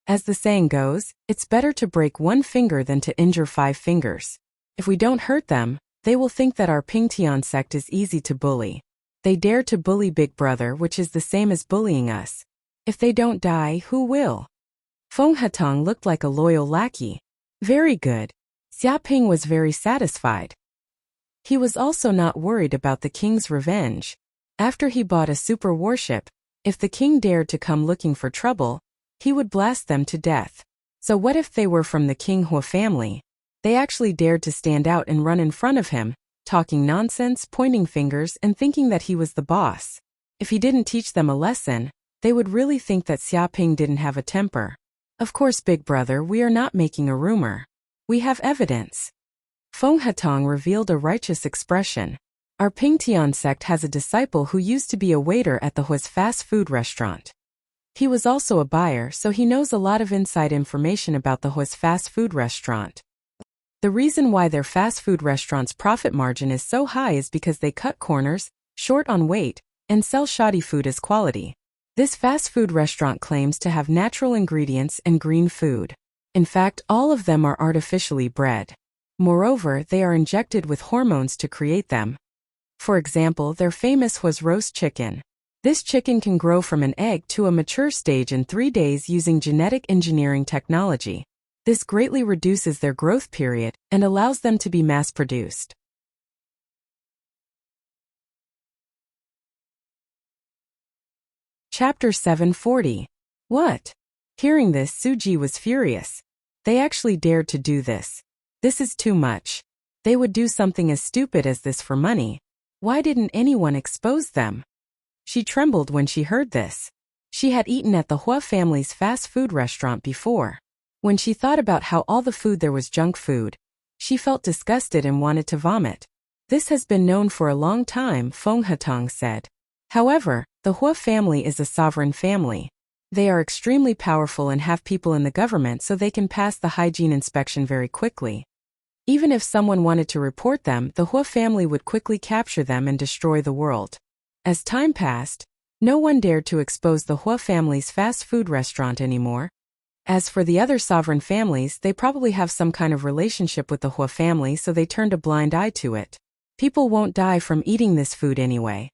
As the saying goes, it's better to break 1 finger than to injure 5 fingers. If we don't hurt them, they will think that our Pingtian sect is easy to bully. They dare to bully Big Brother, which is the same as bullying us. If they don't die, who will? Feng Hatong looked like a loyal lackey. Very good. Xia Ping was very satisfied. He was also not worried about the king's revenge. After he bought a super warship, if the king dared to come looking for trouble, he would blast them to death. So what if they were from the King Hua family? They actually dared to stand out and run in front of him, talking nonsense, pointing fingers, and thinking that he was the boss. If he didn't teach them a lesson, they would really think that Xia Ping didn't have a temper. Of course, Big Brother, we are not making a rumor. We have evidence. Feng Hatong revealed a righteous expression. Our Pingtian sect has a disciple who used to be a waiter at the Hua's fast food restaurant. He was also a buyer, so he knows a lot of inside information about the Hua's fast food restaurant. The reason why their fast food restaurant's profit margin is so high is because they cut corners, short on weight, and sell shoddy food as quality. This fast food restaurant claims to have natural ingredients and green food. In fact, all of them are artificially bred. Moreover, they are injected with hormones to create them. For example, their famous Hua's roast chicken. This chicken can grow from an egg to a mature stage in 3 days using genetic engineering technology. This greatly reduces their growth period and allows them to be mass-produced. Chapter 740. What? Hearing this, Suji was furious. They actually dared to do this. This is too much. They would do something as stupid as this for money. Why didn't anyone expose them? She trembled when she heard this. She had eaten at the Hua family's fast food restaurant before. When she thought about how all the food there was junk food, she felt disgusted and wanted to vomit. This has been known for a long time, Feng Hatong said. However, The Hua family is a sovereign family. They are extremely powerful and have people in the government so they can pass the hygiene inspection very quickly. Even if someone wanted to report them, the Hua family would quickly capture them and destroy the world. As time passed, no one dared to expose the Hua family's fast food restaurant anymore. As for the other sovereign families, they probably have some kind of relationship with the Hua family, so they turned a blind eye to it. People won't die from eating this food anyway.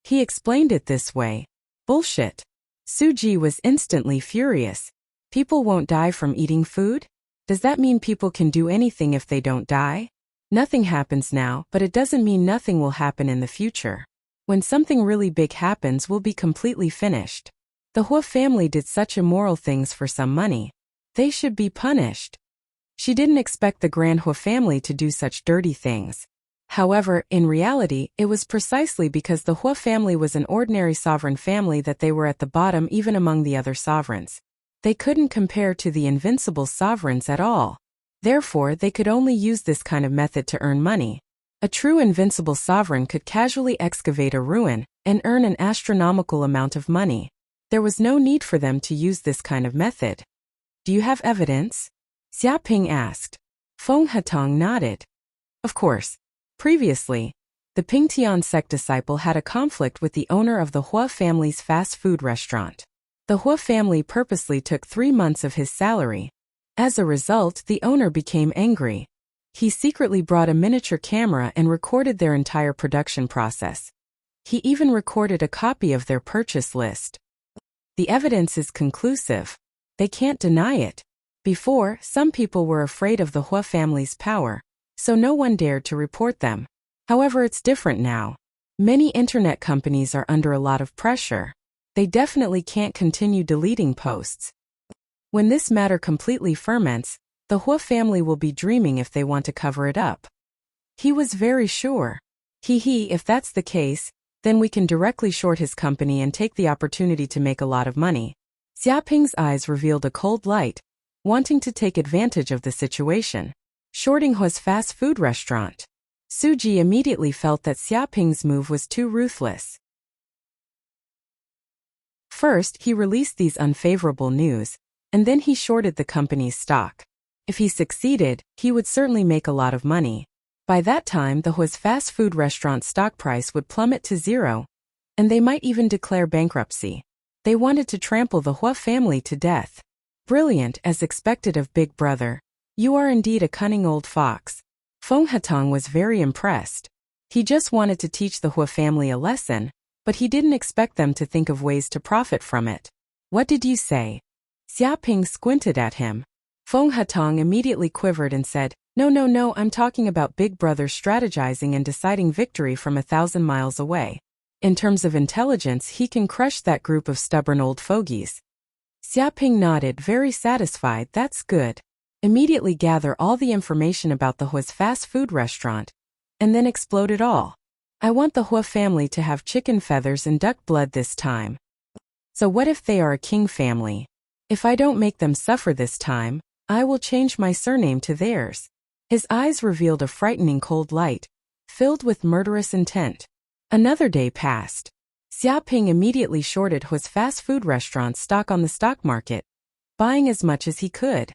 He explained it this way. Bullshit. Suji was instantly furious. People won't die from eating food? Does that mean people can do anything if they don't die? Nothing happens now, but it doesn't mean nothing will happen in the future. When something really big happens, we'll be completely finished. The Hua family did such immoral things for some money. They should be punished. She didn't expect the Grand Hua family to do such dirty things. However, in reality, it was precisely because the Hua family was an ordinary sovereign family that they were at the bottom even among the other sovereigns. They couldn't compare to the invincible sovereigns at all. Therefore, they could only use this kind of method to earn money. A true invincible sovereign could casually excavate a ruin and earn an astronomical amount of money. There was no need for them to use this kind of method. Do you have evidence? Xia Ping asked. Feng Hatong nodded. Of course. Previously, the Pingtian sect disciple had a conflict with the owner of the Hua family's fast food restaurant. The Hua family purposely took 3 months of his salary. As a result, the owner became angry. He secretly brought a miniature camera and recorded their entire production process. He even recorded a copy of their purchase list. The evidence is conclusive. They can't deny it. Before, some people were afraid of the Hua family's power, so no one dared to report them. However, it's different now. Many internet companies are under a lot of pressure. They definitely can't continue deleting posts. When this matter completely ferments, the Hua family will be dreaming if they want to cover it up. He was very sure. If that's the case, then we can directly short his company and take the opportunity to make a lot of money. Xia Ping's eyes revealed a cold light, wanting to take advantage of the situation. Shorting Hua's fast food restaurant. Suji immediately felt that Xia Ping's move was too ruthless. First, he released these unfavorable news, and then he shorted the company's stock. If he succeeded, he would certainly make a lot of money. By that time, the Hua's fast food restaurant stock price would plummet to zero, and they might even declare bankruptcy. They wanted to trample the Hua family to death. Brilliant, as expected of Big Brother. You are indeed a cunning old fox. Feng Hatong was very impressed. He just wanted to teach the Hua family a lesson, but he didn't expect them to think of ways to profit from it. What did you say? Xia Ping squinted at him. Feng Hatong immediately quivered and said, No, I'm talking about Big Brother strategizing and deciding victory from 1,000 miles away. In terms of intelligence, he can crush that group of stubborn old fogies. Xia Ping nodded, very satisfied. That's good. Immediately gather all the information about the Hua's fast food restaurant, and then explode it all. I want the Hua family to have chicken feathers and duck blood this time. So what if they are a king family? If I don't make them suffer this time, I will change my surname to theirs. His eyes revealed a frightening cold light, filled with murderous intent. Another day passed. Xia Ping immediately shorted Hua's fast food restaurant stock on the stock market, buying as much as he could.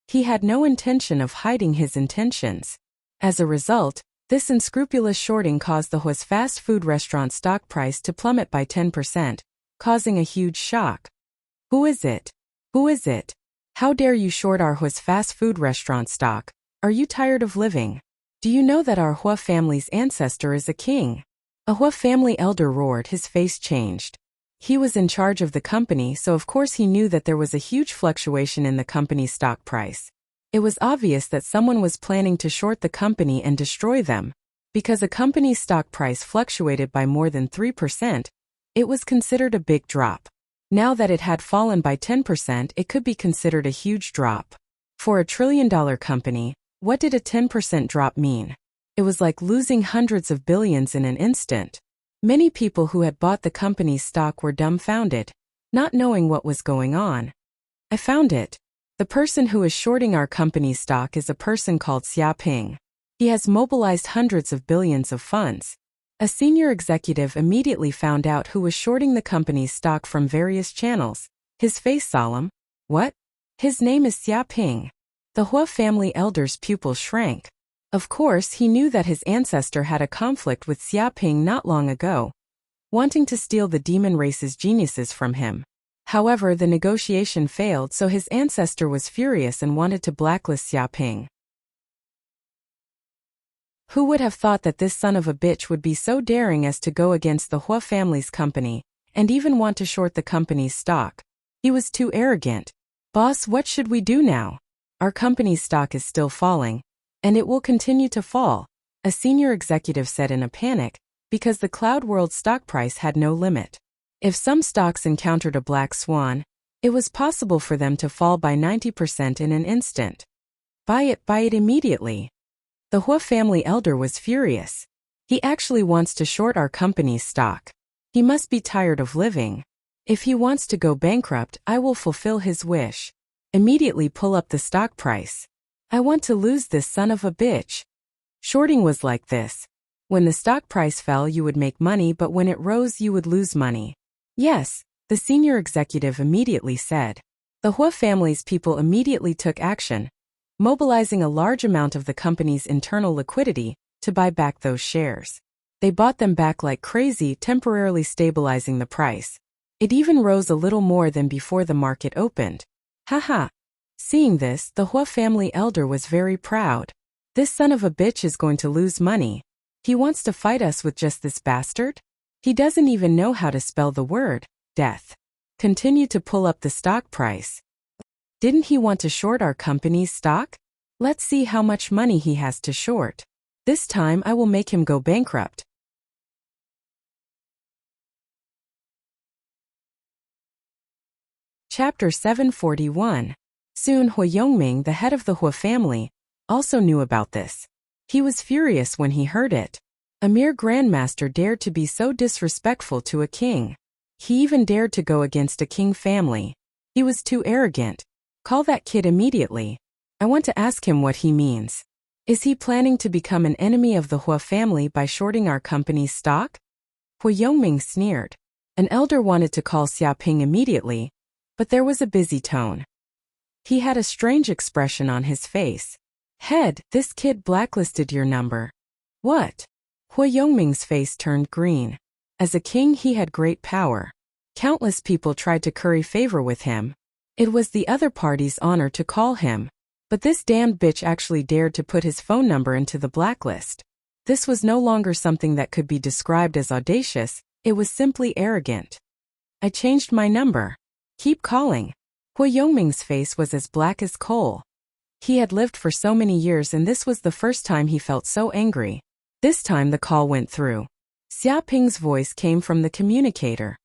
He had no intention of hiding his intentions. As a result, this unscrupulous shorting caused the Hua's fast food restaurant stock price to plummet by 10%, causing a huge shock. Who is it? Who is it? How dare you short our Hua's fast food restaurant stock? Are you tired of living? Do you know that our Hua family's ancestor is a king? A Hua family elder roared, his face changed. He was in charge of the company, so of course he knew that there was a huge fluctuation in the company's stock price. It was obvious that someone was planning to short the company and destroy them. Because a company's stock price fluctuated by more than 3%, it was considered a big drop. Now that it had fallen by 10%, it could be considered a huge drop. For a trillion-dollar company, what did a 10% drop mean? It was like losing hundreds of billions in an instant. Many people who had bought the company's stock were dumbfounded, not knowing what was going on. I found it. The person who is shorting our company's stock is a person called Xia Ping. He has mobilized hundreds of billions of funds. A senior executive immediately found out who was shorting the company's stock from various channels. His face solemn. What? His name is Xia Ping. The Hua family elder's pupils shrank. Of course, he knew that his ancestor had a conflict with Xia Ping not long ago, wanting to steal the demon race's geniuses from him. However, the negotiation failed, so his ancestor was furious and wanted to blacklist Xia Ping. Who would have thought that this son of a bitch would be so daring as to go against the Hua family's company, and even want to short the company's stock? He was too arrogant. Boss, what should we do now? Our company's stock is still falling, and it will continue to fall, a senior executive said in a panic, because the Cloud World stock price had no limit. If some stocks encountered a black swan, it was possible for them to fall by 90% in an instant. Buy it immediately. The Hua family elder was furious. He actually wants to short our company's stock. He must be tired of living. If he wants to go bankrupt, I will fulfill his wish. Immediately pull up the stock price. I want to lose this son of a bitch. Shorting was like this. When the stock price fell, you would make money, but when it rose, you would lose money. Yes, the senior executive immediately said. The Hua family's people immediately took action, mobilizing a large amount of the company's internal liquidity to buy back those shares. They bought them back like crazy, temporarily stabilizing the price. It even rose a little more than before the market opened. Haha. Seeing this, the Hua family elder was very proud. This son of a bitch is going to lose money. He wants to fight us with just this bastard? He doesn't even know how to spell the word, death. Continue to pull up the stock price. Didn't he want to short our company's stock? Let's see how much money he has to short. This time I will make him go bankrupt. Chapter 741. Soon Hua Yongming, the head of the Hua family, also knew about this. He was furious when he heard it. A mere grandmaster dared to be so disrespectful to a king. He even dared to go against a king family. He was too arrogant. Call that kid immediately. I want to ask him what he means. Is he planning to become an enemy of the Hua family by shorting our company's stock? Hua Yongming sneered. An elder wanted to call Xia Ping immediately, but there was a busy tone. He had a strange expression on his face. Head, this kid blacklisted your number. What? Hua Yongming's face turned green. As a king, he had great power. Countless people tried to curry favor with him. It was the other party's honor to call him. But this damned bitch actually dared to put his phone number into the blacklist. This was no longer something that could be described as audacious, it was simply arrogant. I changed my number. Keep calling. Hua Yongming's face was as black as coal. He had lived for so many years and this was the first time he felt so angry. This time the call went through. Xia Ping's voice came from the communicator.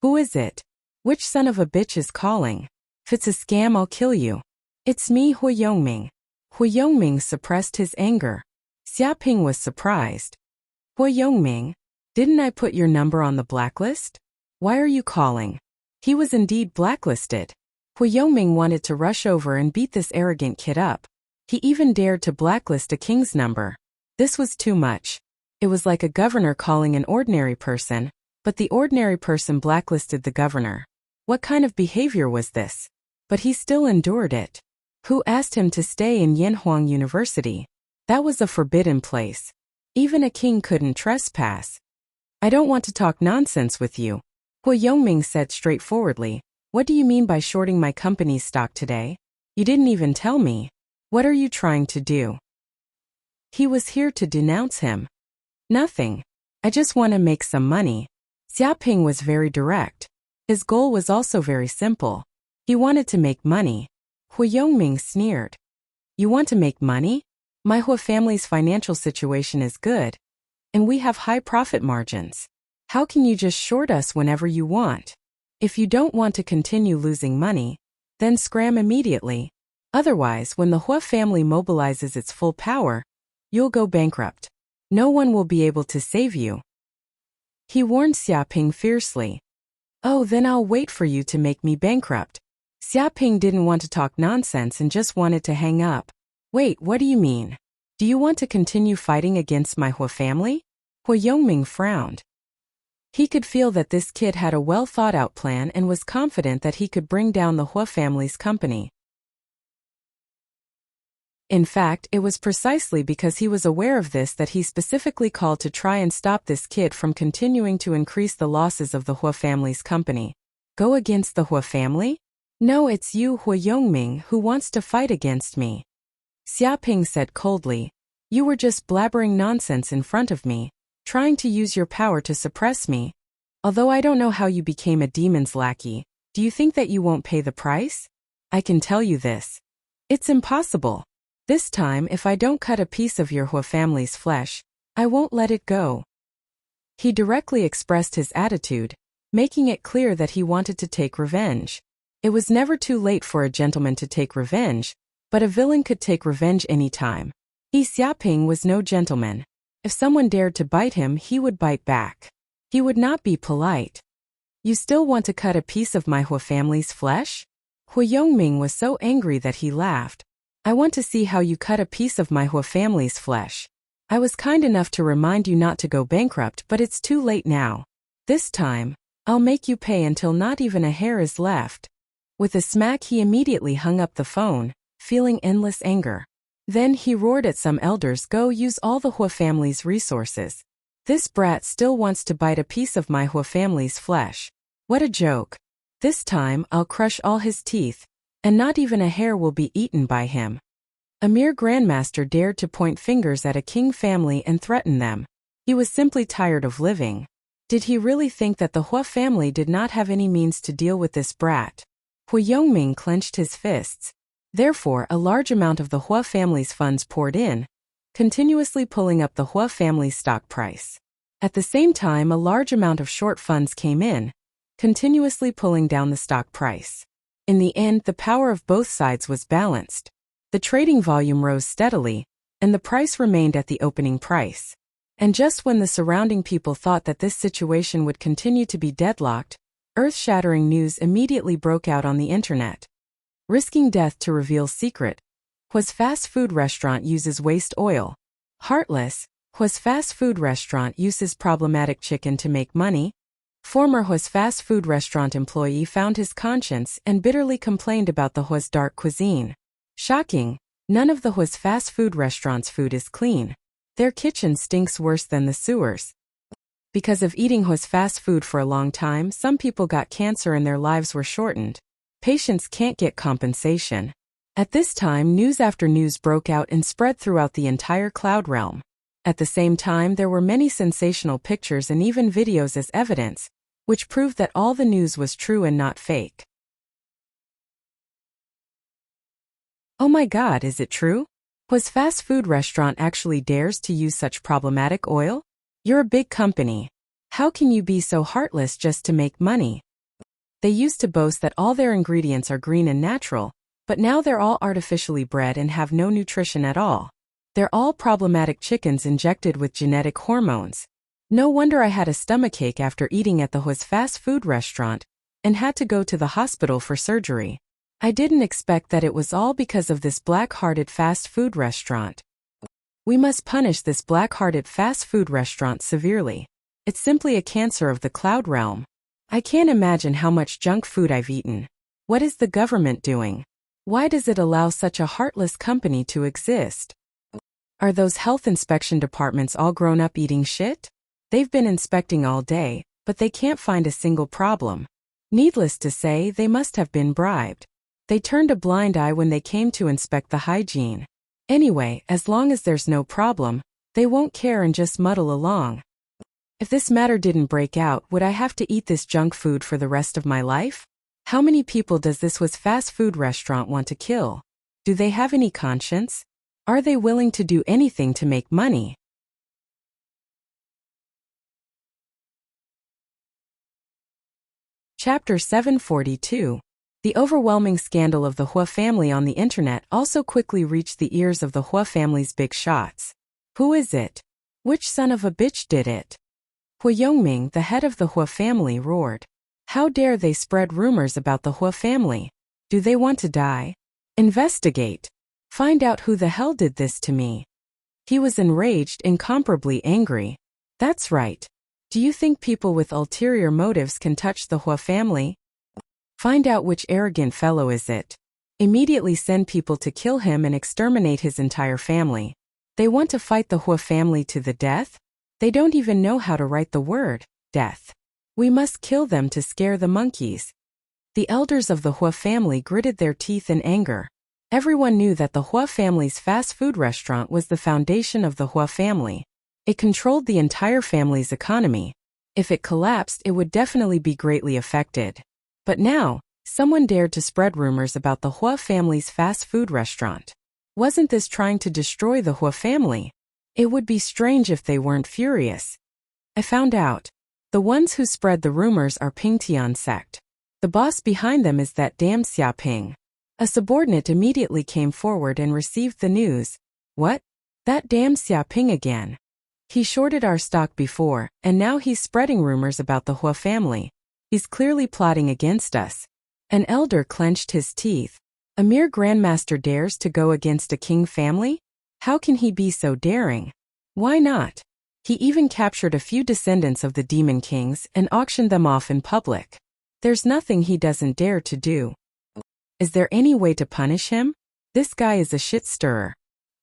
Who is it? Which son of a bitch is calling? If it's a scam, I'll kill you. It's me, Hua Yongming. Hua Yongming suppressed his anger. Xia Ping was surprised. Hua Yongming, didn't I put your number on the blacklist? Why are you calling? He was indeed blacklisted. Hua Yongming wanted to rush over and beat this arrogant kid up. He even dared to blacklist a king's number. This was too much. It was like a governor calling an ordinary person, but the ordinary person blacklisted the governor. What kind of behavior was this? But he still endured it. Who asked him to stay in Yanhuang University? That was a forbidden place. Even a king couldn't trespass. I don't want to talk nonsense with you. Hua Yongming said straightforwardly. What do you mean by shorting my company's stock today? You didn't even tell me. What are you trying to do? He was here to denounce him. Nothing. I just want to make some money. Xia Ping was very direct. His goal was also very simple. He wanted to make money. Hua Yongming sneered. You want to make money? My Hua family's financial situation is good, and we have high profit margins. How can you just short us whenever you want? If you don't want to continue losing money, then scram immediately. Otherwise, when the Hua family mobilizes its full power, you'll go bankrupt. No one will be able to save you. He warned Xia Ping fiercely. Oh, then I'll wait for you to make me bankrupt. Xia Ping didn't want to talk nonsense and just wanted to hang up. Wait, what do you mean? Do you want to continue fighting against my Hua family? Hu Yongming frowned. He could feel that this kid had a well-thought-out plan and was confident that he could bring down the Hu family's company. In fact, it was precisely because he was aware of this that he specifically called to try and stop this kid from continuing to increase the losses of the Hu family's company. Go against the Hu family? No, it's you, Hu Yongming, who wants to fight against me. Xiaoping said coldly. You were just blabbering nonsense in front of me, trying to use your power to suppress me. Although I don't know how you became a demon's lackey, do you think that you won't pay the price? I can tell you this. It's impossible. This time, if I don't cut a piece of your Hu family's flesh, I won't let it go. He directly expressed his attitude, making it clear that he wanted to take revenge. It was never too late for a gentleman to take revenge, but a villain could take revenge any time. He Xiaoping was no gentleman. If someone dared to bite him, he would bite back. He would not be polite. You still want to cut a piece of my Hu family's flesh? Hu Yongming was so angry that he laughed. I want to see how you cut a piece of my Hu family's flesh. I was kind enough to remind you not to go bankrupt, but it's too late now. This time, I'll make you pay until not even a hair is left. With a smack, he immediately hung up the phone, feeling endless anger. Then he roared at some elders, go use all the Hu family's resources. This brat still wants to bite a piece of my Hu family's flesh. What a joke. This time, I'll crush all his teeth, and not even a hair will be eaten by him. A mere grandmaster dared to point fingers at a king family and threaten them. He was simply tired of living. Did he really think that the Hu family did not have any means to deal with this brat? Hu Yongming clenched his fists. Therefore, a large amount of the Hu family's funds poured in, continuously pulling up the Hu family's stock price. At the same time, a large amount of short funds came in, continuously pulling down the stock price. In the end, the power of both sides was balanced. The trading volume rose steadily, and the price remained at the opening price. And just when the surrounding people thought that this situation would continue to be deadlocked, earth-shattering news immediately broke out on the internet. Risking death to reveal secret. Hu's fast food restaurant uses waste oil. Heartless. Hu's fast food restaurant uses problematic chicken to make money. Former Hu's fast food restaurant employee found his conscience and bitterly complained about the Hu's dark cuisine. Shocking, none of the Hu's fast food restaurant's food is clean. Their kitchen stinks worse than the sewers. Because of eating Hu's fast food for a long time, some people got cancer and their lives were shortened. Patients can't get compensation. At this time, news after news broke out and spread throughout the entire cloud realm. At the same time, there were many sensational pictures and even videos as evidence, which proved that all the news was true and not fake. Oh my God, is it true? Hu's fast food restaurant actually dares to use such problematic oil? You're a big company. How can you be so heartless just to make money? They used to boast that all their ingredients are green and natural, but now they're all artificially bred and have no nutrition at all. They're all problematic chickens injected with genetic hormones. No wonder I had a stomachache after eating at the Hu's fast food restaurant and had to go to the hospital for surgery. I didn't expect that it was all because of this black-hearted fast food restaurant. We must punish this black-hearted fast food restaurant severely. It's simply a cancer of the cloud realm. I can't imagine how much junk food I've eaten. What is the government doing? Why does it allow such a heartless company to exist? Are those health inspection departments all grown up eating shit? They've been inspecting all day, but they can't find a single problem. Needless to say, they must have been bribed. They turned a blind eye when they came to inspect the hygiene. Anyway, as long as there's no problem, they won't care and just muddle along. If this matter didn't break out, would I have to eat this junk food for the rest of my life? How many people does this Hu's fast food restaurant want to kill? Do they have any conscience? Are they willing to do anything to make money? Chapter 742. The overwhelming scandal of the Hu family on the internet also quickly reached the ears of the Hu family's big shots. Who is it? Which son of a bitch did it? Hu Yongming, the head of the Hu family, roared. How dare they spread rumors about the Hu family? Do they want to die? Investigate. Find out who the hell did this to me. He was enraged, incomparably angry. That's right. Do you think people with ulterior motives can touch the Hua family? Find out which arrogant fellow is it. Immediately send people to kill him and exterminate his entire family. They want to fight the Hua family to the death? They don't even know how to write the word, death. We must kill them to scare the monkeys. The elders of the Hua family gritted their teeth in anger. Everyone knew that the Hua family's fast food restaurant was the foundation of the Hua family. It controlled the entire family's economy. If it collapsed, it would definitely be greatly affected. But now, someone dared to spread rumors about the Hua family's fast food restaurant. Wasn't this trying to destroy the Hua family? It would be strange if they weren't furious. I found out. The ones who spread the rumors are Pingtian sect. The boss behind them is that damn Xiaoping. A subordinate immediately came forward and received the news. What? That damn Xiaoping again. He shorted our stock before, and now he's spreading rumors about the Hua family. He's clearly plotting against us. An elder clenched his teeth. A mere grandmaster dares to go against a king family? How can he be so daring? Why not? He even captured a few descendants of the demon kings and auctioned them off in public. There's nothing he doesn't dare to do. Is there any way to punish him? This guy is a shit stirrer.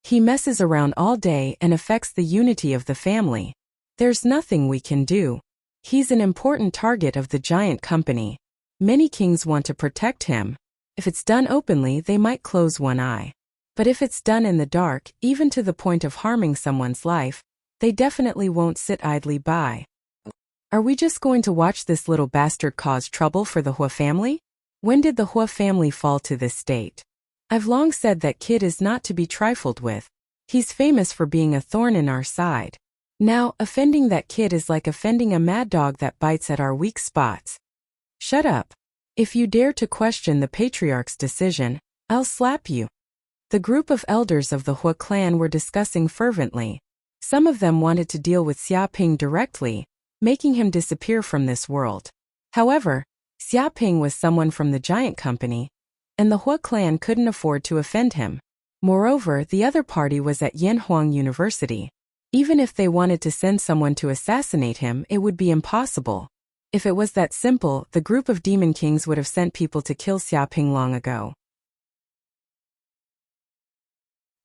He messes around all day and affects the unity of the family. There's nothing we can do. He's an important target of the giant company. Many kings want to protect him. If it's done openly, they might close one eye. But if it's done in the dark, even to the point of harming someone's life, they definitely won't sit idly by. Are we just going to watch this little bastard cause trouble for the Hua family? When did the Hua family fall to this state? I've long said that kid is not to be trifled with. He's famous for being a thorn in our side. Now, offending that kid is like offending a mad dog that bites at our weak spots. Shut up. If you dare to question the patriarch's decision, I'll slap you. The group of elders of the Hua clan were discussing fervently. Some of them wanted to deal with Xiaoping directly, making him disappear from this world. However, Xiaoping was someone from the giant company, and the Hua clan couldn't afford to offend him. Moreover, the other party was at Yanhuang University. Even if they wanted to send someone to assassinate him, it would be impossible. If it was that simple, the group of demon kings would have sent people to kill Xiaoping long ago.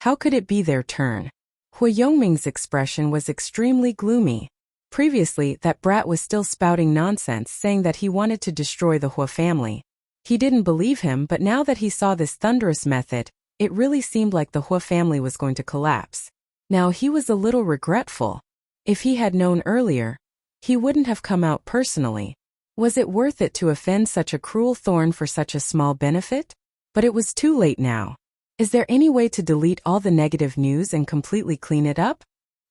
How could it be their turn? Hu Yongming's expression was extremely gloomy. Previously, that brat was still spouting nonsense, saying that he wanted to destroy the Hua family. He didn't believe him, but now that he saw this thunderous method, it really seemed like the Hua family was going to collapse. Now he was a little regretful. If he had known earlier, he wouldn't have come out personally. Was it worth it to offend such a cruel thorn for such a small benefit? But it was too late now. Is there any way to delete all the negative news and completely clean it up?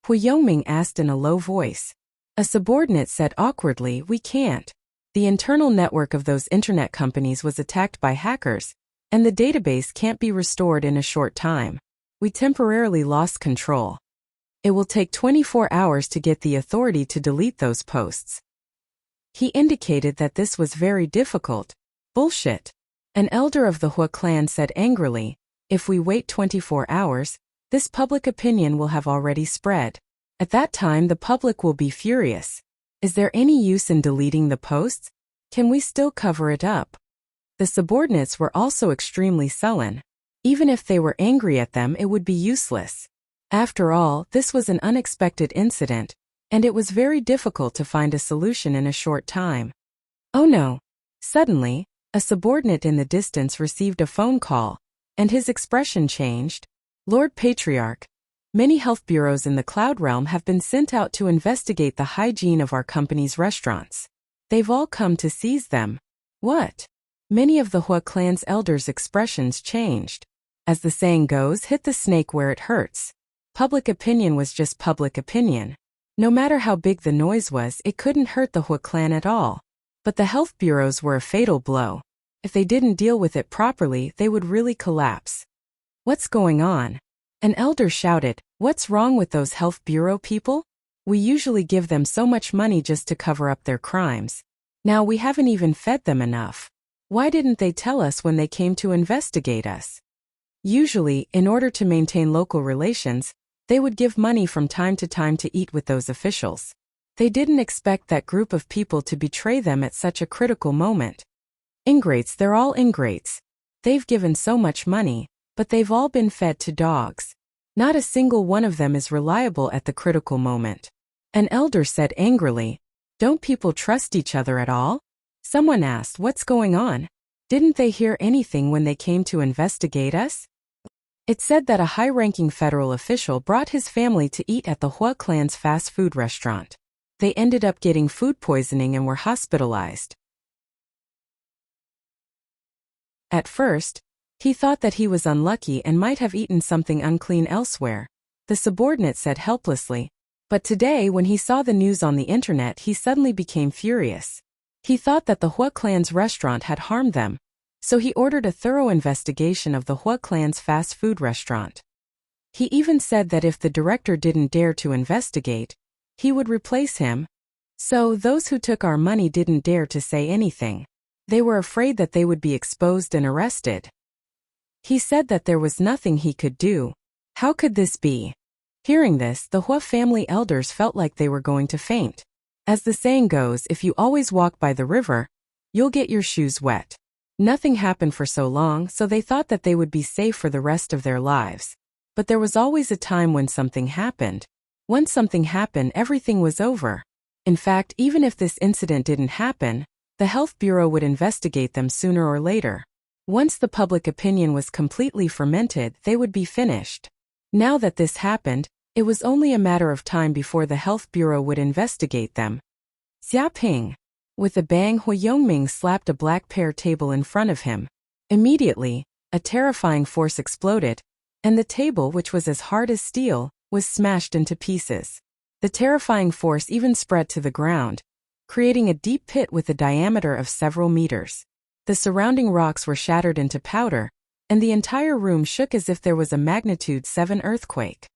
Hu Yongming asked in a low voice. A subordinate said awkwardly, we can't. The internal network of those internet companies was attacked by hackers, and the database can't be restored in a short time. We temporarily lost control. It will take 24 hours to get the authority to delete those posts. He indicated that this was very difficult. Bullshit. An elder of the Hua clan said angrily, if we wait 24 hours, this public opinion will have already spread. At that time, the public will be furious. Is there any use in deleting the posts? Can we still cover it up? The subordinates were also extremely sullen. Even if they were angry at them, it would be useless. After all, this was an unexpected incident, and it was very difficult to find a solution in a short time. Oh no! Suddenly, a subordinate in the distance received a phone call, and his expression changed. Lord Patriarch, many health bureaus in the Cloud Realm have been sent out to investigate the hygiene of our company's restaurants. They've all come to seize them. What? Many of the Hua clan's elders' expressions changed. As the saying goes, hit the snake where it hurts. Public opinion was just public opinion. No matter how big the noise was, it couldn't hurt the Hua clan at all. But the health bureaus were a fatal blow. If they didn't deal with it properly, they would really collapse. What's going on? An elder shouted, what's wrong with those health bureau people? We usually give them so much money just to cover up their crimes. Now we haven't even fed them enough. Why didn't they tell us when they came to investigate us? Usually, in order to maintain local relations, they would give money from time to time to eat with those officials. They didn't expect that group of people to betray them at such a critical moment. Ingrates, they're all ingrates. They've given so much money, but they've all been fed to dogs. Not a single one of them is reliable at the critical moment. An elder said angrily, "Don't people trust each other at all?" Someone asked, "What's going on? Didn't they hear anything when they came to investigate us?" It said that a high-ranking federal official brought his family to eat at the Hua clan's fast food restaurant. They ended up getting food poisoning and were hospitalized. At first, he thought that he was unlucky and might have eaten something unclean elsewhere, the subordinate said helplessly. But today, when he saw the news on the internet, he suddenly became furious. He thought that the Hua clan's restaurant had harmed them, so he ordered a thorough investigation of the Hua clan's fast food restaurant. He even said that if the director didn't dare to investigate, he would replace him. So those who took our money didn't dare to say anything. They were afraid that they would be exposed and arrested. He said that there was nothing he could do. How could this be? Hearing this, the Hua family elders felt like they were going to faint. As the saying goes, if you always walk by the river, you'll get your shoes wet. Nothing happened for so long, so they thought that they would be safe for the rest of their lives. But there was always a time when something happened. Once something happened, everything was over. In fact, even if this incident didn't happen, the Health Bureau would investigate them sooner or later. Once the public opinion was completely fermented, they would be finished. Now that this happened, it was only a matter of time before the Health Bureau would investigate them. Xia Ping. With a bang, Hu Yongming slapped a black pear table in front of him. Immediately, a terrifying force exploded, and the table, which was as hard as steel, was smashed into pieces. The terrifying force even spread to the ground, creating a deep pit with a diameter of several meters. The surrounding rocks were shattered into powder, and the entire room shook as if there was a magnitude 7 earthquake.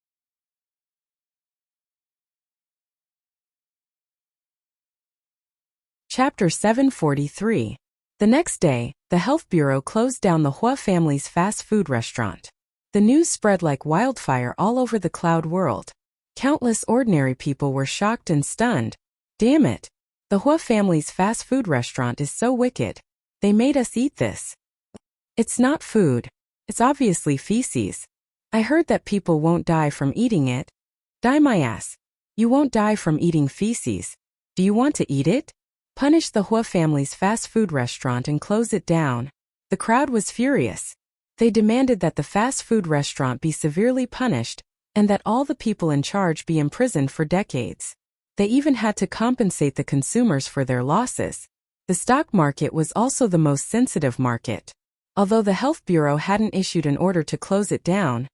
Chapter 743. The next day, the Health Bureau closed down the Hua family's fast food restaurant. The news spread like wildfire all over the cloud world. Countless ordinary people were shocked and stunned. Damn it! The Hua family's fast food restaurant is so wicked. They made us eat this. It's not food. It's obviously feces. I heard that people won't die from eating it. Die my ass. You won't die from eating feces. Do you want to eat it? Punish the Hua family's fast food restaurant and close it down. The crowd was furious. They demanded that the fast food restaurant be severely punished, and that all the people in charge be imprisoned for decades. They even had to compensate the consumers for their losses. The stock market was also the most sensitive market. Although the Health Bureau hadn't issued an order to close it down,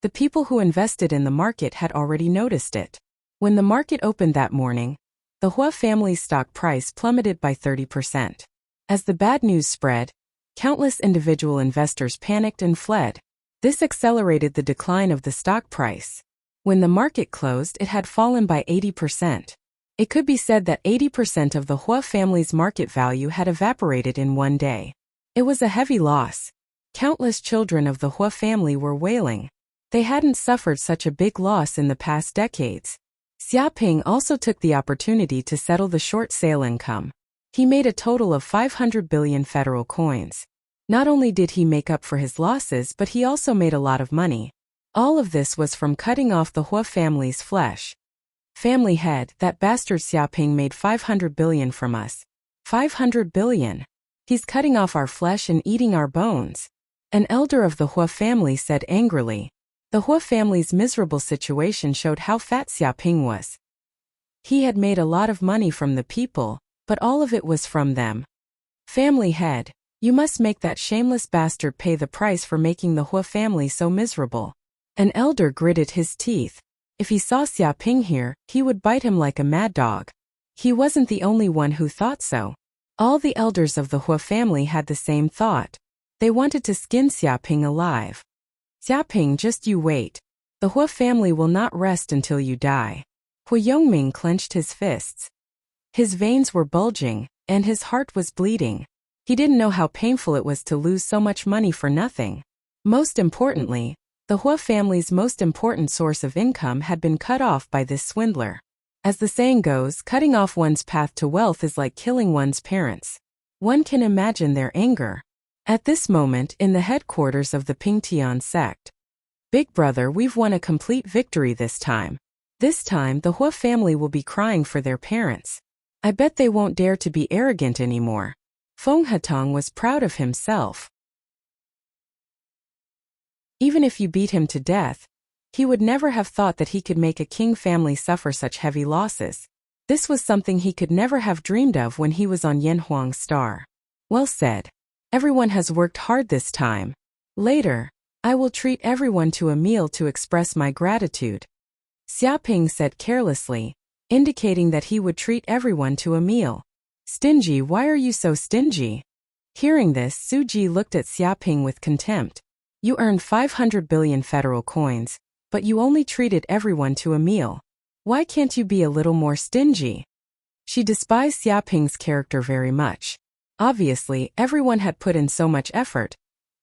the people who invested in the market had already noticed it. When the market opened that morning, the Hua family's stock price plummeted by 30%. As the bad news spread, countless individual investors panicked and fled. This accelerated the decline of the stock price. When the market closed, it had fallen by 80%. It could be said that 80% of the Hua family's market value had evaporated in one day. It was a heavy loss. Countless children of the Hua family were wailing. They hadn't suffered such a big loss in the past decades. Xia Ping also took the opportunity to settle the short sale income. He made a total of 500 billion federal coins. Not only did he make up for his losses, but he also made a lot of money. All of this was from cutting off the Hua family's flesh. Family head, that bastard Xia Ping made 500 billion from us. 500 billion. He's cutting off our flesh and eating our bones. An elder of the Hua family said angrily. The Hua family's miserable situation showed how fat Xia Ping was. He had made a lot of money from the people, but all of it was from them. Family head, you must make that shameless bastard pay the price for making the Hua family so miserable. An elder gritted his teeth. If he saw Xia Ping here, he would bite him like a mad dog. He wasn't the only one who thought so. All the elders of the Hua family had the same thought. They wanted to skin Xia Ping alive. Xia Ping, just you wait. The Hua family will not rest until you die. Hu Yongming clenched his fists. His veins were bulging, and his heart was bleeding. He didn't know how painful it was to lose so much money for nothing. Most importantly, the Hua family's most important source of income had been cut off by this swindler. As the saying goes, cutting off one's path to wealth is like killing one's parents. One can imagine their anger. At this moment, in the headquarters of the Pingtian sect, Big Brother, we've won a complete victory this time. This time, the Hua family will be crying for their parents. I bet they won't dare to be arrogant anymore. Feng Hatong was proud of himself. Even if you beat him to death, he would never have thought that he could make a king family suffer such heavy losses. This was something he could never have dreamed of when he was on Yanhuang's star. Well said. Everyone has worked hard this time. Later, I will treat everyone to a meal to express my gratitude. Xiaoping said carelessly, indicating that he would treat everyone to a meal. Stingy, why are you so stingy? Hearing this, Su Ji looked at Xiaoping with contempt. You earned 500 billion federal coins, but you only treated everyone to a meal. Why can't you be a little more stingy? She despised Xiaoping's character very much. Obviously, everyone had put in so much effort,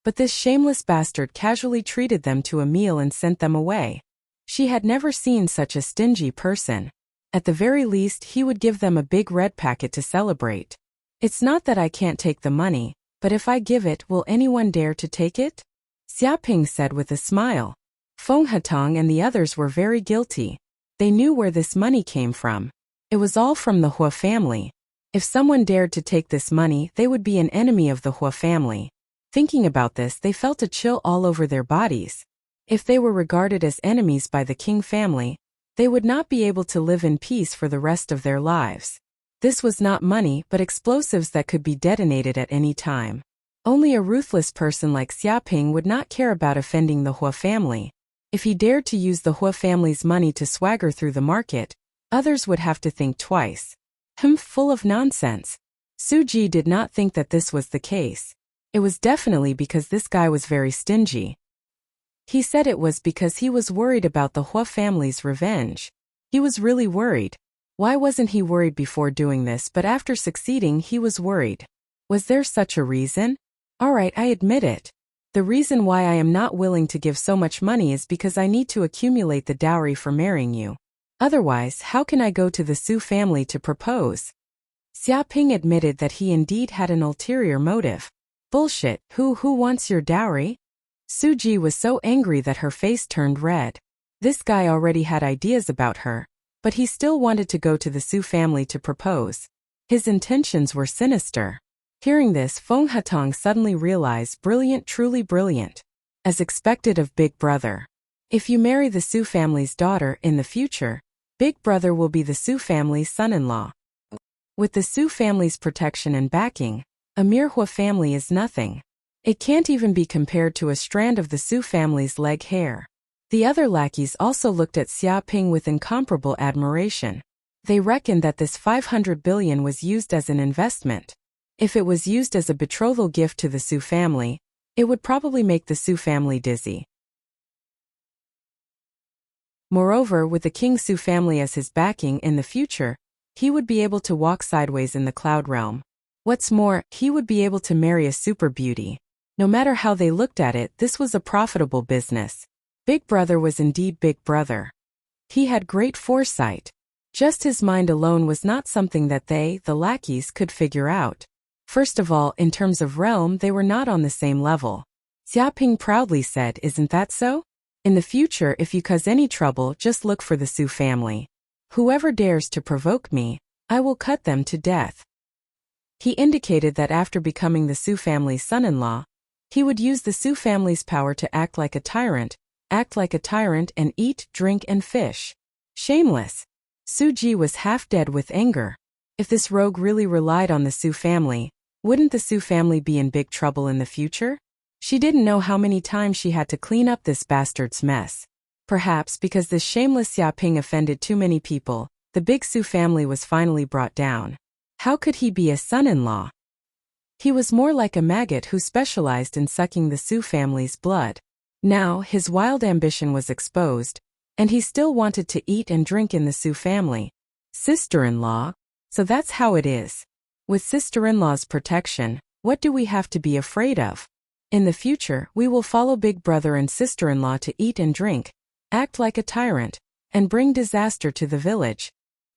but this shameless bastard casually treated them to a meal and sent them away. She had never seen such a stingy person. At the very least, he would give them a big red packet to celebrate. It's not that I can't take the money, but if I give it, will anyone dare to take it? Xiaoping said with a smile. Feng Hatong and the others were very guilty. They knew where this money came from. It was all from the Hua family. If someone dared to take this money, they would be an enemy of the Hua family. Thinking about this, they felt a chill all over their bodies. If they were regarded as enemies by the King family, they would not be able to live in peace for the rest of their lives. This was not money, but explosives that could be detonated at any time. Only a ruthless person like Xiaoping would not care about offending the Hua family. If he dared to use the Hua family's money to swagger through the market, others would have to think twice. Full of nonsense. Su Ji did not think that this was the case. It was definitely because this guy was very stingy. He said it was because he was worried about the Hua family's revenge. He was really worried. Why wasn't he worried before doing this, but after succeeding he was worried? Was there such a reason? Alright, I admit it. The reason why I am not willing to give so much money is because I need to accumulate the dowry for marrying you. Otherwise, how can I go to the Su family to propose? Xiaoping admitted that he indeed had an ulterior motive. Bullshit, who wants your dowry? Su Ji was so angry that her face turned red. This guy already had ideas about her, but he still wanted to go to the Su family to propose. His intentions were sinister. Hearing this, Feng Hatong suddenly realized brilliant, truly brilliant. As expected of Big Brother. If you marry the Su family's daughter in the future, Big Brother will be the Su family's son-in-law. With the Su family's protection and backing, a mere Hua family is nothing. It can't even be compared to a strand of the Su family's leg hair. The other lackeys also looked at Xiaoping with incomparable admiration. They reckoned that this 500 billion was used as an investment. If it was used as a betrothal gift to the Su family, it would probably make the Su family dizzy. Moreover, with the King Su family as his backing in the future, he would be able to walk sideways in the cloud realm. What's more, he would be able to marry a super beauty. No matter how they looked at it, this was a profitable business. Big Brother was indeed Big Brother. He had great foresight. Just his mind alone was not something that they, the lackeys, could figure out. First of all, in terms of realm, they were not on the same level. Xiaoping proudly said, "Isn't that so? In the future, if you cause any trouble, just look for the Su family. Whoever dares to provoke me, I will cut them to death." He indicated that after becoming the Su family's son-in-law, he would use the Su family's power to act like a tyrant and eat, drink and fish. Shameless. Su Ji was half dead with anger. If this rogue really relied on the Su family, wouldn't the Su family be in big trouble in the future? She didn't know how many times she had to clean up this bastard's mess. Perhaps because this shameless Xiaoping offended too many people, the big Su family was finally brought down. How could he be a son-in-law? He was more like a maggot who specialized in sucking the Su family's blood. Now, his wild ambition was exposed, and he still wanted to eat and drink in the Su family. Sister-in-law? So that's how it is. With sister-in-law's protection, what do we have to be afraid of? In the future, we will follow Big Brother and sister-in-law to eat and drink, act like a tyrant, and bring disaster to the village.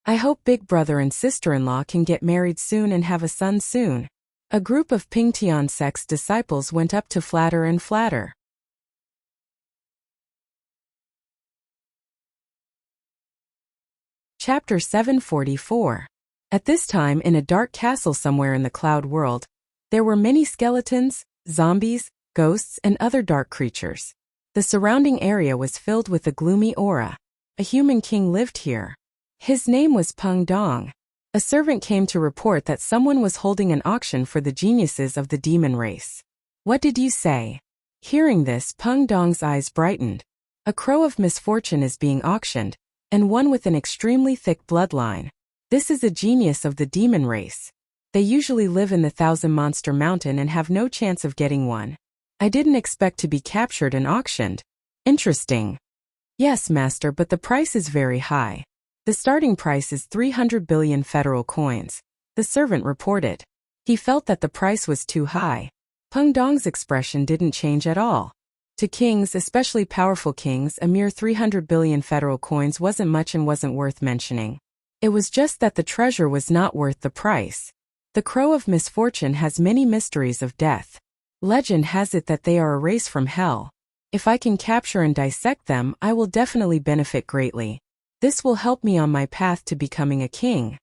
I hope big brother and sister-in-law can get married soon and have a son soon. A group of Pingtian sect's disciples went up to flatter and flatter. Chapter 744. At this time in a dark castle somewhere in the cloud world, there were many skeletons, zombies, ghosts, and other dark creatures. The surrounding area was filled with a gloomy aura. A human king lived here. His name was Peng Dong. A servant came to report that someone was holding an auction for the geniuses of the demon race. What did you say? Hearing this, Peng Dong's eyes brightened. A crow of misfortune is being auctioned, and one with an extremely thick bloodline. This is a genius of the demon race. They usually live in the Thousand Monster Mountain and have no chance of getting one. I didn't expect to be captured and auctioned. Interesting. Yes, master, but the price is very high. The starting price is 300 billion federal coins, the servant reported. He felt that the price was too high. Peng Dong's expression didn't change at all. To kings, especially powerful kings, a mere 300 billion federal coins wasn't much and wasn't worth mentioning. It was just that the treasure was not worth the price. The crow of misfortune has many mysteries of death. Legend has it that they are a race from hell. If I can capture and dissect them, I will definitely benefit greatly. This will help me on my path to becoming a king.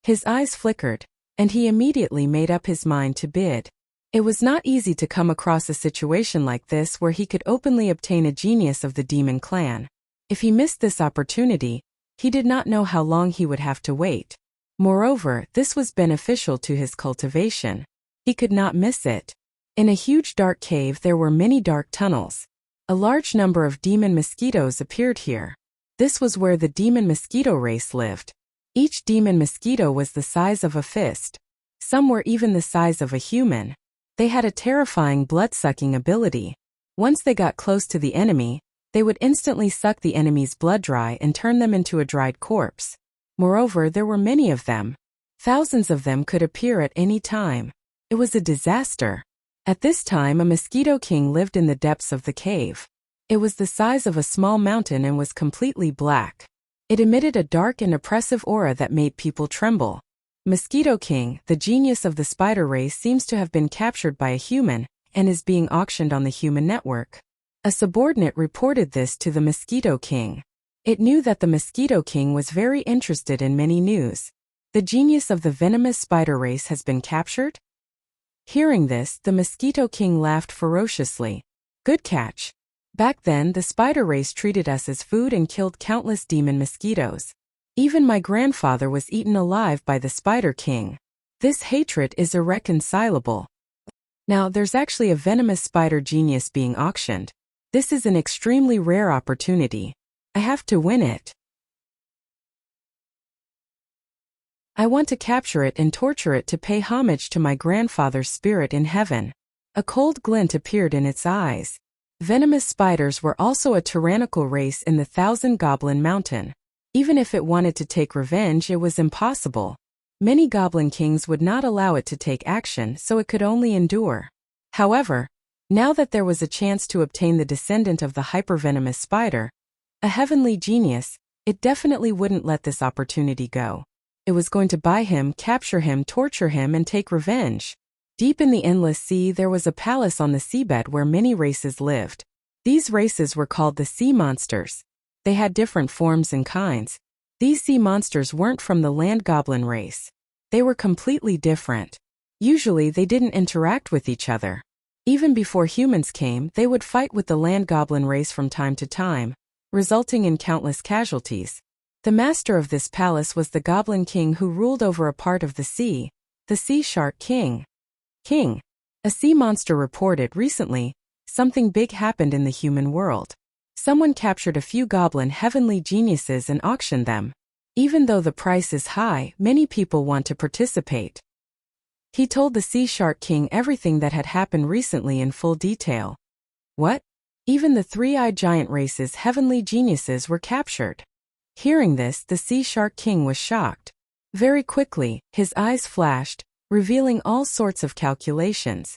His eyes flickered, and he immediately made up his mind to bid. It was not easy to come across a situation like this where he could openly obtain a genius of the demon clan. If he missed this opportunity, he did not know how long he would have to wait. Moreover, this was beneficial to his cultivation. He could not miss it. In a huge dark cave there were many dark tunnels. A large number of demon mosquitoes appeared here. This was where the demon mosquito race lived. Each demon mosquito was the size of a fist. Some were even the size of a human. They had a terrifying blood-sucking ability. Once they got close to the enemy, they would instantly suck the enemy's blood dry and turn them into a dried corpse. Moreover, there were many of them. Thousands of them could appear at any time. It was a disaster. At this time, a mosquito king lived in the depths of the cave. It was the size of a small mountain and was completely black. It emitted a dark and oppressive aura that made people tremble. Mosquito King, the genius of the spider race, seems to have been captured by a human and is being auctioned on the human network. A subordinate reported this to the Mosquito King. It knew that the Mosquito King was very interested in many news. The genius of the venomous spider race has been captured? Hearing this, the Mosquito King laughed ferociously. Good catch. Back then, the spider race treated us as food and killed countless demon mosquitoes. Even my grandfather was eaten alive by the Spider King. This hatred is irreconcilable. Now, there's actually a venomous spider genius being auctioned. This is an extremely rare opportunity. I have to win it. I want to capture it and torture it to pay homage to my grandfather's spirit in heaven. A cold glint appeared in its eyes. Venomous spiders were also a tyrannical race in the Thousand Goblin Mountain. Even if it wanted to take revenge, it was impossible. Many goblin kings would not allow it to take action, so it could only endure. However, now that there was a chance to obtain the descendant of the hypervenomous spider, a heavenly genius, it definitely wouldn't let this opportunity go. It was going to buy him, capture him, torture him, and take revenge. Deep in the endless sea there was a palace on the seabed where many races lived. These races were called the sea monsters. They had different forms and kinds. These sea monsters weren't from the land goblin race. They were completely different. Usually they didn't interact with each other. Even before humans came, they would fight with the land goblin race from time to time, resulting in countless casualties. The master of this palace was the Goblin King who ruled over a part of the sea, the Sea Shark King. A sea monster reported recently, something big happened in the human world. Someone captured a few goblin heavenly geniuses and auctioned them. Even though the price is high, many people want to participate. He told the Sea Shark King everything that had happened recently in full detail. What? Even the three-eyed giant race's heavenly geniuses were captured. Hearing this, the Sea Shark King was shocked. Very quickly, his eyes flashed, revealing all sorts of calculations.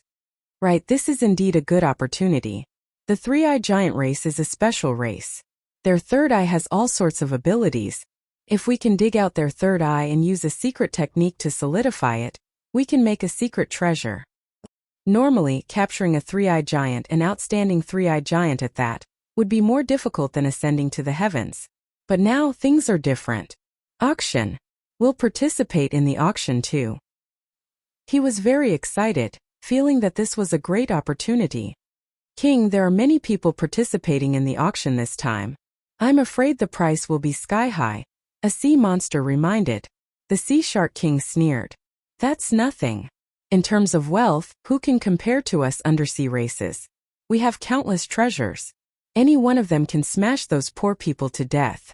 Right, this is indeed a good opportunity. The three-eyed giant race is a special race. Their third eye has all sorts of abilities. If we can dig out their third eye and use a secret technique to solidify it, we can make a secret treasure. Normally, capturing a three-eyed giant, an outstanding three-eyed giant at that, would be more difficult than ascending to the heavens. But now things are different. Auction. We'll participate in the auction too. He was very excited, feeling that this was a great opportunity. King, there are many people participating in the auction this time. I'm afraid the price will be sky high, a sea monster reminded. The sea shark king sneered. That's nothing. In terms of wealth, who can compare to us undersea races? We have countless treasures. Any one of them can smash those poor people to death.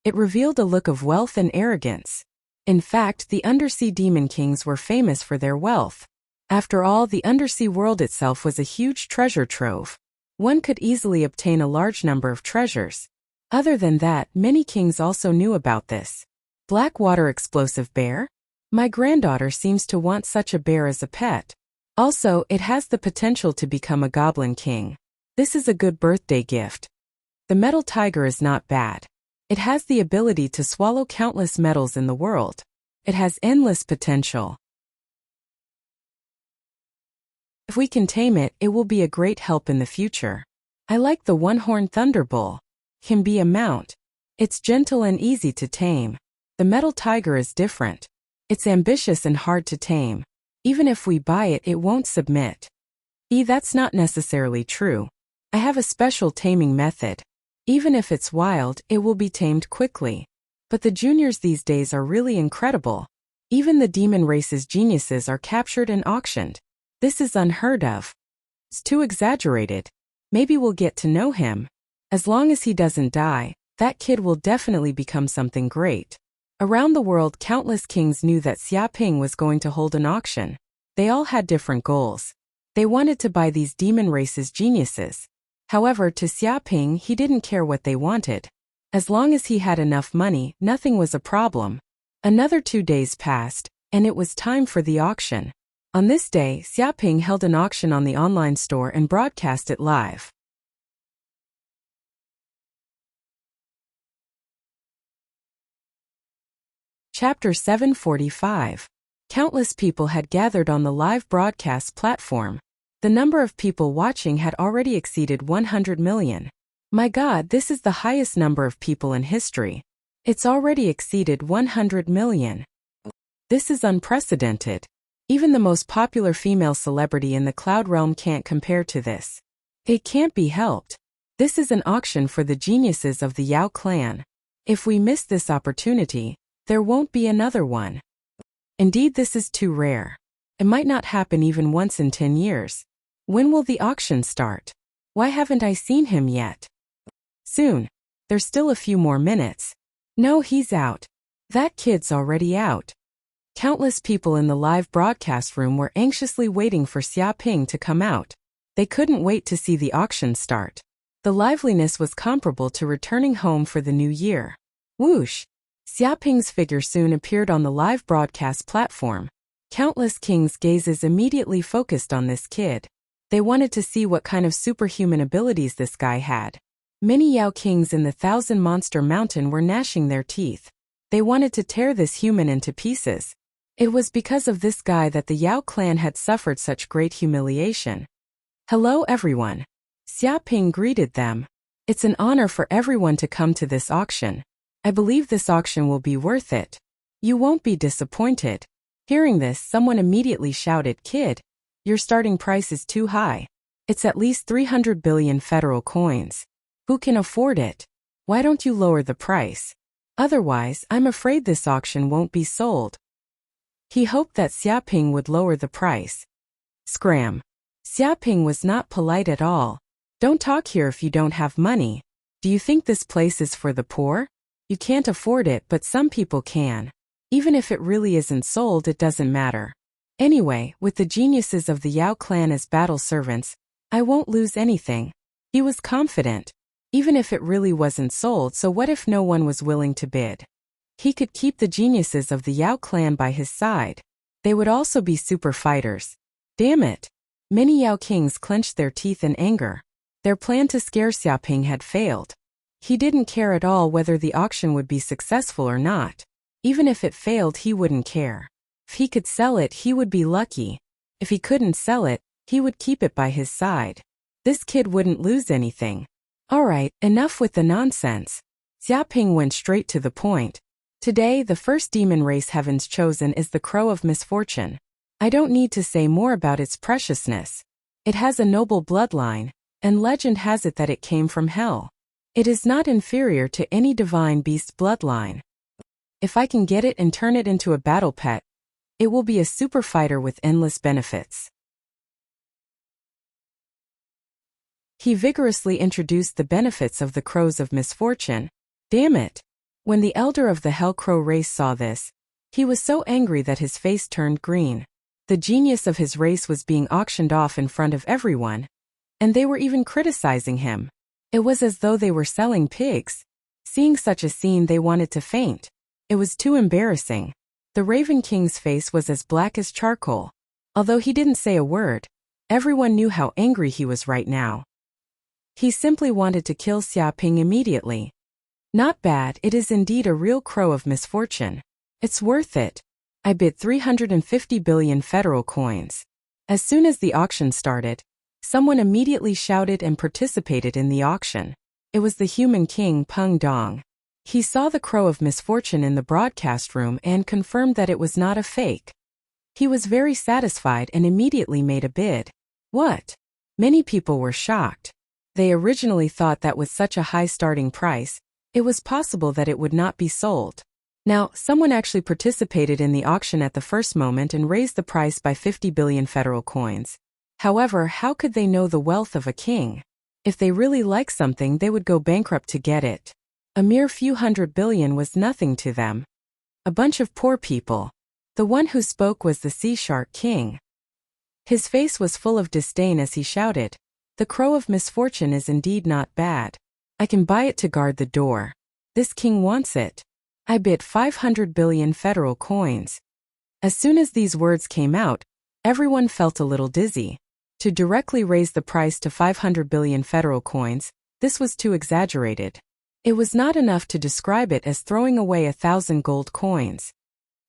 It revealed a look of wealth and arrogance. In fact, the undersea demon kings were famous for their wealth. After all, the undersea world itself was a huge treasure trove. One could easily obtain a large number of treasures. Other than that, many kings also knew about this. Blackwater explosive bear? My granddaughter seems to want such a bear as a pet. Also, it has the potential to become a goblin king. This is a good birthday gift. The metal tiger is not bad. It has the ability to swallow countless metals in the world. It has endless potential. If we can tame it, it will be a great help in the future. I like the one-horned thunderbull. Can be a mount. It's gentle and easy to tame. The metal tiger is different. It's ambitious and hard to tame. Even if we buy it, it won't submit. That's not necessarily true. I have a special taming method. Even if it's wild, it will be tamed quickly. But the juniors these days are really incredible. Even the demon race's geniuses are captured and auctioned. This is unheard of. It's too exaggerated. Maybe we'll get to know him. As long as he doesn't die, that kid will definitely become something great. Around the world, countless kings knew that Xiaoping was going to hold an auction. They all had different goals. They wanted to buy these demon race's geniuses. However, to Xiaoping, he didn't care what they wanted. As long as he had enough money, nothing was a problem. Another 2 days passed, and it was time for the auction. On this day, Xiaoping held an auction on the online store and broadcast it live. Chapter 745. Countless people had gathered on the live broadcast platform. The number of people watching had already exceeded 100 million. My God, this is the highest number of people in history. It's already exceeded 100 million. This is unprecedented. Even the most popular female celebrity in the cloud realm can't compare to this. It can't be helped. This is an auction for the geniuses of the Yao clan. If we miss this opportunity, there won't be another one. Indeed, this is too rare. It might not happen even once in 10 years. When will the auction start? Why haven't I seen him yet? Soon. There's still a few more minutes. No, he's out. That kid's already out. Countless people in the live broadcast room were anxiously waiting for Xiaoping to come out. They couldn't wait to see the auction start. The liveliness was comparable to returning home for the new year. Whoosh! Xiaoping's figure soon appeared on the live broadcast platform. Countless kings' gazes immediately focused on this kid. They wanted to see what kind of superhuman abilities this guy had. Many Yao kings in the Thousand Monster Mountain were gnashing their teeth. They wanted to tear this human into pieces. It was because of this guy that the Yao clan had suffered such great humiliation. Hello everyone. Xiaoping greeted them. It's an honor for everyone to come to this auction. I believe this auction will be worth it. You won't be disappointed. Hearing this, someone immediately shouted, "Kid, your starting price is too high. It's at least 300 billion federal coins. Who can afford it? Why don't you lower the price? Otherwise, I'm afraid this auction won't be sold." He hoped that Xiaoping would lower the price. Scram. Xiaoping was not polite at all. Don't talk here if you don't have money. Do you think this place is for the poor? You can't afford it, but some people can. Even if it really isn't sold, it doesn't matter. Anyway, with the geniuses of the Yao clan as battle servants, I won't lose anything. He was confident. Even if it really wasn't sold, so what if no one was willing to bid? He could keep the geniuses of the Yao clan by his side. They would also be super fighters. Damn it! Many Yao kings clenched their teeth in anger. Their plan to scare Xiaoping had failed. He didn't care at all whether the auction would be successful or not. Even if it failed, he wouldn't care. If he could sell it, he would be lucky. If he couldn't sell it, he would keep it by his side. This kid wouldn't lose anything. Alright, enough with the nonsense. Xia Ping went straight to the point. Today, the first demon race heavens chosen is the Crow of Misfortune. I don't need to say more about its preciousness. It has a noble bloodline, and legend has it that it came from hell. It is not inferior to any divine beast bloodline. If I can get it and turn it into a battle pet, it will be a super fighter with endless benefits. He vigorously introduced the benefits of the Crows of Misfortune. Damn it! When the elder of the Hell Crow race saw this, he was so angry that his face turned green. The genius of his race was being auctioned off in front of everyone, and they were even criticizing him. It was as though they were selling pigs. Seeing such a scene, they wanted to faint. It was too embarrassing. The Raven King's face was as black as charcoal. Although he didn't say a word, everyone knew how angry he was right now. He simply wanted to kill Xia Ping immediately. Not bad, it is indeed a real Crow of Misfortune. It's worth it. I bid 350 billion federal coins. As soon as the auction started, someone immediately shouted and participated in the auction. It was the human king Peng Dong. He saw the Crow of Misfortune in the broadcast room and confirmed that it was not a fake. He was very satisfied and immediately made a bid. What? Many people were shocked. They originally thought that with such a high starting price, it was possible that it would not be sold. Now, someone actually participated in the auction at the first moment and raised the price by 50 billion federal coins. However, how could they know the wealth of a king? If they really liked something, they would go bankrupt to get it. A mere few hundred billion was nothing to them. A bunch of poor people. The one who spoke was the Sea Shark King. His face was full of disdain as he shouted, "The Crow of Misfortune is indeed not bad. I can buy it to guard the door. This king wants it. I bid 500 billion federal coins." As soon as these words came out, everyone felt a little dizzy. To directly raise the price to 500 billion federal coins, this was too exaggerated. It was not enough to describe it as throwing away 1,000 gold coins.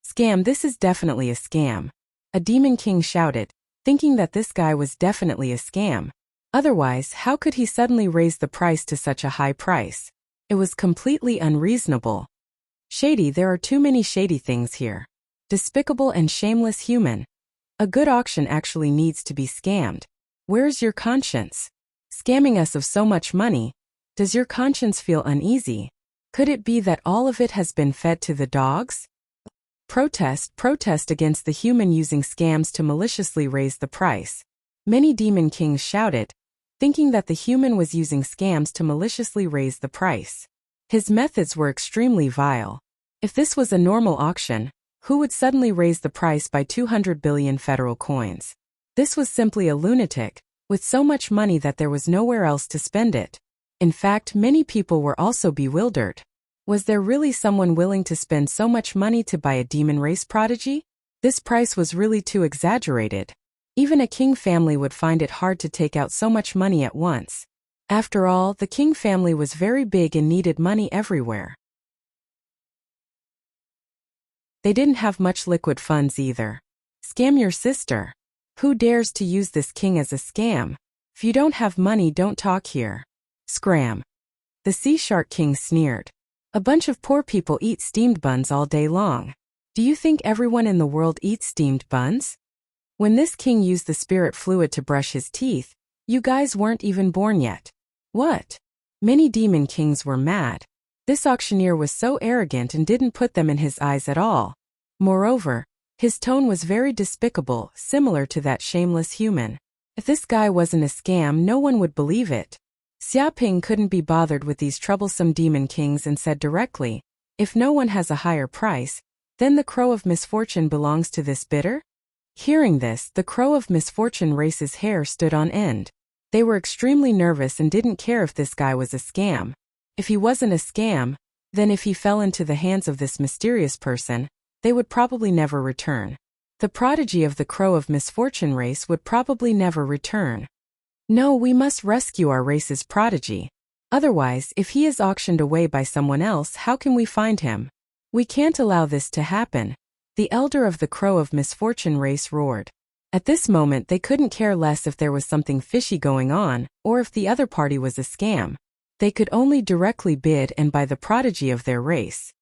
Scam, this is definitely a scam. A demon king shouted, thinking that this guy was definitely a scam. Otherwise, how could he suddenly raise the price to such a high price? It was completely unreasonable. Shady, there are too many shady things here. Despicable and shameless human. A good auction actually needs to be scammed. Where's your conscience? Scamming us of so much money. Does your conscience feel uneasy? Could it be that all of it has been fed to the dogs? Protest against the human using scams to maliciously raise the price. Many demon kings shouted, thinking that the human was using scams to maliciously raise the price. His methods were extremely vile. If this was a normal auction, who would suddenly raise the price by 200 billion federal coins? This was simply a lunatic, with so much money that there was nowhere else to spend it. In fact, many people were also bewildered. Was there really someone willing to spend so much money to buy a demon race prodigy? This price was really too exaggerated. Even a king family would find it hard to take out so much money at once. After all, the king family was very big and needed money everywhere. They didn't have much liquid funds either. Scam your sister. Who dares to use this king as a scam? If you don't have money, don't talk here. Scram. The Sea Shark King sneered. A bunch of poor people eat steamed buns all day long. Do you think everyone in the world eats steamed buns? When this king used the spirit fluid to brush his teeth, you guys weren't even born yet. What? Many demon kings were mad. This auctioneer was so arrogant and didn't put them in his eyes at all. Moreover, his tone was very despicable, similar to that shameless human. If this guy wasn't a scam, no one would believe it. Xia Ping couldn't be bothered with these troublesome demon kings and said directly, "If no one has a higher price, then the Crow of Misfortune belongs to this bidder?" Hearing this, the Crow of Misfortune race's hair stood on end. They were extremely nervous and didn't care if this guy was a scam. If he wasn't a scam, then if he fell into the hands of this mysterious person, they would probably never return. The prodigy of the Crow of Misfortune race would probably never return. No, we must rescue our race's prodigy. Otherwise, if he is auctioned away by someone else, how can we find him? We can't allow this to happen. The elder of the Crow of Misfortune race roared. At this moment they couldn't care less if there was something fishy going on, or if the other party was a scam. They could only directly bid and buy the prodigy of their race.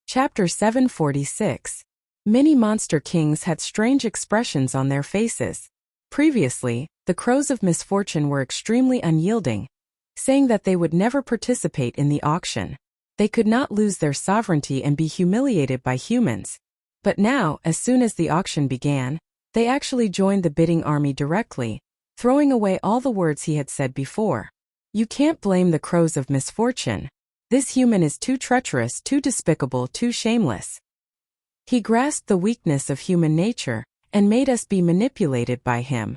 Chapter 746. Many monster kings had strange expressions on their faces. Previously, the Crows of Misfortune were extremely unyielding, saying that they would never participate in the auction. They could not lose their sovereignty and be humiliated by humans. But now, as soon as the auction began, they actually joined the bidding army directly, throwing away all the words he had said before. You can't blame the Crows of Misfortune. This human is too treacherous, too despicable, too shameless. He grasped the weakness of human nature and made us be manipulated by him.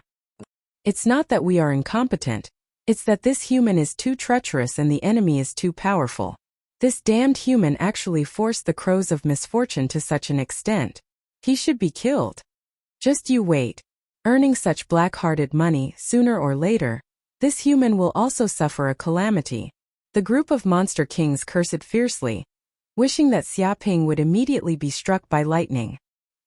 It's not that we are incompetent, it's that this human is too treacherous and the enemy is too powerful. This damned human actually forced the Crows of Misfortune to such an extent. He should be killed. Just you wait. Earning such black-hearted money, sooner or later, this human will also suffer a calamity. The group of monster kings cursed fiercely, wishing that Xiaoping would immediately be struck by lightning.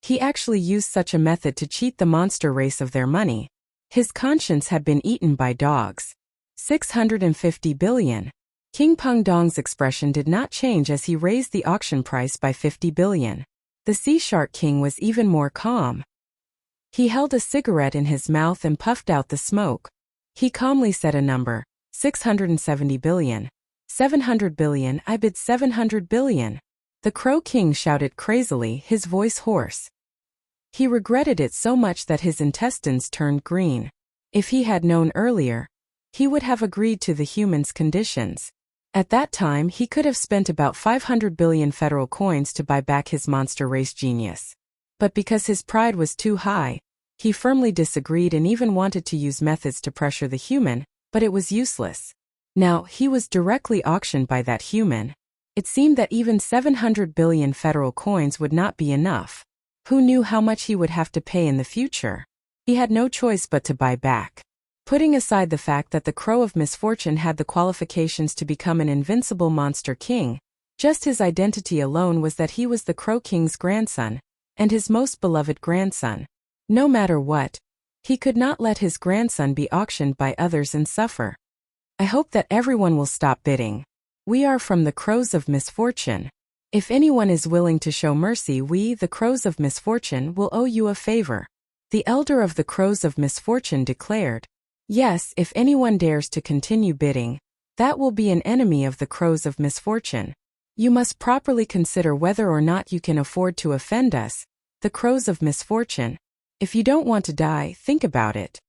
He actually used such a method to cheat the monster race of their money. His conscience had been eaten by dogs. 650 billion. King Peng Dong's expression did not change as he raised the auction price by 50 billion. The Sea Shark King was even more calm. He held a cigarette in his mouth and puffed out the smoke. He calmly said a number. 670 billion. 700 billion, I bid 700 billion. The Crow King shouted crazily, his voice hoarse. He regretted it so much that his intestines turned green. If he had known earlier, he would have agreed to the human's conditions. At that time he could have spent about 500 billion federal coins to buy back his monster race genius. But because his pride was too high, he firmly disagreed and even wanted to use methods to pressure the human, but it was useless. Now, he was directly auctioned by that human. It seemed that even 700 billion federal coins would not be enough. Who knew how much he would have to pay in the future? He had no choice but to buy back. Putting aside the fact that the Crow of Misfortune had the qualifications to become an invincible monster king, just his identity alone was that he was the Crow King's grandson, and his most beloved grandson. No matter what, he could not let his grandson be auctioned by others and suffer. I hope that everyone will stop bidding. We are from the Crows of Misfortune. If anyone is willing to show mercy, we, the Crows of Misfortune, will owe you a favor. The elder of the Crows of Misfortune declared. Yes, if anyone dares to continue bidding, that will be an enemy of the Crows of Misfortune. You must properly consider whether or not you can afford to offend us, the Crows of Misfortune. If you don't want to die, think about it.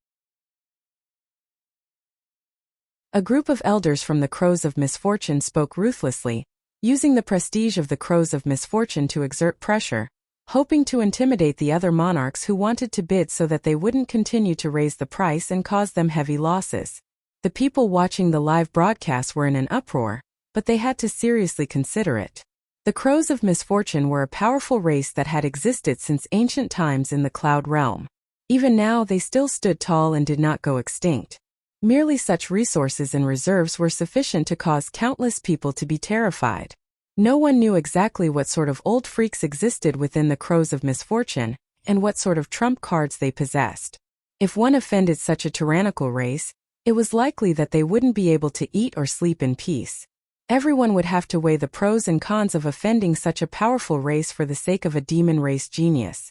A group of elders from the Crows of Misfortune spoke ruthlessly, using the prestige of the Crows of Misfortune to exert pressure, hoping to intimidate the other monarchs who wanted to bid so that they wouldn't continue to raise the price and cause them heavy losses. The people watching the live broadcast were in an uproar, but they had to seriously consider it. The Crows of Misfortune were a powerful race that had existed since ancient times in the Cloud Realm. Even now they still stood tall and did not go extinct. Merely such resources and reserves were sufficient to cause countless people to be terrified. No one knew exactly what sort of old freaks existed within the Crows of Misfortune, and what sort of trump cards they possessed. If one offended such a tyrannical race, it was likely that they wouldn't be able to eat or sleep in peace. Everyone would have to weigh the pros and cons of offending such a powerful race for the sake of a demon race genius.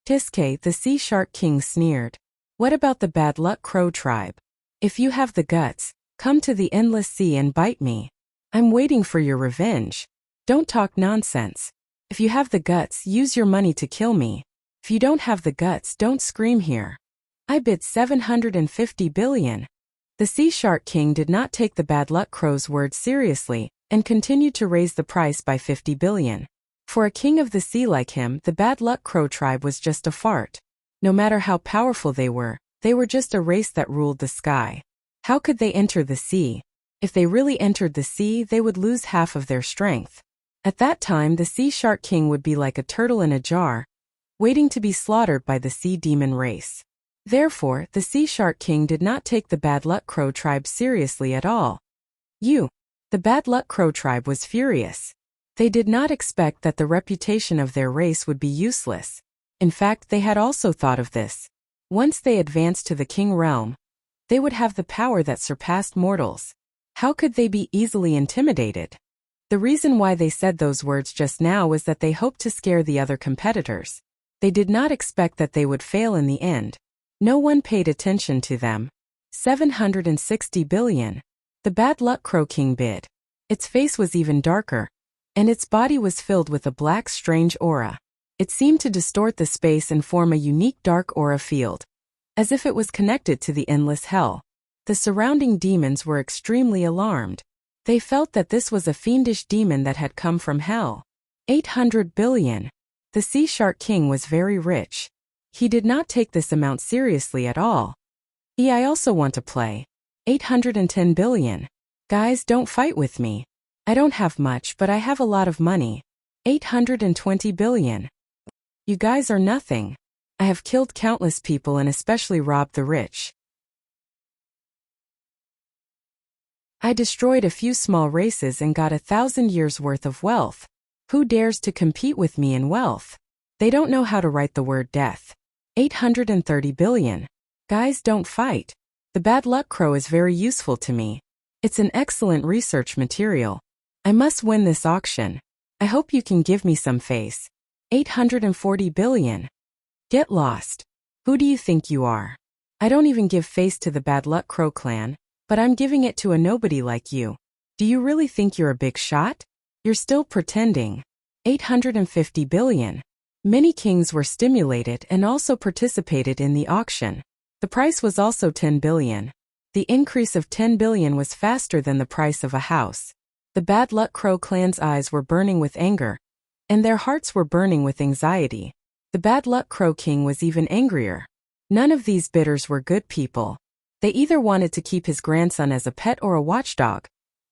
Tiske, the Sea Shark King, sneered. What about the bad luck Crow tribe? If you have the guts, come to the endless sea and bite me. I'm waiting for your revenge. Don't talk nonsense. If you have the guts, use your money to kill me. If you don't have the guts, don't scream here. I bid 750 billion. The Sea Shark King did not take the bad luck Crow's words seriously, and continued to raise the price by 50 billion. For a king of the sea like him, the bad luck Crow tribe was just a fart. No matter how powerful they were just a race that ruled the sky. How could they enter the sea? If they really entered the sea, they would lose half of their strength. At that time, the Sea Shark King would be like a turtle in a jar, waiting to be slaughtered by the sea demon race. Therefore, the Sea Shark King did not take the Bad Luck Crow tribe seriously at all. The Bad Luck Crow tribe was furious. They did not expect that the reputation of their race would be useless. In fact, they had also thought of this. Once they advanced to the king realm, they would have the power that surpassed mortals. How could they be easily intimidated? The reason why they said those words just now was that they hoped to scare the other competitors. They did not expect that they would fail in the end. No one paid attention to them. 760 billion. The Bad Luck Crow King bid. Its face was even darker, and its body was filled with a black, strange aura. It seemed to distort the space and form a unique dark aura field, as if it was connected to the endless hell. The surrounding demons were extremely alarmed. They felt that this was a fiendish demon that had come from hell. 800 billion. The Sea Shark King was very rich. He did not take this amount seriously at all. I also want to play. 810 billion. Guys, don't fight with me. I don't have much, but I have a lot of money. 820 billion. You guys are nothing. I have killed countless people and especially robbed the rich. I destroyed a few small races and got 1,000 years worth of wealth. Who dares to compete with me in wealth? They don't know how to write the word death. 830 billion. Guys, don't fight. The Bad Luck Crow is very useful to me. It's an excellent research material. I must win this auction. I hope you can give me some face. 840 billion. Get lost. Who do you think you are? I don't even give face to the Bad Luck Crow clan, but I'm giving it to a nobody like you. Do you really think you're a big shot? You're still pretending. 850 billion. Many kings were stimulated and also participated in the auction. The price was also 10 billion. The increase of 10 billion was faster than the price of a house. The Bad Luck Crow clan's eyes were burning with anger, and their hearts were burning with anxiety. The Bad Luck Crow King was even angrier. None of these bidders were good people. They either wanted to keep his grandson as a pet or a watchdog,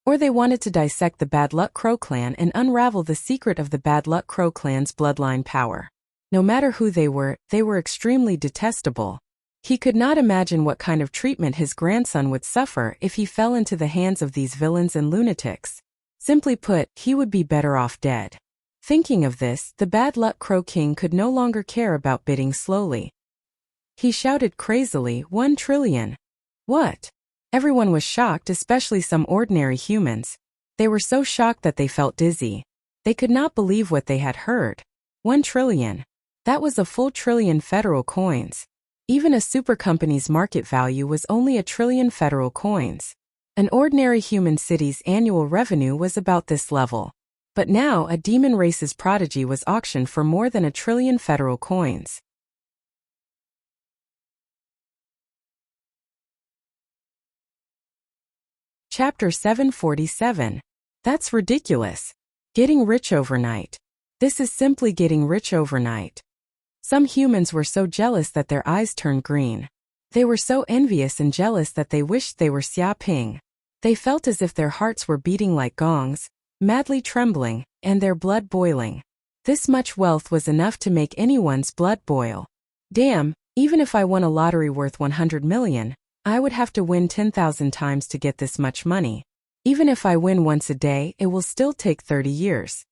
or they wanted to dissect the Bad Luck Crow clan and unravel the secret of the Bad Luck Crow clan's bloodline power. No matter who they were extremely detestable. He could not imagine what kind of treatment his grandson would suffer if he fell into the hands of these villains and lunatics. Simply put, he would be better off dead. Thinking of this, the Bad Luck Crow King could no longer care about bidding slowly. He shouted crazily, 1 trillion. What? Everyone was shocked, especially some ordinary humans. They were so shocked that they felt dizzy. They could not believe what they had heard. 1 trillion. That was a full trillion federal coins. Even a super company's market value was only 1 trillion federal coins. An ordinary human city's annual revenue was about this level. But now a demon race's prodigy was auctioned for more than 1 trillion federal coins. Chapter 747. That's ridiculous. Getting rich overnight. This is simply getting rich overnight. Some humans were so jealous that their eyes turned green. They were so envious and jealous that they wished they were Xia Ping. They felt as if their hearts were beating like gongs, madly trembling, and their blood boiling. This much wealth was enough to make anyone's blood boil. Damn, even if I won a lottery worth 100 million, I would have to win 10,000 times to get this much money. Even if I win once a day, it will still take 30 years.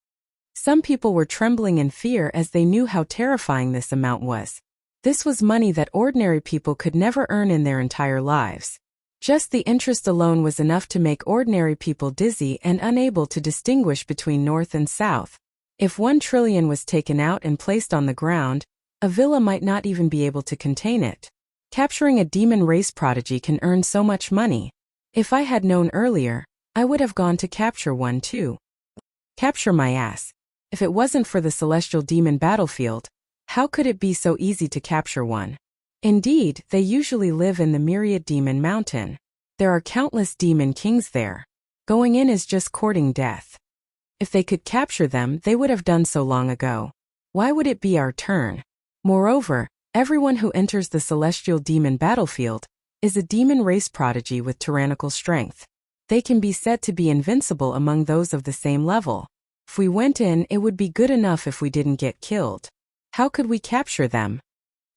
Some people were trembling in fear as they knew how terrifying this amount was. This was money that ordinary people could never earn in their entire lives. Just the interest alone was enough to make ordinary people dizzy and unable to distinguish between north and south. If 1 trillion was taken out and placed on the ground, a villa might not even be able to contain it. Capturing a demon race prodigy can earn so much money. If I had known earlier, I would have gone to capture one too. Capture my ass. If it wasn't for the celestial demon battlefield, how could it be so easy to capture one? Indeed, they usually live in the myriad demon mountain. There are countless demon kings there. Going in is just courting death. If they could capture them, they would have done so long ago. Why would it be our turn? Moreover, everyone who enters the celestial demon battlefield is a demon race prodigy with tyrannical strength. They can be said to be invincible among those of the same level. If we went in, it would be good enough if we didn't get killed. How could we capture them?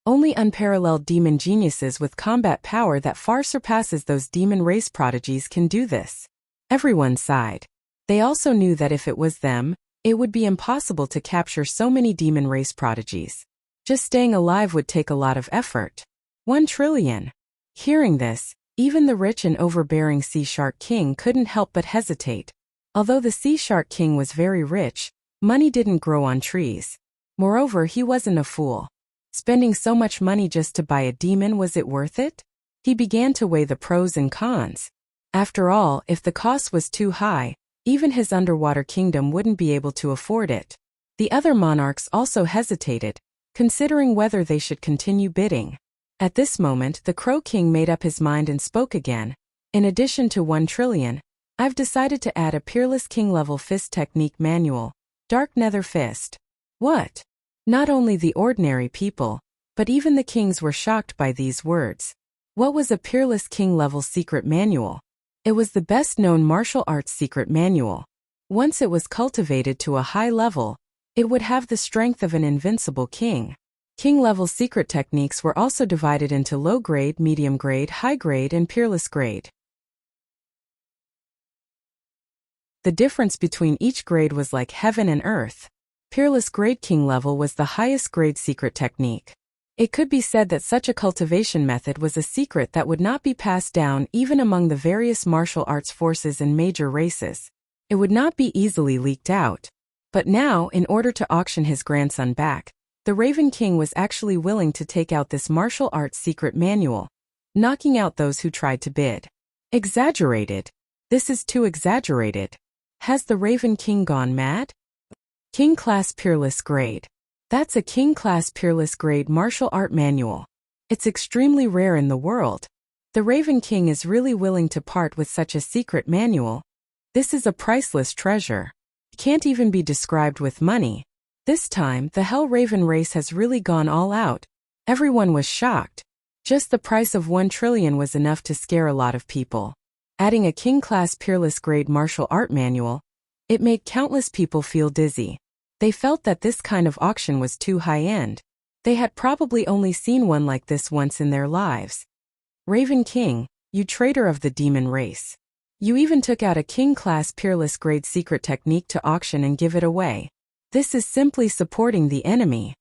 Only unparalleled demon geniuses with combat power that far surpasses those demon race prodigies can do this. Everyone sighed. They also knew that if it was them, it would be impossible to capture so many demon race prodigies. Just staying alive would take a lot of effort. 1 trillion. Hearing this, even the rich and overbearing Sea Shark King couldn't help but hesitate. Although the Sea Shark King was very rich, money didn't grow on trees. Moreover, he wasn't a fool. Spending so much money just to buy a demon, was it worth it? He began to weigh the pros and cons. After all, if the cost was too high, even his underwater kingdom wouldn't be able to afford it. The other monarchs also hesitated, considering whether they should continue bidding. At this moment, the Crow King made up his mind and spoke again. In addition to 1 trillion, I've decided to add a Peerless King-level fist technique manual, Dark Nether Fist. What? Not only the ordinary people, but even the kings were shocked by these words. What was a Peerless King-level secret manual? It was the best-known martial arts secret manual. Once it was cultivated to a high level, it would have the strength of an invincible king. King-level secret techniques were also divided into low-grade, medium-grade, high-grade, and peerless grade. The difference between each grade was like heaven and earth. Peerless grade king level was the highest grade secret technique. It could be said that such a cultivation method was a secret that would not be passed down even among the various martial arts forces and major races. It would not be easily leaked out. But now, in order to auction his grandson back, the Raven King was actually willing to take out this martial arts secret manual, knocking out those who tried to bid. Exaggerated. This is too exaggerated. Has the Raven King gone mad? King Class Peerless Grade. That's a King Class Peerless Grade martial art manual. It's extremely rare in the world. The Raven King is really willing to part with such a secret manual. This is a priceless treasure. It can't even be described with money. This time, the Hell Raven race has really gone all out. Everyone was shocked. Just the price of 1 trillion was enough to scare a lot of people. Adding a King Class Peerless Grade martial art manual, it made countless people feel dizzy. They felt that this kind of auction was too high-end. They had probably only seen one like this once in their lives. Raven King, you traitor of the demon race. You even took out a King Class Peerless Grade secret technique to auction and give it away. This is simply supporting the enemy.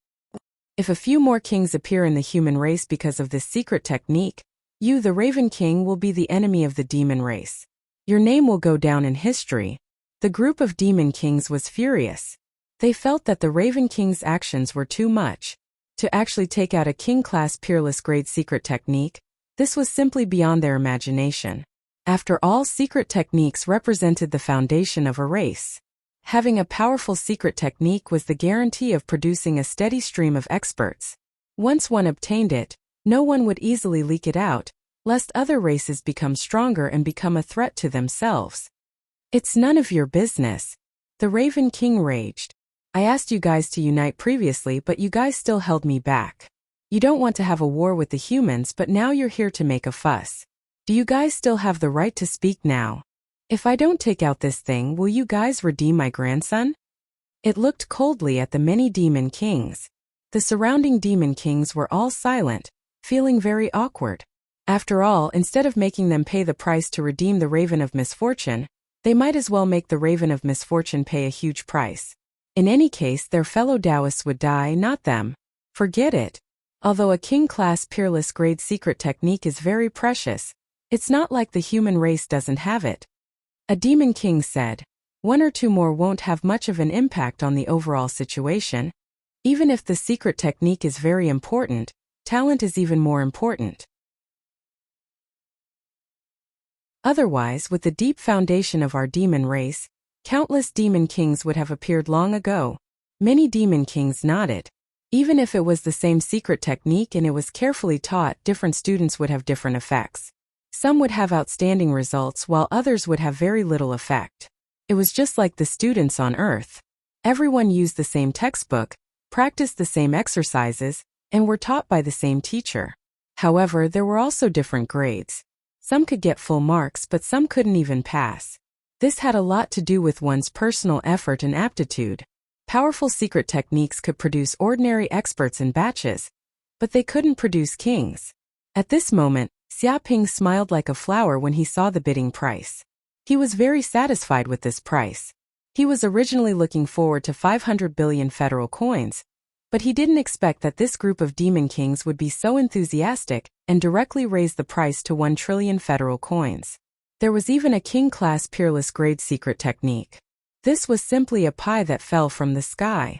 If a few more kings appear in the human race because of this secret technique, you, the Raven King, will be the enemy of the demon race. Your name will go down in history. The group of demon kings was furious. They felt that the Raven King's actions were too much. To actually take out a King Class Peerless Grade secret technique, this was simply beyond their imagination. After all, secret techniques represented the foundation of a race. Having a powerful secret technique was the guarantee of producing a steady stream of experts. Once one obtained it, no one would easily leak it out, lest other races become stronger and become a threat to themselves. It's none of your business. The Raven King raged. I asked you guys to unite previously, but you guys still held me back. You don't want to have a war with the humans, but now you're here to make a fuss. Do you guys still have the right to speak now? If I don't take out this thing, will you guys redeem my grandson? It looked coldly at the many demon kings. The surrounding demon kings were all silent, feeling very awkward. After all, instead of making them pay the price to redeem the Raven of Misfortune, they might as well make the Raven of Misfortune pay a huge price. In any case, their fellow Taoists would die, not them. Forget it. Although a King Class Peerless Grade secret technique is very precious, it's not like the human race doesn't have it. A demon king said, 1 or 2 more won't have much of an impact on the overall situation. Even if the secret technique is very important, talent is even more important. Otherwise, with the deep foundation of our demon race, countless demon kings would have appeared long ago. Many demon kings nodded. Even if it was the same secret technique and it was carefully taught, different students would have different effects. Some would have outstanding results while others would have very little effect. It was just like the students on Earth. Everyone used the same textbook, practiced the same exercises, and were taught by the same teacher. However, there were also different grades. Some could get full marks, but some couldn't even pass. This had a lot to do with one's personal effort and aptitude. Powerful secret techniques could produce ordinary experts in batches, but they couldn't produce kings. At this moment, Xiaoping smiled like a flower when he saw the bidding price. He was very satisfied with this price. He was originally looking forward to 500 billion federal coins, but he didn't expect that this group of demon kings would be so enthusiastic and directly raise the price to 1 trillion federal coins. There was even a king-class peerless grade secret technique. This was simply a pie that fell from the sky.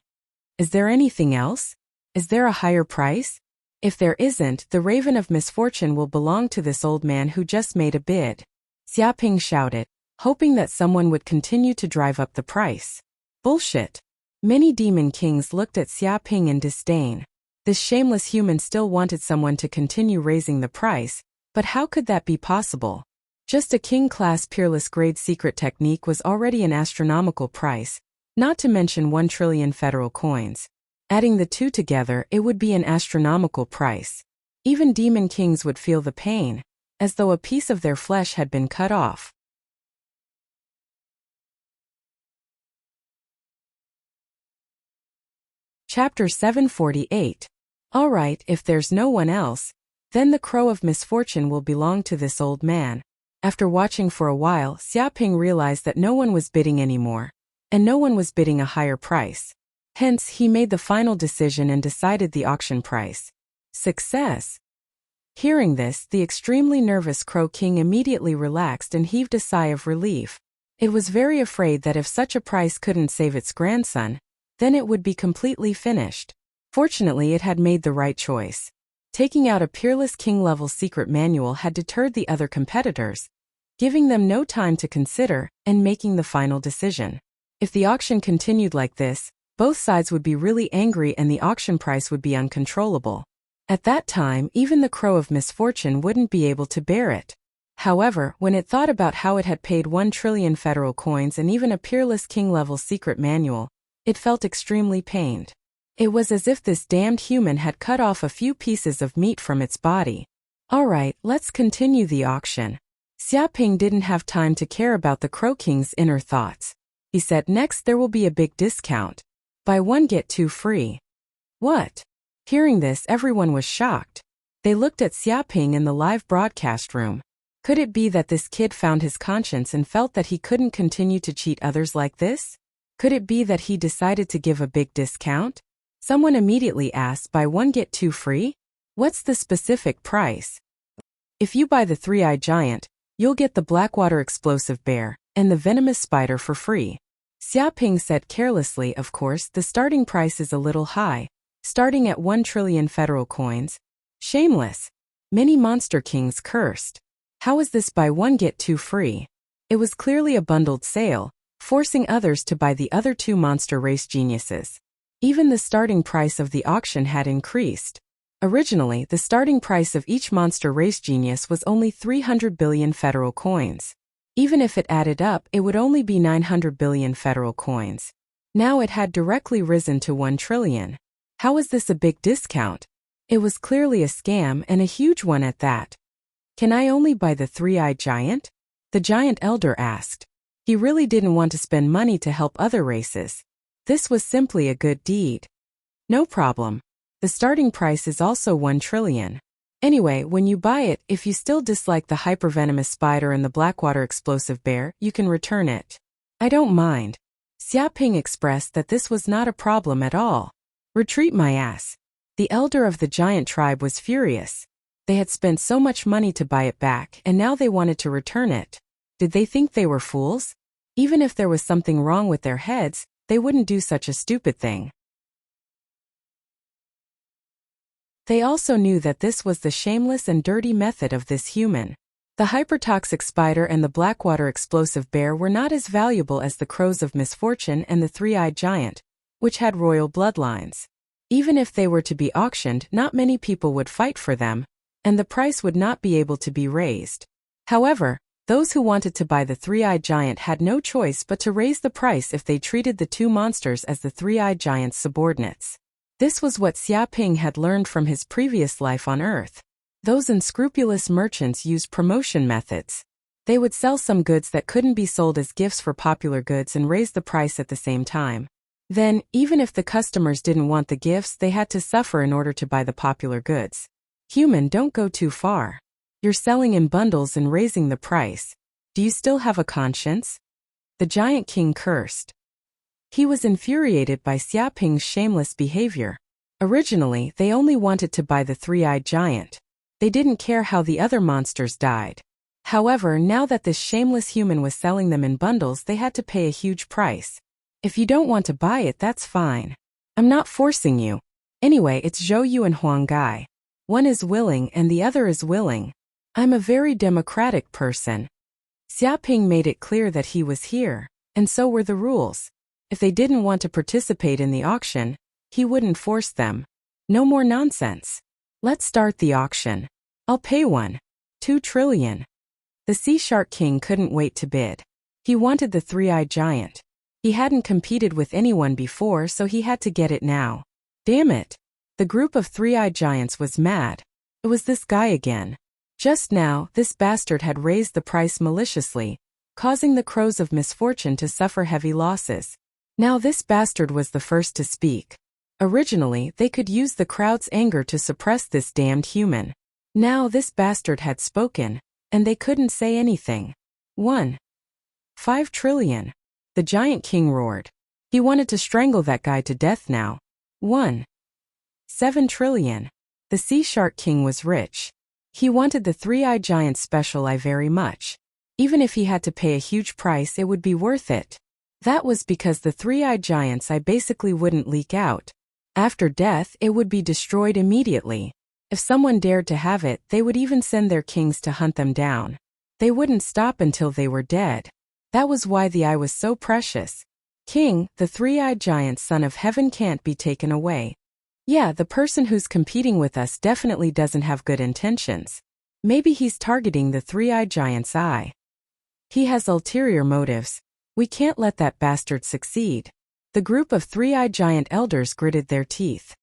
Is there anything else? Is there a higher price? If there isn't, the Raven of Misfortune will belong to this old man who just made a bid. Xiaoping shouted, hoping that someone would continue to drive up the price. Bullshit. Many demon kings looked at Xiaoping in disdain. This shameless human still wanted someone to continue raising the price, but how could that be possible? Just a king-class peerless grade secret technique was already an astronomical price, not to mention 1 trillion federal coins. Adding the two together, it would be an astronomical price. Even demon kings would feel the pain, as though a piece of their flesh had been cut off. Chapter 748. Alright, if there's no one else, then the crow of misfortune will belong to this old man. After watching for a while, Xiaoping realized that no one was bidding anymore, and no one was bidding a higher price. Hence, he made the final decision and decided the auction price. Success! Hearing this, the extremely nervous Crow King immediately relaxed and heaved a sigh of relief. It was very afraid that if such a price couldn't save its grandson, then it would be completely finished. Fortunately, it had made the right choice. Taking out a peerless king-level secret manual had deterred the other competitors, giving them no time to consider and making the final decision. If the auction continued like this, both sides would be really angry and the auction price would be uncontrollable. At that time, even the crow of misfortune wouldn't be able to bear it. However, when it thought about how it had paid 1 trillion federal coins and even a peerless king-level secret manual, it felt extremely pained. It was as if this damned human had cut off a few pieces of meat from its body. Alright, let's continue the auction. Xiaoping didn't have time to care about the Crow King's inner thoughts. He said, next there will be a big discount. Buy one get two free. What? Hearing this, everyone was shocked. They looked at Xiaoping in the live broadcast room. Could it be that this kid found his conscience and felt that he couldn't continue to cheat others like this? Could it be that he decided to give a big discount? Someone immediately asked, buy one get two free? What's the specific price? If you buy the three-eyed giant, you'll get the Blackwater explosive bear and the venomous spider for free. Xiaoping said carelessly, of course, the starting price is a little high, starting at 1 trillion federal coins. Shameless. Many monster kings cursed. How is this buy one get two free? It was clearly a bundled sale, forcing others to buy the other two monster race geniuses. Even the starting price of the auction had increased. Originally, the starting price of each monster race genius was only 300 billion federal coins. Even if it added up, it would only be 900 billion federal coins. Now it had directly risen to 1 trillion. How is this a big discount? It was clearly a scam, and a huge one at that. Can I only buy the three-eyed giant? The giant elder asked. He really didn't want to spend money to help other races. This was simply a good deed. No problem. The starting price is also 1 trillion. Anyway, when you buy it, if you still dislike the hypervenomous spider and the Blackwater explosive bear, you can return it. I don't mind. Xiaoping expressed that this was not a problem at all. Retreat my ass. The elder of the giant tribe was furious. They had spent so much money to buy it back, and now they wanted to return it. Did they think they were fools? Even if there was something wrong with their heads, they wouldn't do such a stupid thing. They also knew that this was the shameless and dirty method of this human. The hypertoxic spider and the Blackwater explosive bear were not as valuable as the crows of misfortune and the three-eyed giant, which had royal bloodlines. Even if they were to be auctioned, not many people would fight for them, and the price would not be able to be raised. However, those who wanted to buy the three-eyed giant had no choice but to raise the price if they treated the two monsters as the three-eyed giant's subordinates. This was what Xiaoping had learned from his previous life on Earth. Those unscrupulous merchants used promotion methods. They would sell some goods that couldn't be sold as gifts for popular goods and raise the price at the same time. Then, even if the customers didn't want the gifts, they had to suffer in order to buy the popular goods. Human, don't go too far. You're selling in bundles and raising the price. Do you still have a conscience? The Giant King cursed. He was infuriated by Xia Ping's shameless behavior. Originally, they only wanted to buy the three-eyed giant. They didn't care how the other monsters died. However, now that this shameless human was selling them in bundles, they had to pay a huge price. If you don't want to buy it, that's fine. I'm not forcing you. Anyway, it's Zhou Yu and Huang Gai. One is willing and the other is willing. I'm a very democratic person. Xia Ping made it clear that he was here, and so were the rules. If they didn't want to participate in the auction, he wouldn't force them. No more nonsense. Let's start the auction. I'll pay 2 trillion. The Sea Shark King couldn't wait to bid. He wanted the three-eyed giant. He hadn't competed with anyone before, so he had to get it now. Damn it. The group of three-eyed giants was mad. It was this guy again. Just now, this bastard had raised the price maliciously, causing the crows of misfortune to suffer heavy losses. Now this bastard was the first to speak. Originally, they could use the crowd's anger to suppress this damned human. Now this bastard had spoken, and they couldn't say anything. 5 trillion. The Giant King roared. He wanted to strangle that guy to death now. 7 trillion. The Sea Shark King was rich. He wanted the three-eyed giant special eye very much. Even if he had to pay a huge price, it would be worth it. That was because the three-eyed giant's eye basically wouldn't leak out. After death, it would be destroyed immediately. If someone dared to have it, they would even send their kings to hunt them down. They wouldn't stop until they were dead. That was why the eye was so precious. King, the three-eyed giant son of heaven can't be taken away. Yeah, the person who's competing with us definitely doesn't have good intentions. Maybe he's targeting the three-eyed giant's eye. He has ulterior motives. We can't let that bastard succeed. The group of three-eyed giant elders gritted their teeth.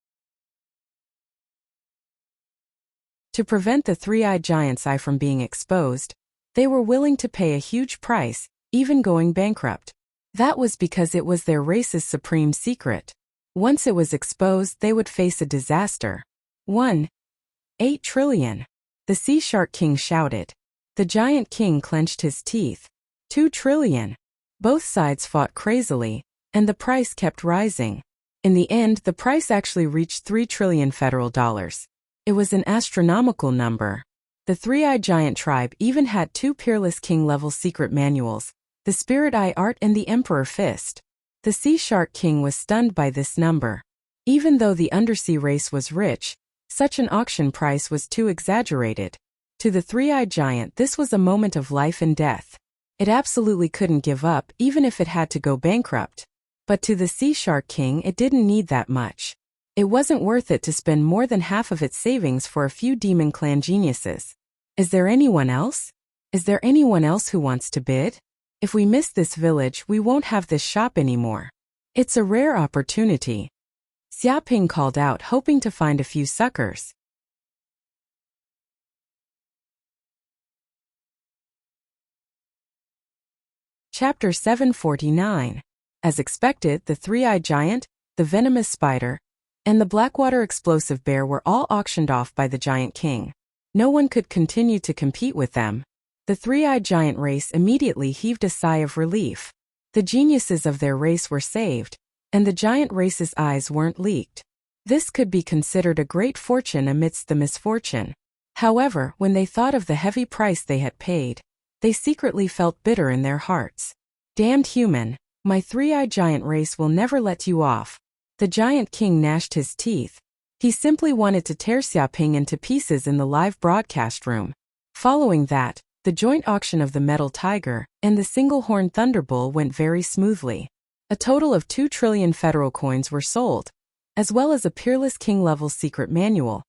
To prevent the three-eyed giant's eye from being exposed, they were willing to pay a huge price, even going bankrupt. That was because it was their race's supreme secret. Once it was exposed, they would face a disaster. 8 trillion. The Sea Shark King shouted. The Giant King clenched his teeth. 2 trillion. Both sides fought crazily, and the price kept rising. In the end, the price actually reached 3 trillion federal dollars. It was an astronomical number. The three-eyed giant tribe even had 2 peerless king-level secret manuals, the Spirit Eye Art and the Emperor Fist. The Sea Shark King was stunned by this number. Even though the undersea race was rich, such an auction price was too exaggerated. To the three-eyed giant, this was a moment of life and death. It absolutely couldn't give up, even if it had to go bankrupt. But to the Sea Shark King, it didn't need that much. It wasn't worth it to spend more than half of its savings for a few Demon Clan geniuses. Is there anyone else? Is there anyone else who wants to bid? If we miss this village, we won't have this shop anymore. It's a rare opportunity. Xia Ping called out, hoping to find a few suckers. Chapter 749. As expected, the three-eyed giant, the venomous spider, and the Blackwater explosive bear were all auctioned off by the Giant King. No one could continue to compete with them. The three-eyed giant race immediately heaved a sigh of relief. The geniuses of their race were saved, and the giant race's eyes weren't leaked. This could be considered a great fortune amidst the misfortune. However, when they thought of the heavy price they had paid, they secretly felt bitter in their hearts. Damned human, my three-eyed giant race will never let you off. The Giant King gnashed his teeth. He simply wanted to tear Xia Ping into pieces in the live broadcast room. Following that, the joint auction of the Metal Tiger and the Single-Horned Thunderbull went very smoothly. A total of 2 trillion federal coins were sold, as well as a Peerless King-level secret manual,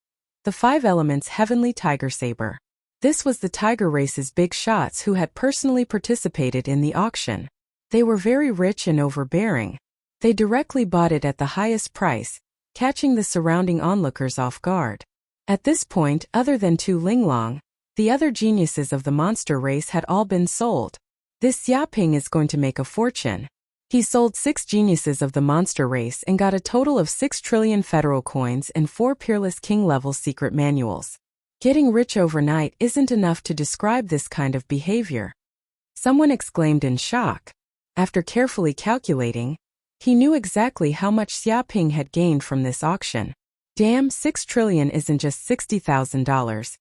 the 5 Elements Heavenly Tiger Saber. This was the tiger race's big shots who had personally participated in the auction. They were very rich and overbearing. They directly bought it at the highest price, catching the surrounding onlookers off guard. At this point, other than Tu Linglong, the other geniuses of the monster race had all been sold. This Xia Ping is going to make a fortune. He sold 6 geniuses of the monster race and got a total of 6 trillion federal coins and 4 peerless king-level secret manuals. Getting rich overnight isn't enough to describe this kind of behavior. Someone exclaimed in shock. After carefully calculating, he knew exactly how much Xiaoping had gained from this auction. Damn, 6 trillion isn't just $60,000.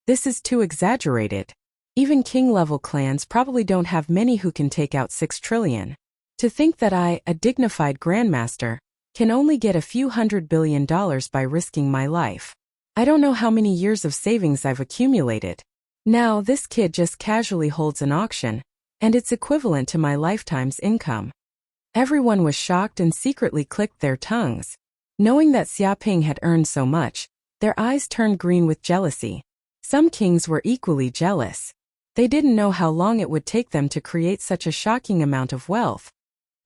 This is too exaggerated. Even king-level clans probably don't have many who can take out 6 trillion. To think that I, a dignified grandmaster, can only get a few $100 billion by risking my life. I don't know how many years of savings I've accumulated. Now this kid just casually holds an auction, and it's equivalent to my lifetime's income. Everyone was shocked and secretly clicked their tongues. Knowing that Xiaoping had earned so much, their eyes turned green with jealousy. Some kings were equally jealous. They didn't know how long it would take them to create such a shocking amount of wealth.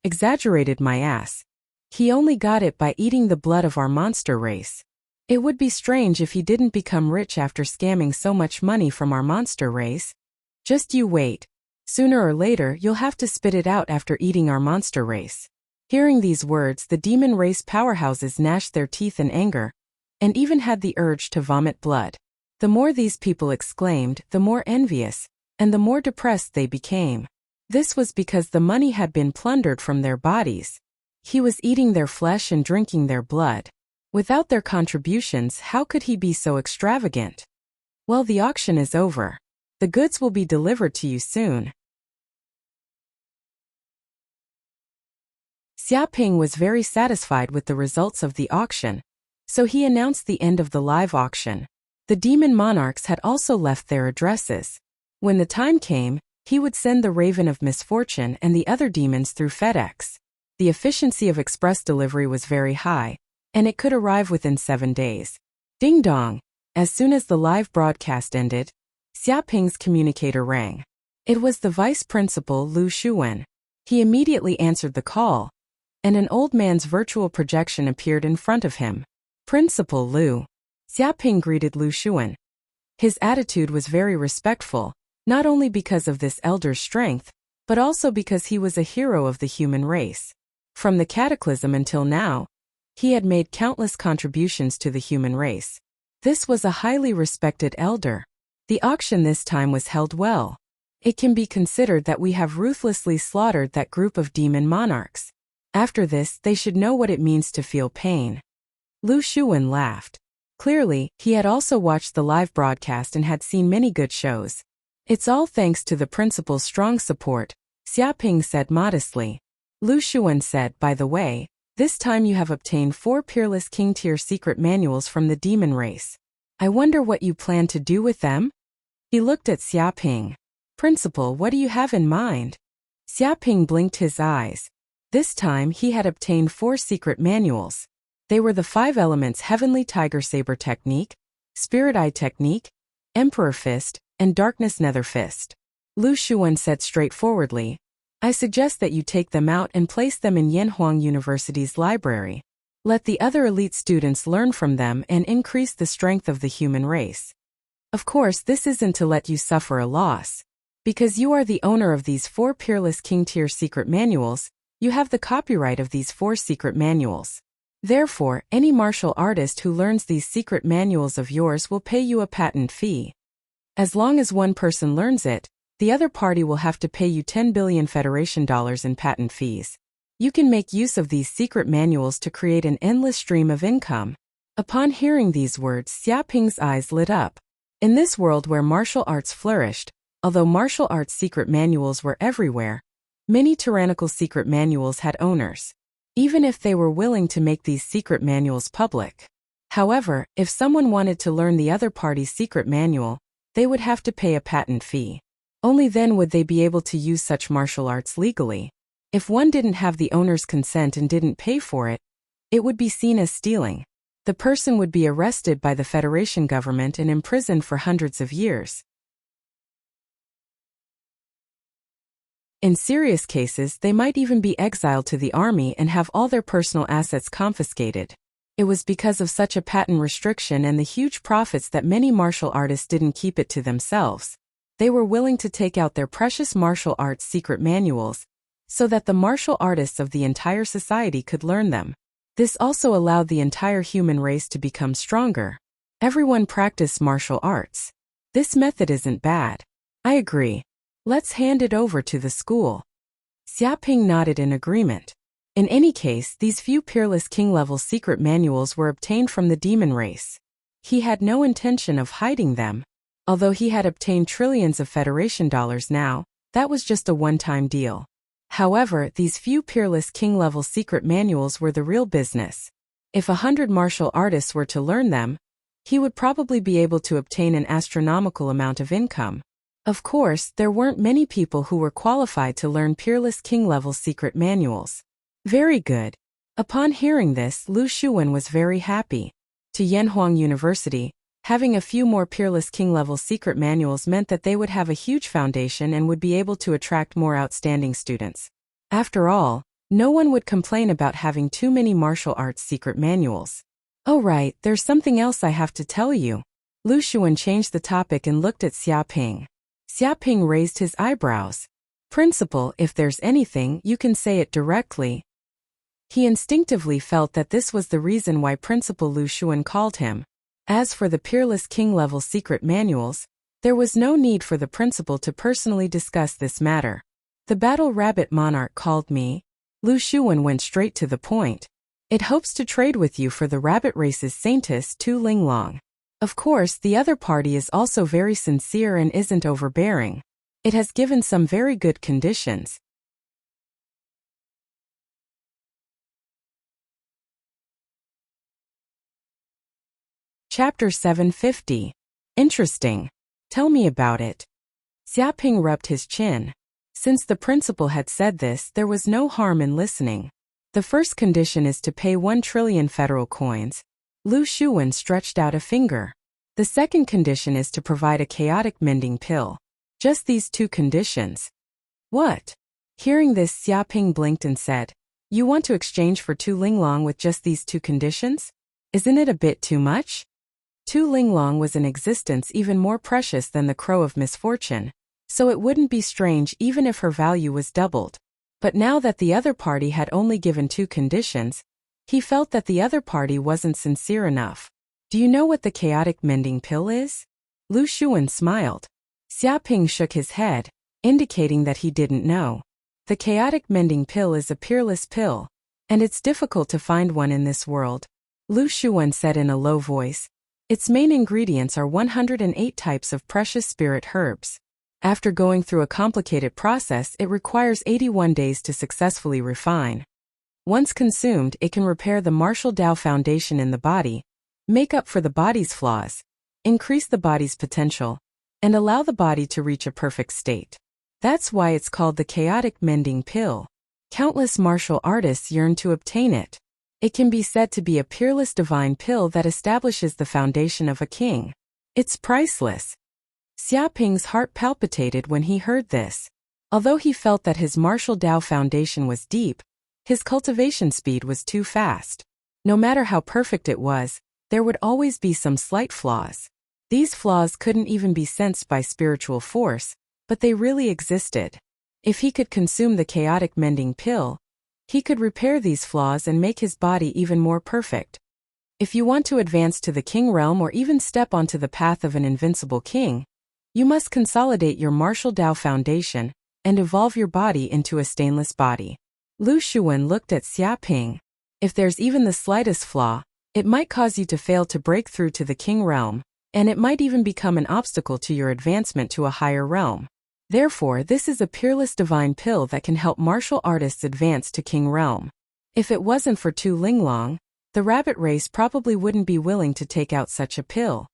Exaggerated my ass. He only got it by eating the blood of our monster race. It would be strange if he didn't become rich after scamming so much money from our monster race. Just you wait. Sooner or later you'll have to spit it out after eating our monster race. Hearing these words, the demon race powerhouses gnashed their teeth in anger, and even had the urge to vomit blood. The more these people exclaimed, the more envious, and the more depressed they became. This was because the money had been plundered from their bodies. He was eating their flesh and drinking their blood. Without their contributions, how could he be so extravagant? Well, the auction is over. The goods will be delivered to you soon. Xiaoping was very satisfied with the results of the auction, so he announced the end of the live auction. The demon monarchs had also left their addresses. When the time came, he would send the Raven of Misfortune and the other demons through FedEx. The efficiency of express delivery was very high, and it could arrive within 7 days. Ding dong! As soon as the live broadcast ended, Xiaoping's communicator rang. It was the vice principal Lu Shuwen. He immediately answered the call, and an old man's virtual projection appeared in front of him. Principal Lu. Xiaoping greeted Lu Shuwen. His attitude was very respectful, not only because of this elder's strength, but also because he was a hero of the human race. From the cataclysm until now, he had made countless contributions to the human race. This was a highly respected elder. The auction this time was held well. It can be considered that we have ruthlessly slaughtered that group of demon monarchs. After this, they should know what it means to feel pain. Lu Shuwen laughed. Clearly, he had also watched the live broadcast and had seen many good shows. It's all thanks to the principal's strong support, Xiaoping said modestly. Lu Shuwen said, by the way, this time you have obtained 4 peerless king-tier secret manuals from the demon race. I wonder what you plan to do with them? He looked at Xiaoping. Principal, what do you have in mind? Xiaoping blinked his eyes. This time he had obtained 4 secret manuals. They were the 5 elements Heavenly Tiger Saber Technique, Spirit Eye Technique, Emperor Fist, and Darkness Nether Fist. Lu Shuwen said straightforwardly, I suggest that you take them out and place them in Yanhuang University's library. Let the other elite students learn from them and increase the strength of the human race. Of course, this isn't to let you suffer a loss. Because you are the owner of these 4 peerless king-tier secret manuals, you have the copyright of these 4 secret manuals. Therefore, any martial artist who learns these secret manuals of yours will pay you a patent fee. As long as one person learns it, the other party will have to pay you 10 billion Federation dollars in patent fees. You can make use of these secret manuals to create an endless stream of income. Upon hearing these words, Xiaoping's eyes lit up. In this world where martial arts flourished, although martial arts secret manuals were everywhere, many tyrannical secret manuals had owners, even if they were willing to make these secret manuals public. However, if someone wanted to learn the other party's secret manual, they would have to pay a patent fee. Only then would they be able to use such martial arts legally. If one didn't have the owner's consent and didn't pay for it, it would be seen as stealing. The person would be arrested by the Federation government and imprisoned for hundreds of years. In serious cases, they might even be exiled to the army and have all their personal assets confiscated. It was because of such a patent restriction and the huge profits that many martial artists didn't keep it to themselves. They were willing to take out their precious martial arts secret manuals, so that the martial artists of the entire society could learn them. This also allowed the entire human race to become stronger. Everyone practiced martial arts. This method isn't bad. I agree. Let's hand it over to the school. Xiaping nodded in agreement. In any case, these few peerless king-level secret manuals were obtained from the demon race. He had no intention of hiding them. Although he had obtained trillions of Federation dollars now, that was just a one-time deal. However, these few peerless king-level secret manuals were the real business. If 100 martial artists were to learn them, he would probably be able to obtain an astronomical amount of income. Of course, there weren't many people who were qualified to learn peerless king-level secret manuals. Very good. Upon hearing this, Lu Shuwen was very happy. To Yanhuang University, having a few more peerless king-level secret manuals meant that they would have a huge foundation and would be able to attract more outstanding students. After all, no one would complain about having too many martial arts secret manuals. Oh right, there's something else I have to tell you. Lu Shuwen changed the topic and looked at Xiaping. Xiaping raised his eyebrows. Principal, if there's anything, you can say it directly. He instinctively felt that this was the reason why Principal Lu Shuwen called him. As for the peerless king-level secret manuals, there was no need for the principal to personally discuss this matter. The Battle Rabbit Monarch called me. Lu Shuwen went straight to the point. It hopes to trade with you for the rabbit race's saintess Tu Linglong. Of course, the other party is also very sincere and isn't overbearing. It has given some very good conditions. Chapter 750. Interesting. Tell me about it. Xiaping rubbed his chin. Since the principal had said this, there was no harm in listening. The first condition is to pay 1 trillion federal coins. Lu Shuwen stretched out a finger. The second condition is to provide a chaotic mending pill. Just these 2 conditions. What? Hearing this, Xiaping blinked and said, You want to exchange for Tu Linglong with just these 2 conditions? Isn't it a bit too much? Tu Linglong was in existence even more precious than the Crow of Misfortune, so it wouldn't be strange even if her value was doubled. But now that the other party had only given 2 conditions, he felt that the other party wasn't sincere enough. Do you know what the chaotic mending pill is? Lu Shuwen smiled. Xiaping shook his head, indicating that he didn't know. The chaotic mending pill is a peerless pill, and it's difficult to find one in this world. Lu Shuwen said in a low voice. Its main ingredients are 108 types of precious spirit herbs. After going through a complicated process, it requires 81 days to successfully refine. Once consumed, it can repair the martial Dao foundation in the body, make up for the body's flaws, increase the body's potential, and allow the body to reach a perfect state. That's why it's called the chaotic mending pill. Countless martial artists yearn to obtain it. It can be said to be a peerless divine pill that establishes the foundation of a king. It's priceless. Xiaping's heart palpitated when he heard this. Although he felt that his martial Dao foundation was deep, his cultivation speed was too fast. No matter how perfect it was, there would always be some slight flaws. These flaws couldn't even be sensed by spiritual force, but they really existed. If he could consume the chaotic mending pill, he could repair these flaws and make his body even more perfect. If you want to advance to the king realm or even step onto the path of an invincible king, you must consolidate your martial Dao foundation and evolve your body into a stainless body. Lu Shuwen looked at Xiaping. If there's even the slightest flaw, it might cause you to fail to break through to the king realm, and it might even become an obstacle to your advancement to a higher realm. Therefore, this is a peerless divine pill that can help martial artists advance to king realm. If it wasn't for Tu Linglong, the rabbit race probably wouldn't be willing to take out such a pill.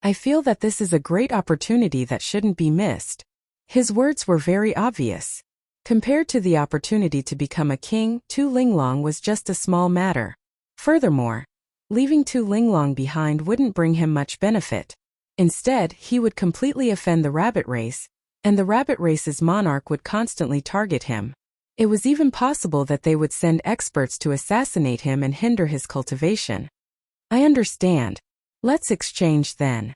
I feel that this is a great opportunity that shouldn't be missed. His words were very obvious. Compared to the opportunity to become a king, Tu Linglong was just a small matter. Furthermore, leaving Tu Linglong behind wouldn't bring him much benefit. Instead, he would completely offend the rabbit race, and the rabbit race's monarch would constantly target him. It was even possible that they would send experts to assassinate him and hinder his cultivation. I understand. Let's exchange then.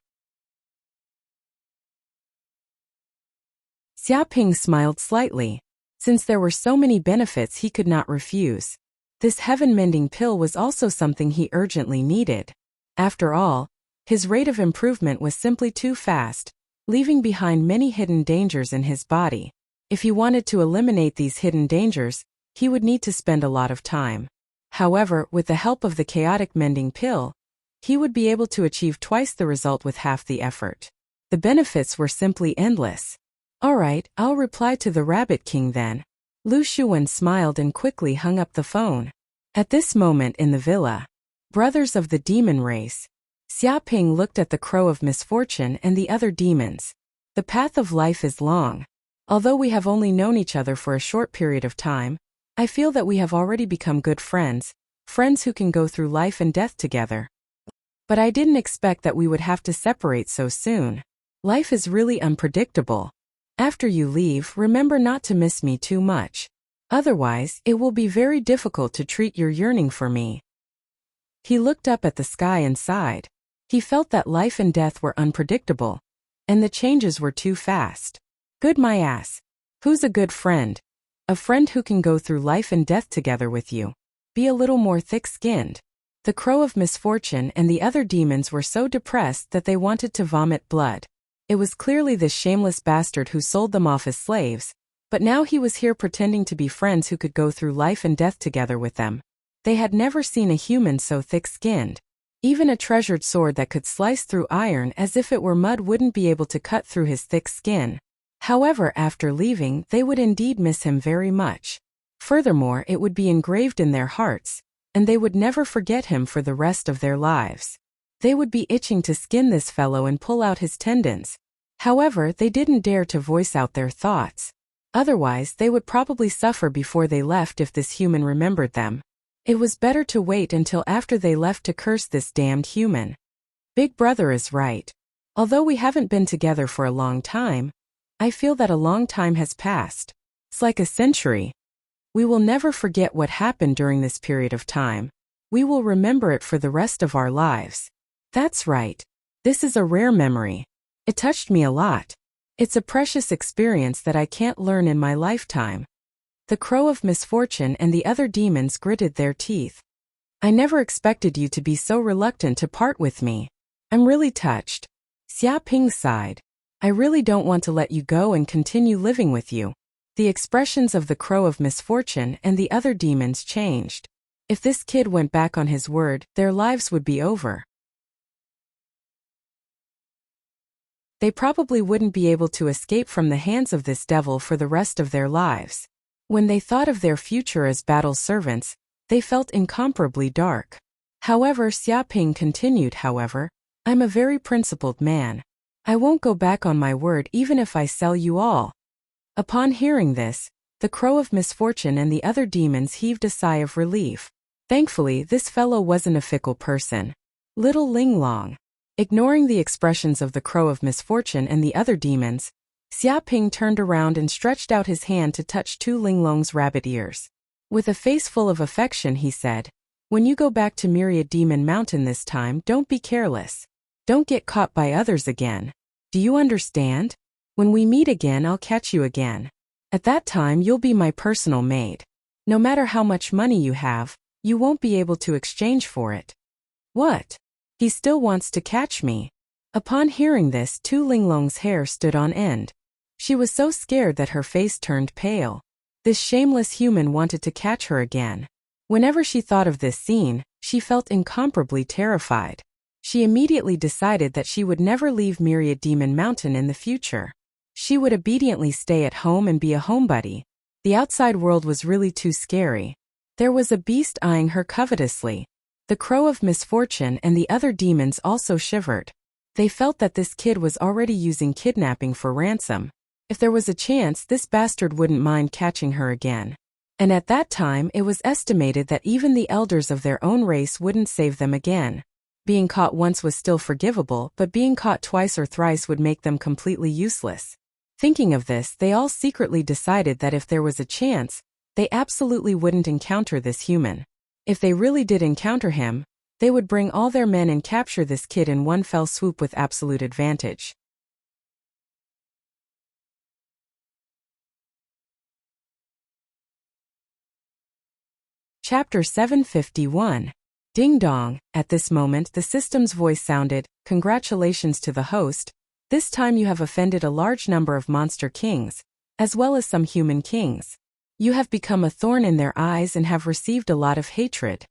Xiaping smiled slightly. Since there were so many benefits he could not refuse. This heaven-mending pill was also something he urgently needed. After all, his rate of improvement was simply too fast, leaving behind many hidden dangers in his body. If he wanted to eliminate these hidden dangers, he would need to spend a lot of time. However, with the help of the chaotic mending pill, he would be able to achieve twice the result with half the effort. The benefits were simply endless. Alright, I'll reply to the Rabbit King then. Lu Shuwen smiled and quickly hung up the phone. At this moment in the villa, brothers of the demon race, Xia Ping looked at the Crow of Misfortune and the other demons. The path of life is long. Although we have only known each other for a short period of time, I feel that we have already become good friends, friends who can go through life and death together. But I didn't expect that we would have to separate so soon. Life is really unpredictable. After you leave, remember not to miss me too much. Otherwise, it will be very difficult to treat your yearning for me. He looked up at the sky and sighed. He felt that life and death were unpredictable, and the changes were too fast. Good my ass. Who's a good friend? A friend who can go through life and death together with you. Be a little more thick-skinned. The Crow of Misfortune and the other demons were so depressed that they wanted to vomit blood. It was clearly this shameless bastard who sold them off as slaves, but now he was here pretending to be friends who could go through life and death together with them. They had never seen a human so thick-skinned. Even a treasured sword that could slice through iron as if it were mud wouldn't be able to cut through his thick skin. However, after leaving, they would indeed miss him very much. Furthermore, it would be engraved in their hearts, and they would never forget him for the rest of their lives. They would be itching to skin this fellow and pull out his tendons. However, they didn't dare to voice out their thoughts. Otherwise, they would probably suffer before they left if this human remembered them. It was better to wait until after they left to curse this damned human. Big Brother is right. Although we haven't been together for a long time, I feel that a long time has passed. It's like a century. We will never forget what happened during this period of time. We will remember it for the rest of our lives. That's right. This is a rare memory. It touched me a lot. It's a precious experience that I can't learn in my lifetime. The Crow of Misfortune and the other demons gritted their teeth. I never expected you to be so reluctant to part with me. I'm really touched. Xia Ping sighed. I really don't want to let you go and continue living with you. The expressions of the Crow of Misfortune and the other demons changed. If this kid went back on his word, their lives would be over. They probably wouldn't be able to escape from the hands of this devil for the rest of their lives. When they thought of their future as battle servants, they felt incomparably dark. However, Xia Ping continued, I'm a very principled man. I won't go back on my word even if I sell you all. Upon hearing this, the Crow of Misfortune and the other demons heaved a sigh of relief. Thankfully, this fellow wasn't a fickle person. Little Ling Long. Ignoring the expressions of the Crow of Misfortune and the other demons, Xia Ping turned around and stretched out his hand to touch Tu Linglong's rabbit ears. With a face full of affection he said, when you go back to Myriad Demon Mountain this time, don't be careless. Don't get caught by others again. Do you understand? When we meet again, I'll catch you again. At that time, you'll be my personal maid. No matter how much money you have, you won't be able to exchange for it. What? He still wants to catch me. Upon hearing this, Tu Linglong's hair stood on end. She was so scared that her face turned pale. This shameless human wanted to catch her again. Whenever she thought of this scene, she felt incomparably terrified. She immediately decided that she would never leave Myriad Demon Mountain in the future. She would obediently stay at home and be a homebody. The outside world was really too scary. There was a beast eyeing her covetously. The Crow of Misfortune and the other demons also shivered. They felt that this kid was already using kidnapping for ransom. If there was a chance, this bastard wouldn't mind catching her again. And at that time, it was estimated that even the elders of their own race wouldn't save them again. Being caught once was still forgivable, but being caught twice or thrice would make them completely useless. Thinking of this, they all secretly decided that if there was a chance, they absolutely wouldn't encounter this human. If they really did encounter him, they would bring all their men and capture this kid in one fell swoop with absolute advantage. Chapter 751. Ding dong. At this moment the system's voice sounded, "Congratulations to the host. This time you have offended a large number of monster kings, as well as some human kings. You have become a thorn in their eyes and have received a lot of hatred.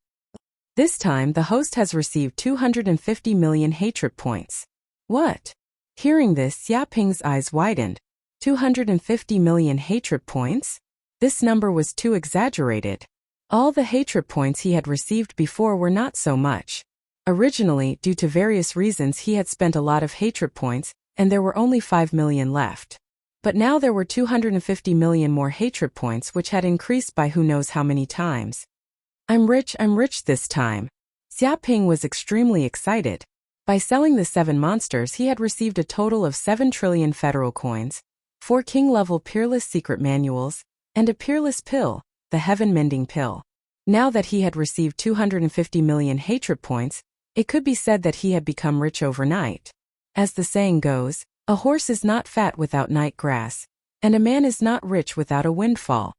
This time the host has received 250 million hatred points." What? Hearing this, Xia Ping's eyes widened. 250 million hatred points? This number was too exaggerated. All the hatred points he had received before were not so much. Originally, due to various reasons, he had spent a lot of hatred points, and there were only 5 million left. But now there were 250 million more hatred points, which had increased by who knows how many times. I'm rich this time." Xia Ping was extremely excited. By selling the 7 monsters, he had received a total of 7 trillion federal coins, 4 king-level peerless secret manuals, and a peerless pill, the heaven-mending pill. Now that he had received 250 million hatred points, it could be said that he had become rich overnight. As the saying goes, a horse is not fat without night grass, and a man is not rich without a windfall.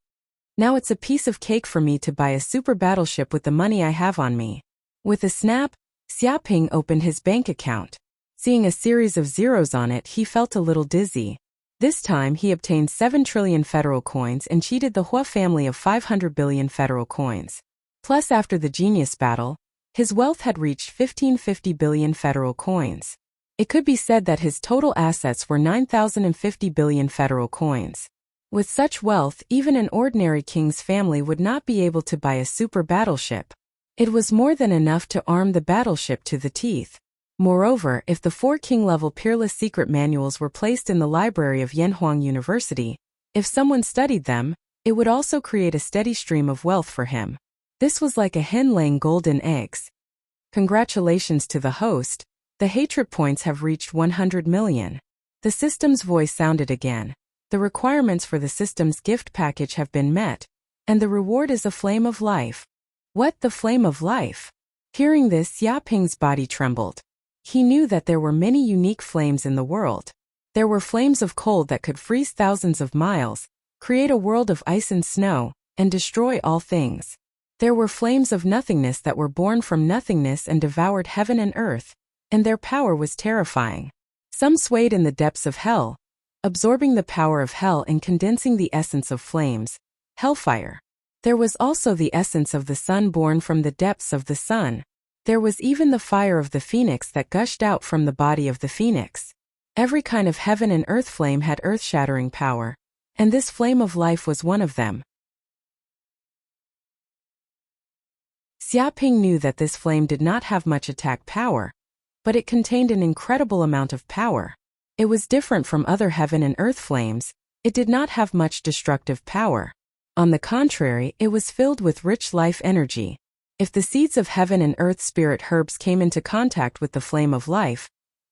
Now it's a piece of cake for me to buy a super battleship with the money I have on me. With a snap, Xia Ping opened his bank account. Seeing a series of zeros on it, he felt a little dizzy. This time he obtained 7 trillion federal coins and cheated the Hua family of 500 billion federal coins. Plus, after the genius battle, his wealth had reached 1550 billion federal coins. It could be said that his total assets were 9,050 billion federal coins. With such wealth, even an ordinary king's family would not be able to buy a super battleship. It was more than enough to arm the battleship to the teeth. Moreover, if the 4 king-level peerless secret manuals were placed in the library of Yanhuang University, if someone studied them, it would also create a steady stream of wealth for him. This was like a hen laying golden eggs. Congratulations to the host. The hatred points have reached 100 million. The system's voice sounded again. The requirements for the system's gift package have been met, and the reward is a flame of life. What, the flame of life? Hearing this, Xia Ping's body trembled. He knew that there were many unique flames in the world. There were flames of cold that could freeze thousands of miles, create a world of ice and snow, and destroy all things. There were flames of nothingness that were born from nothingness and devoured heaven and earth, and their power was terrifying. Some swayed in the depths of hell, absorbing the power of hell and condensing the essence of flames, hellfire. There was also the essence of the sun born from the depths of the sun. There was even the fire of the phoenix that gushed out from the body of the phoenix. Every kind of heaven and earth flame had earth-shattering power, and this flame of life was one of them. Xia Ping knew that this flame did not have much attack power, but it contained an incredible amount of power. It was different from other heaven and earth flames. It did not have much destructive power. On the contrary, it was filled with rich life energy. If the seeds of heaven and earth spirit herbs came into contact with the flame of life,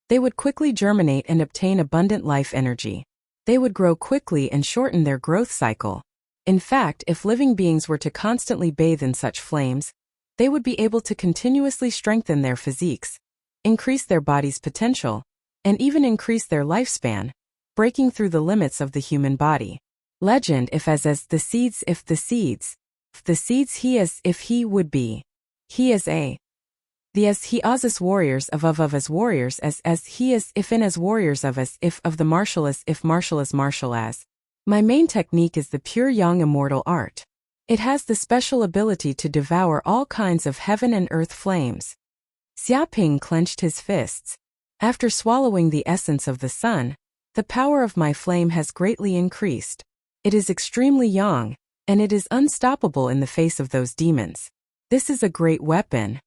they would quickly germinate and obtain abundant life energy. They would grow quickly and shorten their growth cycle. In fact, if living beings were to constantly bathe in such flames, they would be able to continuously strengthen their physiques, increase their body's potential, and even increase their lifespan, breaking through the limits of the human body. Legend: if as the seeds, if the seeds he as if he would be. He is a. The as he as warriors of as warriors as he is if in as warriors of as if of the martial as if martial as martial as. My main technique is the pure yang immortal art. It has the special ability to devour all kinds of heaven and earth flames. Xia Ping clenched his fists. After swallowing the essence of the sun, the power of my flame has greatly increased. It is extremely yang, and it is unstoppable in the face of those demons. This is a great weapon.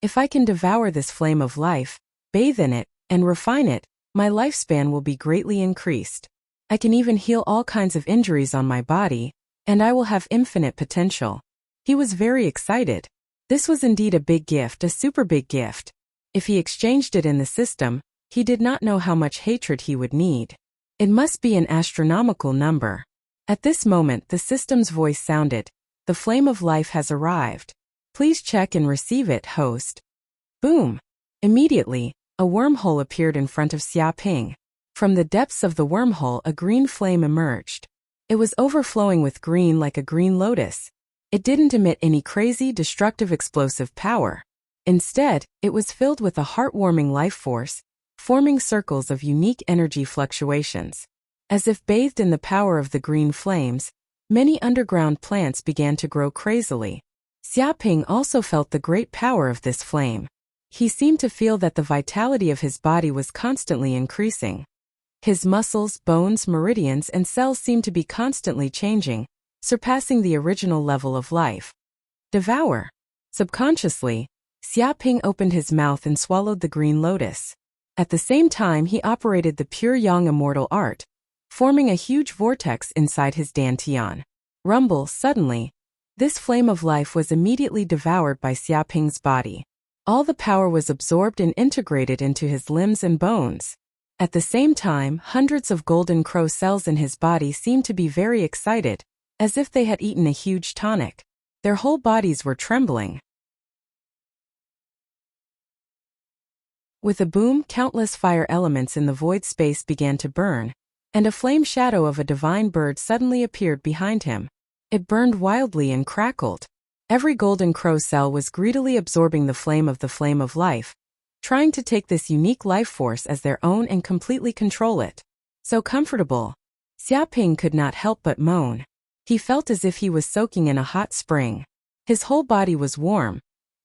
If I can devour this flame of life, bathe in it, and refine it, my lifespan will be greatly increased. I can even heal all kinds of injuries on my body, and I will have infinite potential. He was very excited. This was indeed a big gift, a super big gift. If he exchanged it in the system, he did not know how much hatred he would need. It must be an astronomical number. At this moment, the system's voice sounded. The flame of life has arrived. Please check and receive it, host. Boom! Immediately, a wormhole appeared in front of Xia Ping. From the depths of the wormhole, a green flame emerged. It was overflowing with green like a green lotus. It didn't emit any crazy, destructive explosive power. Instead, it was filled with a heartwarming life force, forming circles of unique energy fluctuations. As if bathed in the power of the green flames, many underground plants began to grow crazily. Xiaoping also felt the great power of this flame. He seemed to feel that the vitality of his body was constantly increasing. His muscles, bones, meridians, and cells seemed to be constantly changing, surpassing the original level of life. Devour. Subconsciously, Xiaoping opened his mouth and swallowed the green lotus. At the same time, he operated the pure yang immortal art, forming a huge vortex inside his dantian. Rumble, suddenly, this flame of life was immediately devoured by Xiaoping's body. All the power was absorbed and integrated into his limbs and bones. At the same time, hundreds of golden crow cells in his body seemed to be very excited, as if they had eaten a huge tonic. Their whole bodies were trembling. With a boom, countless fire elements in the void space began to burn, and a flame shadow of a divine bird suddenly appeared behind him. It burned wildly and crackled. Every golden crow cell was greedily absorbing the flame of life, trying to take this unique life force as their own and completely control it. So comfortable. Xiaoping could not help but moan. He felt as if he was soaking in a hot spring. His whole body was warm,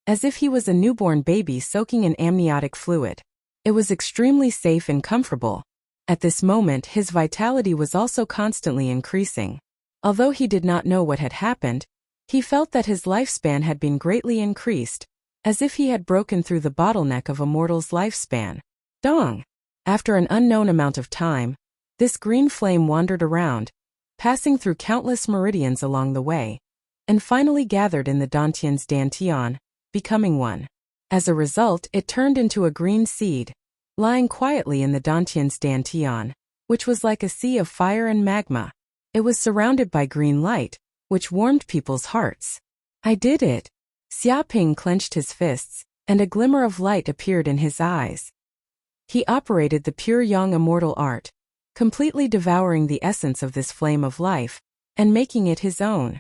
as if he was a newborn baby soaking in amniotic fluid. It was extremely safe and comfortable. At this moment, his vitality was also constantly increasing. Although he did not know what had happened, he felt that his lifespan had been greatly increased, as if he had broken through the bottleneck of a mortal's lifespan. Dong! After an unknown amount of time, this green flame wandered around, passing through countless meridians along the way, and finally gathered in the dantian's dantian, becoming one. As a result, it turned into a green seed, lying quietly in the dantian's dantian, which was like a sea of fire and magma. It was surrounded by green light, which warmed people's hearts. I did it! Xiaoping clenched his fists, and a glimmer of light appeared in his eyes. He operated the pure yang immortal art, completely devouring the essence of this flame of life, and making it his own.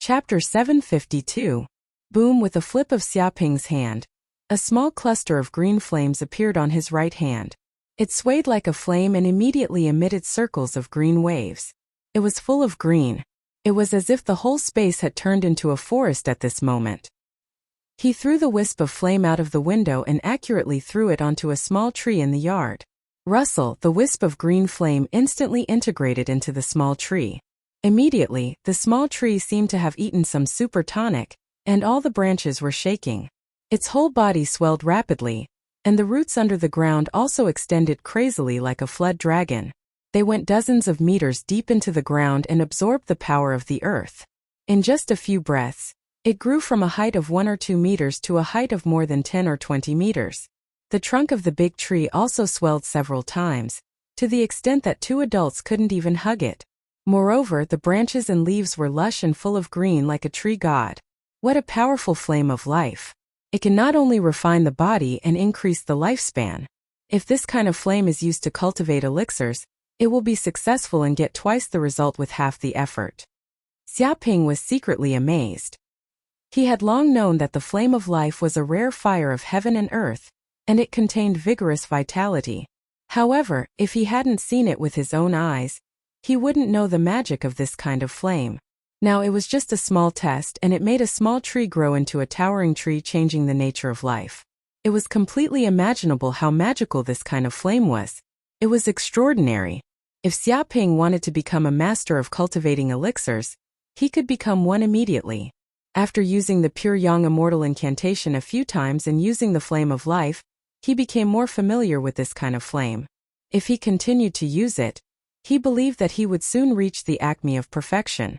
Chapter 752. Boom! With a flip of Xiaoping's hand, a small cluster of green flames appeared on his right hand. It swayed like a flame and immediately emitted circles of green waves. It was full of green. It was as if the whole space had turned into a forest at this moment. He threw the wisp of flame out of the window and accurately threw it onto a small tree in the yard. Rustle! The wisp of green flame instantly integrated into the small tree. Immediately, the small tree seemed to have eaten some super tonic, and all the branches were shaking. Its whole body swelled rapidly, and the roots under the ground also extended crazily like a flood dragon. They went dozens of meters deep into the ground and absorbed the power of the earth. In just a few breaths, it grew from a height of 1 or 2 meters to a height of more than 10 or 20 meters. The trunk of the big tree also swelled several times, to the extent that 2 adults couldn't even hug it. Moreover, the branches and leaves were lush and full of green like a tree god. What a powerful flame of life! It can not only refine the body and increase the lifespan. If this kind of flame is used to cultivate elixirs, it will be successful and get twice the result with half the effort. Xiaoping was secretly amazed. He had long known that the flame of life was a rare fire of heaven and earth, and it contained vigorous vitality. However, if he hadn't seen it with his own eyes, he wouldn't know the magic of this kind of flame. Now it was just a small test, and it made a small tree grow into a towering tree, changing the nature of life. It was completely imaginable how magical this kind of flame was. It was extraordinary. If Xiaoping wanted to become a master of cultivating elixirs, he could become one immediately. After using the pure yang immortal incantation a few times and using the flame of life, he became more familiar with this kind of flame. If he continued to use it, he believed that he would soon reach the acme of perfection.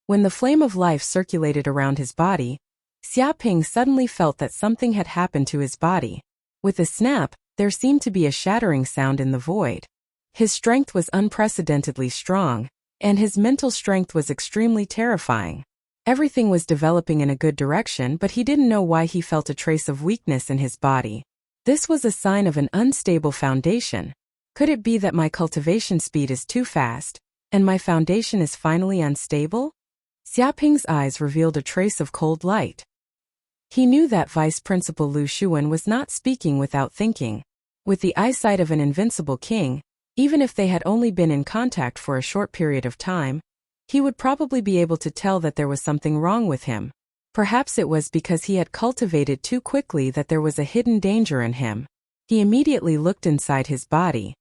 When the flame of life circulated around his body, Xiaoping suddenly felt that something had happened to his body. With a snap, there seemed to be a shattering sound in the void. His strength was unprecedentedly strong, and his mental strength was extremely terrifying. Everything was developing in a good direction, but he didn't know why he felt a trace of weakness in his body. This was a sign of an unstable foundation. Could it be that my cultivation speed is too fast, and my foundation is finally unstable? Xiaoping's eyes revealed a trace of cold light. He knew that Vice Principal Lu Xuan was not speaking without thinking. With the eyesight of an invincible king, even if they had only been in contact for a short period of time, he would probably be able to tell that there was something wrong with him. Perhaps it was because he had cultivated too quickly that there was a hidden danger in him. He immediately looked inside his body.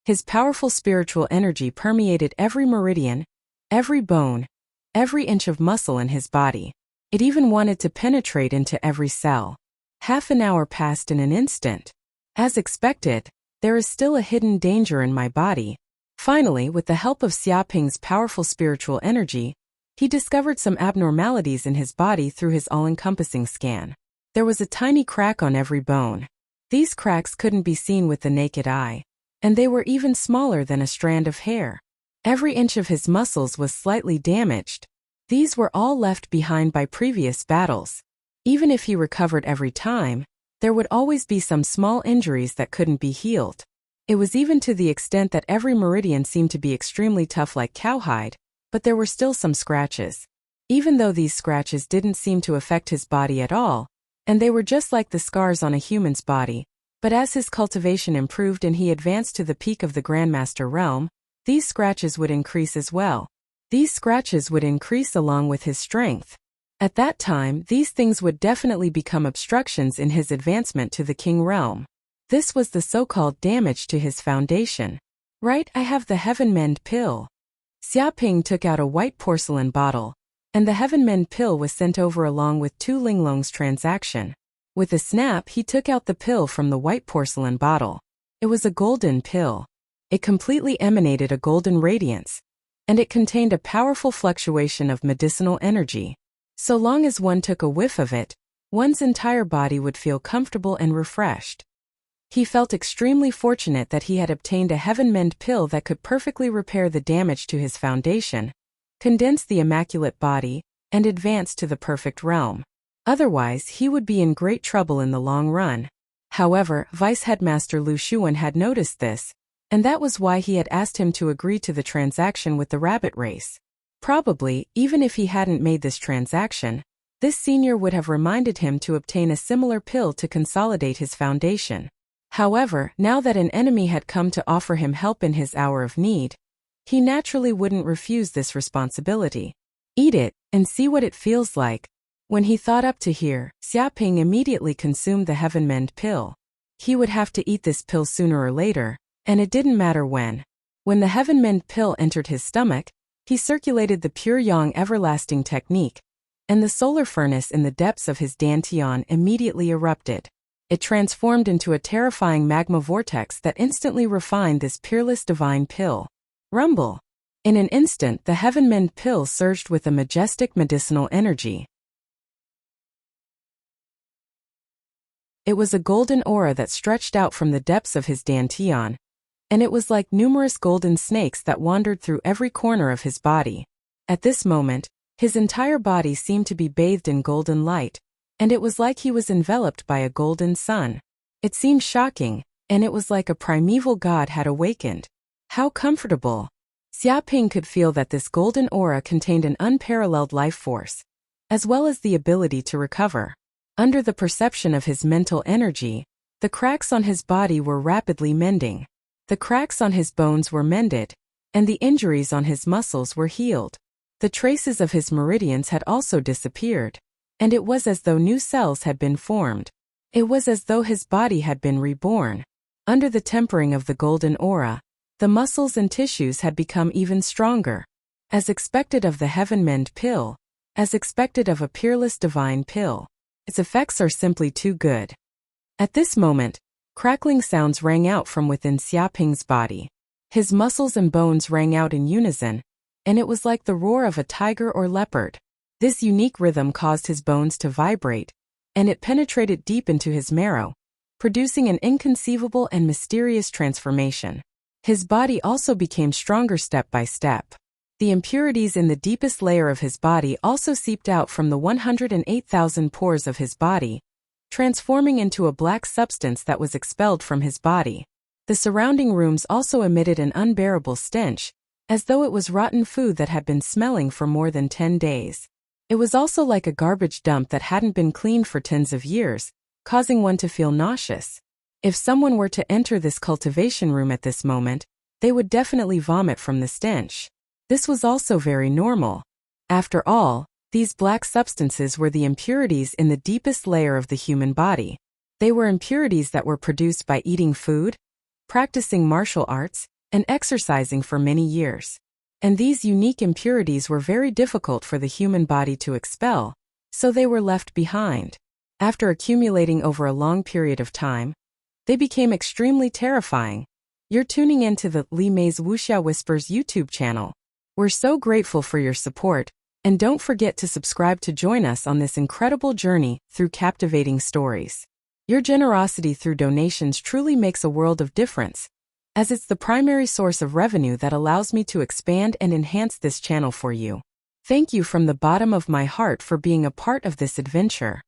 His powerful spiritual energy permeated every meridian, every bone, every inch of muscle in his body. It even wanted to penetrate into every cell. Half an hour passed in an instant. As expected, there is still a hidden danger in my body. Finally, with the help of Xiaoping's powerful spiritual energy, he discovered some abnormalities in his body through his all-encompassing scan. There was a tiny crack on every bone. These cracks couldn't be seen with the naked eye, and they were even smaller than a strand of hair. Every inch of his muscles was slightly damaged. These were all left behind by previous battles. Even if he recovered every time, there would always be some small injuries that couldn't be healed. It was even to the extent that every meridian seemed to be extremely tough like cowhide, but there were still some scratches. Even though these scratches didn't seem to affect his body at all, and they were just like the scars on a human's body, but as his cultivation improved and he advanced to the peak of the Grandmaster realm, these scratches would increase as well. These scratches would increase along with his strength. At that time, these things would definitely become obstructions in his advancement to the king realm. This was the so-called damage to his foundation. Right, I have the Heaven Mend pill. Xiaoping took out a white porcelain bottle, and the Heaven Mend pill was sent over along with Tu Linglong's transaction. With a snap, he took out the pill from the white porcelain bottle. It was a golden pill. It completely emanated a golden radiance, and it contained a powerful fluctuation of medicinal energy. So long as one took a whiff of it, one's entire body would feel comfortable and refreshed. He felt extremely fortunate that he had obtained a Heaven Mend pill that could perfectly repair the damage to his foundation, condense the immaculate body, and advance to the perfect realm. Otherwise, he would be in great trouble in the long run. However, Vice Headmaster Lu Xuan had noticed this, and that was why he had asked him to agree to the transaction with the rabbit race. Probably, even if he hadn't made this transaction, this senior would have reminded him to obtain a similar pill to consolidate his foundation. However, now that an enemy had come to offer him help in his hour of need, he naturally wouldn't refuse this responsibility. Eat it, and see what it feels like. When he thought up to here, Xiaoping immediately consumed the Heaven Mend pill. He would have to eat this pill sooner or later, and it didn't matter when. When the Heaven Mend pill entered his stomach, he circulated the pure yang everlasting technique, and the solar furnace in the depths of his dantian immediately erupted. It transformed into a terrifying magma vortex that instantly refined this peerless divine pill. Rumble! In an instant, the Heaven Mend pill surged with a majestic medicinal energy. It was a golden aura that stretched out from the depths of his dantian, and it was like numerous golden snakes that wandered through every corner of his body. At this moment, his entire body seemed to be bathed in golden light, and it was like he was enveloped by a golden sun. It seemed shocking, and it was like a primeval god had awakened. How comfortable! Xiaoping could feel that this golden aura contained an unparalleled life force, as well as the ability to recover. Under the perception of his mental energy, the cracks on his body were rapidly mending. The cracks on his bones were mended, and the injuries on his muscles were healed. The traces of his meridians had also disappeared, and it was as though new cells had been formed. It was as though his body had been reborn. Under the tempering of the golden aura, the muscles and tissues had become even stronger. As expected of the Heaven Mend pill, as expected of a peerless divine pill, its effects are simply too good. At this moment, crackling sounds rang out from within Xiaoping's body. His muscles and bones rang out in unison, and it was like the roar of a tiger or leopard. This unique rhythm caused his bones to vibrate, and it penetrated deep into his marrow, producing an inconceivable and mysterious transformation. His body also became stronger step by step. The impurities in the deepest layer of his body also seeped out from the 108,000 pores of his body, transforming into a black substance that was expelled from his body. The surrounding rooms also emitted an unbearable stench, as though it was rotten food that had been smelling for more than 10 days. It was also like a garbage dump that hadn't been cleaned for tens of years, causing one to feel nauseous. If someone were to enter this cultivation room at this moment, they would definitely vomit from the stench. This was also very normal. After all, these black substances were the impurities in the deepest layer of the human body. They were impurities that were produced by eating food, practicing martial arts, and exercising for many years. And these unique impurities were very difficult for the human body to expel, so they were left behind. After accumulating over a long period of time, they became extremely terrifying. You're tuning into the Li Mei's Wuxia Whispers YouTube channel. We're so grateful for your support, and don't forget to subscribe to join us on this incredible journey through captivating stories. Your generosity through donations truly makes a world of difference, as it's the primary source of revenue that allows me to expand and enhance this channel for you. Thank you from the bottom of my heart for being a part of this adventure.